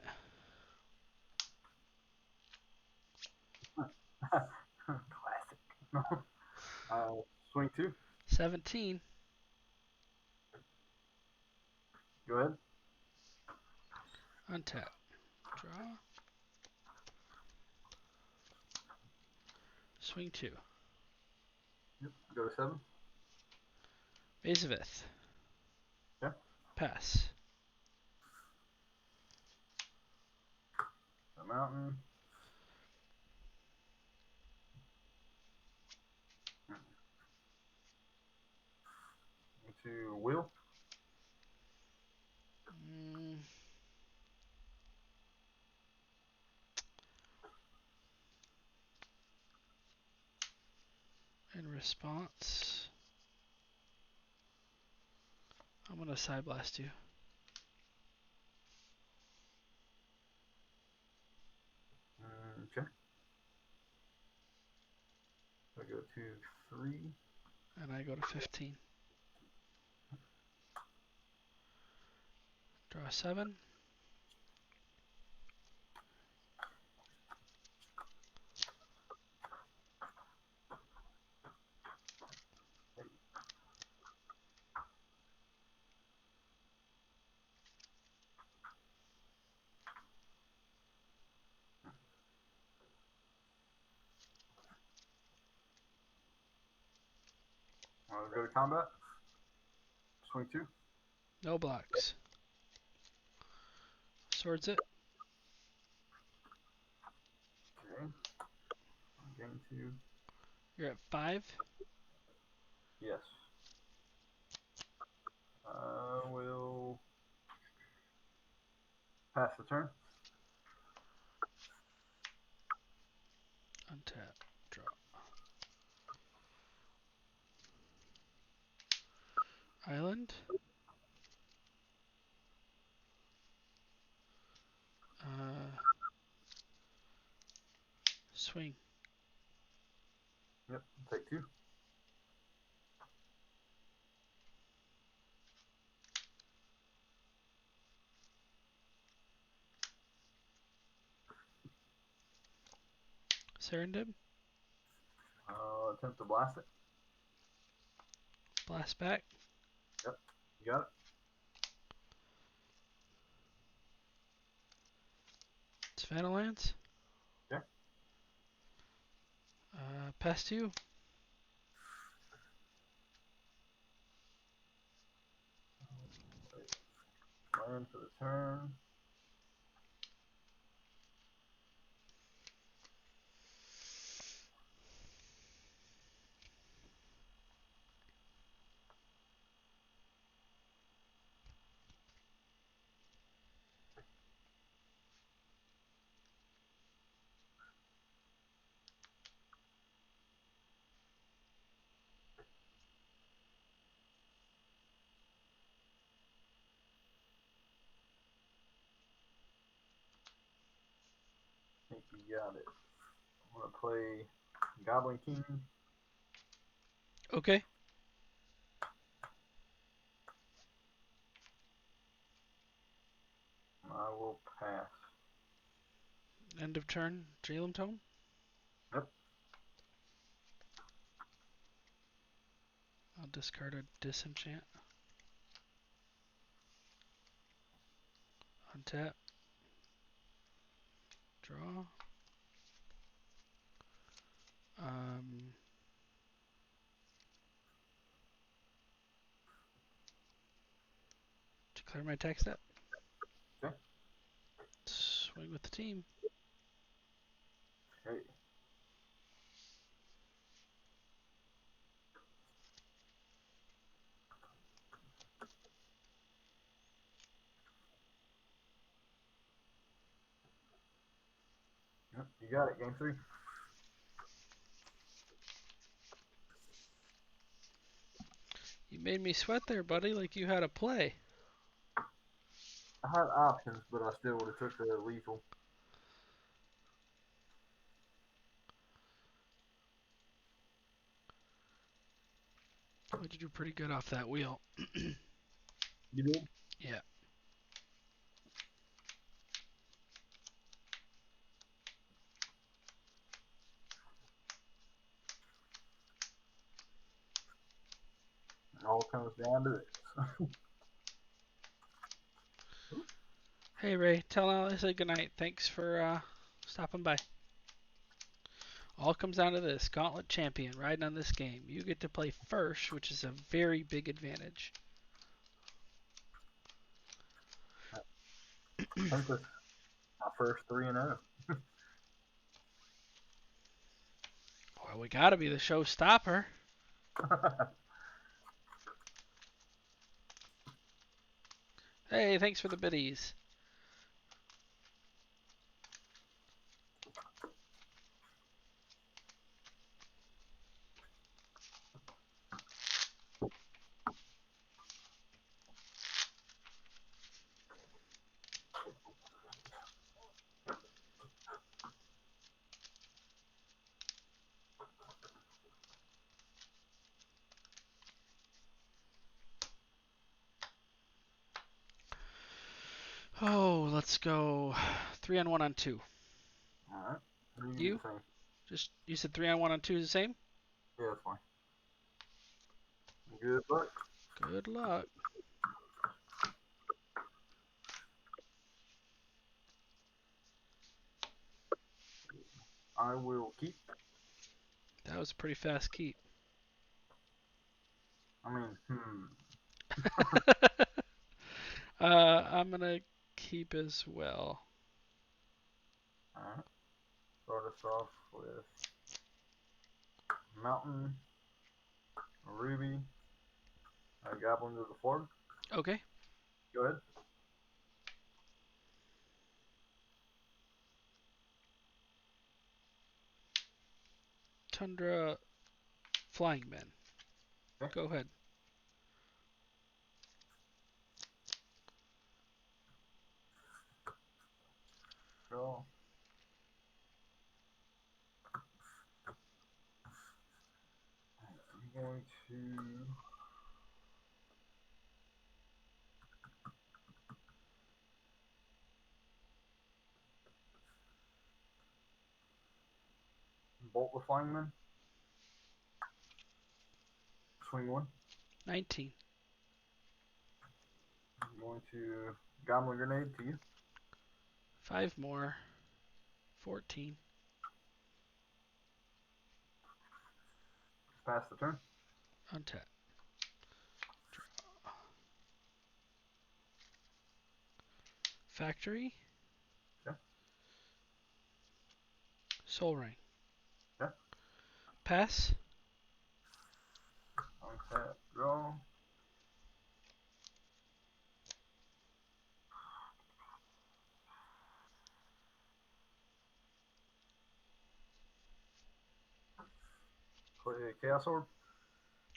Classic. Swing 2. 17. Go ahead. Untap. Draw. Swing 2. Yep. Go to 7. Azavith. Yeah. Pass. The mountain. Into Will. Mm. In response, I'm gonna side blast you. Okay. I go to 3. And I go to 15. Draw 7. I'll go to combat. Swing 2. No blocks. Swords it. Okay. I'm going to. You're at 5. Yes. Will pass the turn. Untap. Draw. Island. Swing. Yep. Take 2. Serendib. Attempt to blast it. Blast back. Yep. You got it. It's Vanillance. Yeah. Pass 2. Land for the turn. I think you got it. I'm gonna play Goblin King. Okay. I will pass. End of turn. Jalem Tome. Yep. I'll discard a disenchant. Untap. Draw. Declare my attack step. Okay. Swing with the team. Okay. Yep. You got it. Game 3. You made me sweat there, buddy, like you had a play. I had options, but I still would have took the lethal. We did do pretty good off that wheel. You did? Yeah. It all comes down to this. Hey Ray, tell Al I said goodnight. Thanks for stopping by. All comes down to this. Gauntlet champion riding on this game. You get to play first, which is a very big advantage. I think this is my first 3-0. Well, we gotta be the showstopper. Hey, thanks for the biddies. Oh, let's go 3-on-1 on 2. Alright. You? Just you said 3-on-1 on 2 is the same? Yeah, that's fine. Good luck. Good luck. I will keep. That was a pretty fast keep. I mean, I'm gonna keep as well. Alright. Start us off with Mountain, Ruby, Goblin to the floor. Okay. Go ahead. Tundra, Flying Men. Okay. Go ahead. Draw. I'm going to Bolt the Flyman. Swing 1. 19. I'm going to Goblin Grenade to you. 5 more. 14. Pass the turn. Untap. Draw. Factory. Okay. Soul Ring. Okay. Pass. Untap. Draw. Play Chaos Orb.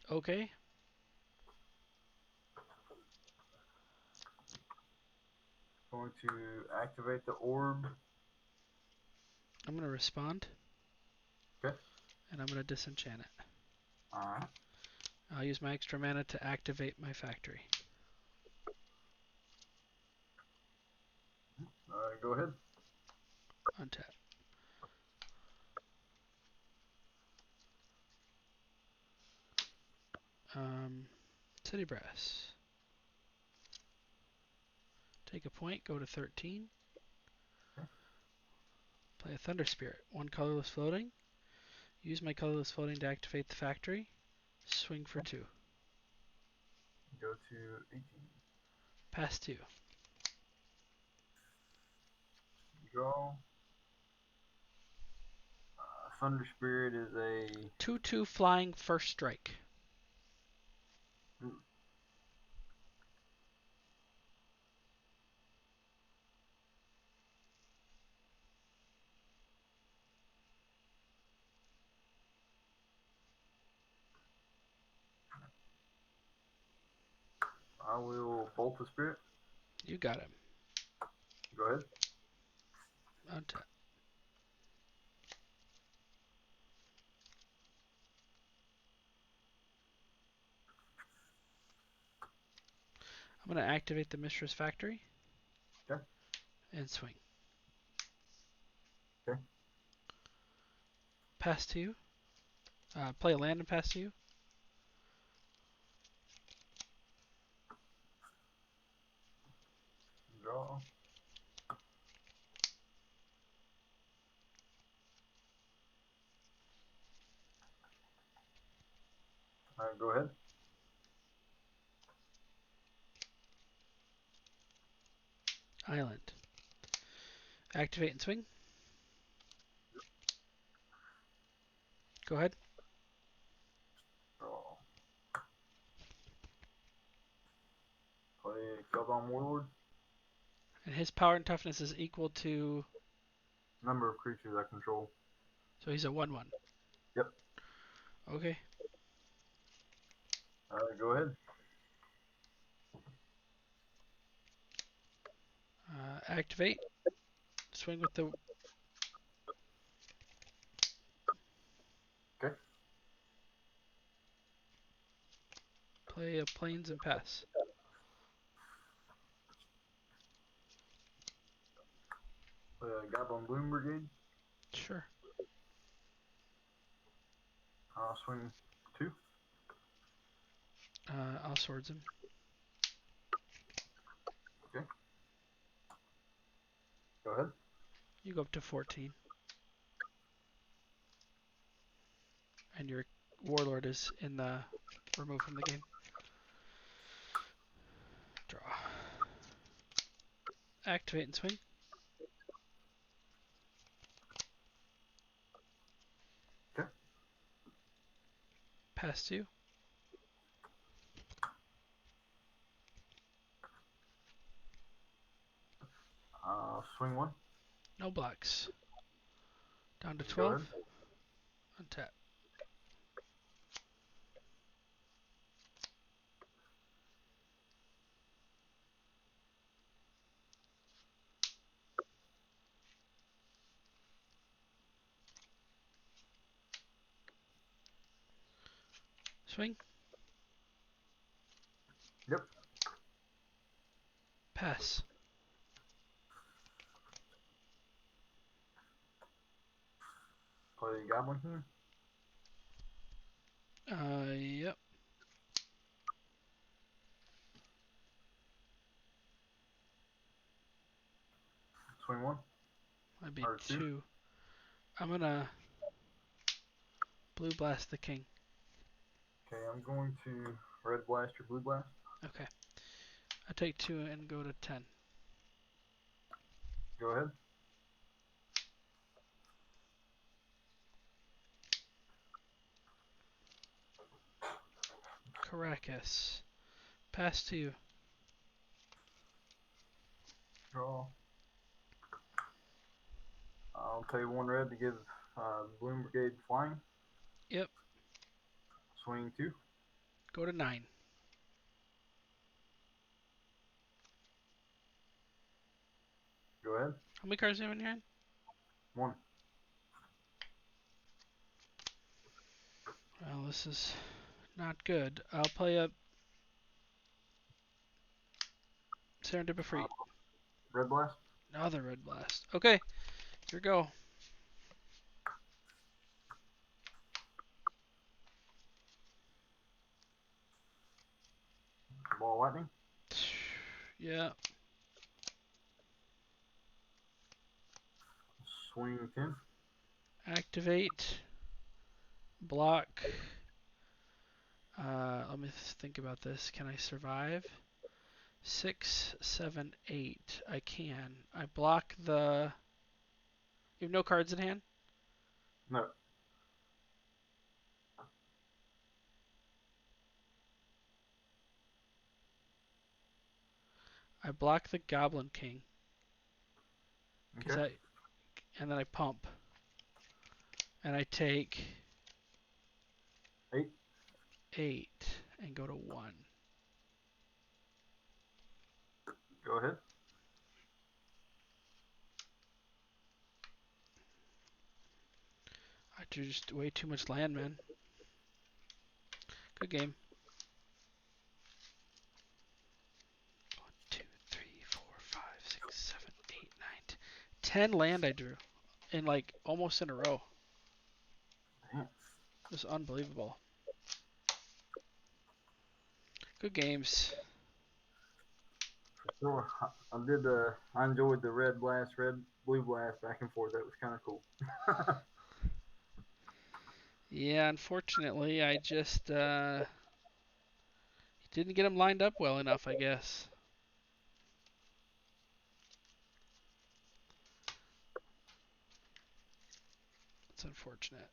Okay. Going to activate the orb. I'm gonna respond. Okay. And I'm gonna disenchant it. Alright. I'll use my extra mana to activate my factory. Go ahead. Untap. City Brass. Take a point, go to 13. Play a Thunder Spirit. 1 colorless floating. Use my colorless floating to activate the factory. Swing for 2. Go to 18. Pass 2. Draw. Thunder Spirit is a 2/2 flying first strike. I will Bolt the Spirit. You got him. Go ahead. Untap. I'm going to activate the Mistress Factory. Okay. And swing. Okay. Pass to you. Play a land and pass to you. Draw. Alright, go ahead. Island. Activate and swing. Go ahead. Draw. Play Keldon Warlord. And his power and toughness is equal to. Number of creatures I control. So he's a 1/1. Yep. Okay. Alright, go ahead. Activate. Swing with the. Okay. Play a plains and pass. Play Goblin Bloom Brigade. Sure. Swing 2. I'll swords him. Okay. Go ahead. You go up to 14. And your warlord is in the removed from the game. Draw. Activate and swing. Okay. Pass to you. Swing 1. No blocks. Down to Go 12. ahead. Untap. Swing. Yep. Pass. Play Goblin King. Yep. Swing 1. That'd be Or 2. 2. I'm gonna blue blast the king. Okay, I'm going to Red Blast or Blue Blast. Okay. I take 2 and go to 10. Go ahead. Caracas. Pass to you. Draw. I'll pay 1 red to give Bloom Brigade flying. Yep. Swing 2. Go to 9. Go ahead. How many cards do you have in your hand? 1. Well, this is not good. I'll play a Serendipity Free. Red Blast. Another red blast. Okay. Here we go. Ball Lightning. Yeah. Swing 10. Activate. Block. Let me think about this. Can I survive? 6, 7, 8. I can. I block the. You have no cards in hand? No. I block the Goblin King. Okay. And then I pump. And I take 8. 8 and go to 1. Go ahead. I drew just way too much land, man. Good game. 10 land I drew in like almost in a row. Man. It was unbelievable. Good games. Sure. I enjoyed the red blast, red blue blast back and forth. That was kind of cool. Yeah, unfortunately, I just didn't get them lined up well enough, I guess. It's unfortunate.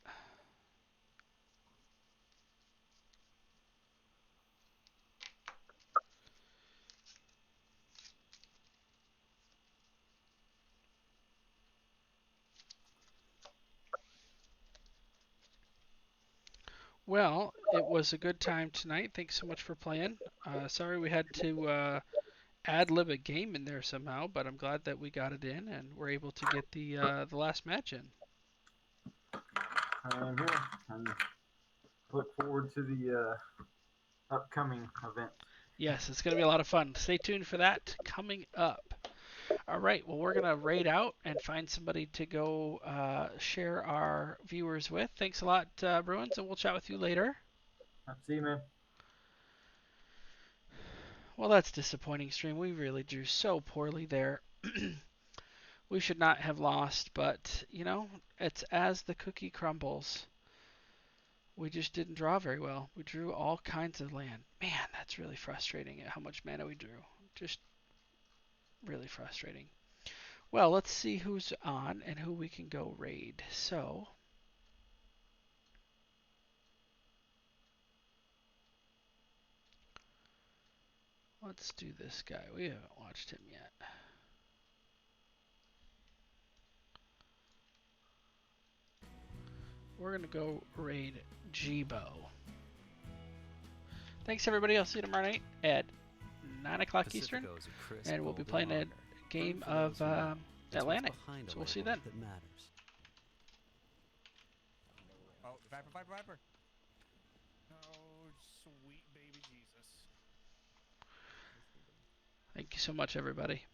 Well, it was a good time tonight. Thanks so much for playing. Sorry we had to ad-lib a game in there somehow, but I'm glad that we got it in and we're able to get the last match in. I am here and look forward to the upcoming event. Yes, it's going to be a lot of fun. Stay tuned for that coming up. All right, well, we're going to raid out and find somebody to go share our viewers with. Thanks a lot, Bruins, and we'll chat with you later. See you, man. Well, that's disappointing, stream. We really drew so poorly there. We should not have lost, but, you know, it's as the cookie crumbles. We just didn't draw very well. We drew all kinds of land. Man, that's really frustrating at how much mana we drew. Just really frustrating. Well, let's see who's on and who we can go raid. So, let's do this guy. We haven't watched him yet. We're going to go raid Jibo. Thanks, everybody. I'll see you tomorrow night at 9 o'clock Eastern. And we'll be playing a game of Atlantic. So we'll see you then. Oh, Viper. Oh, sweet baby Jesus. Thank you so much, everybody.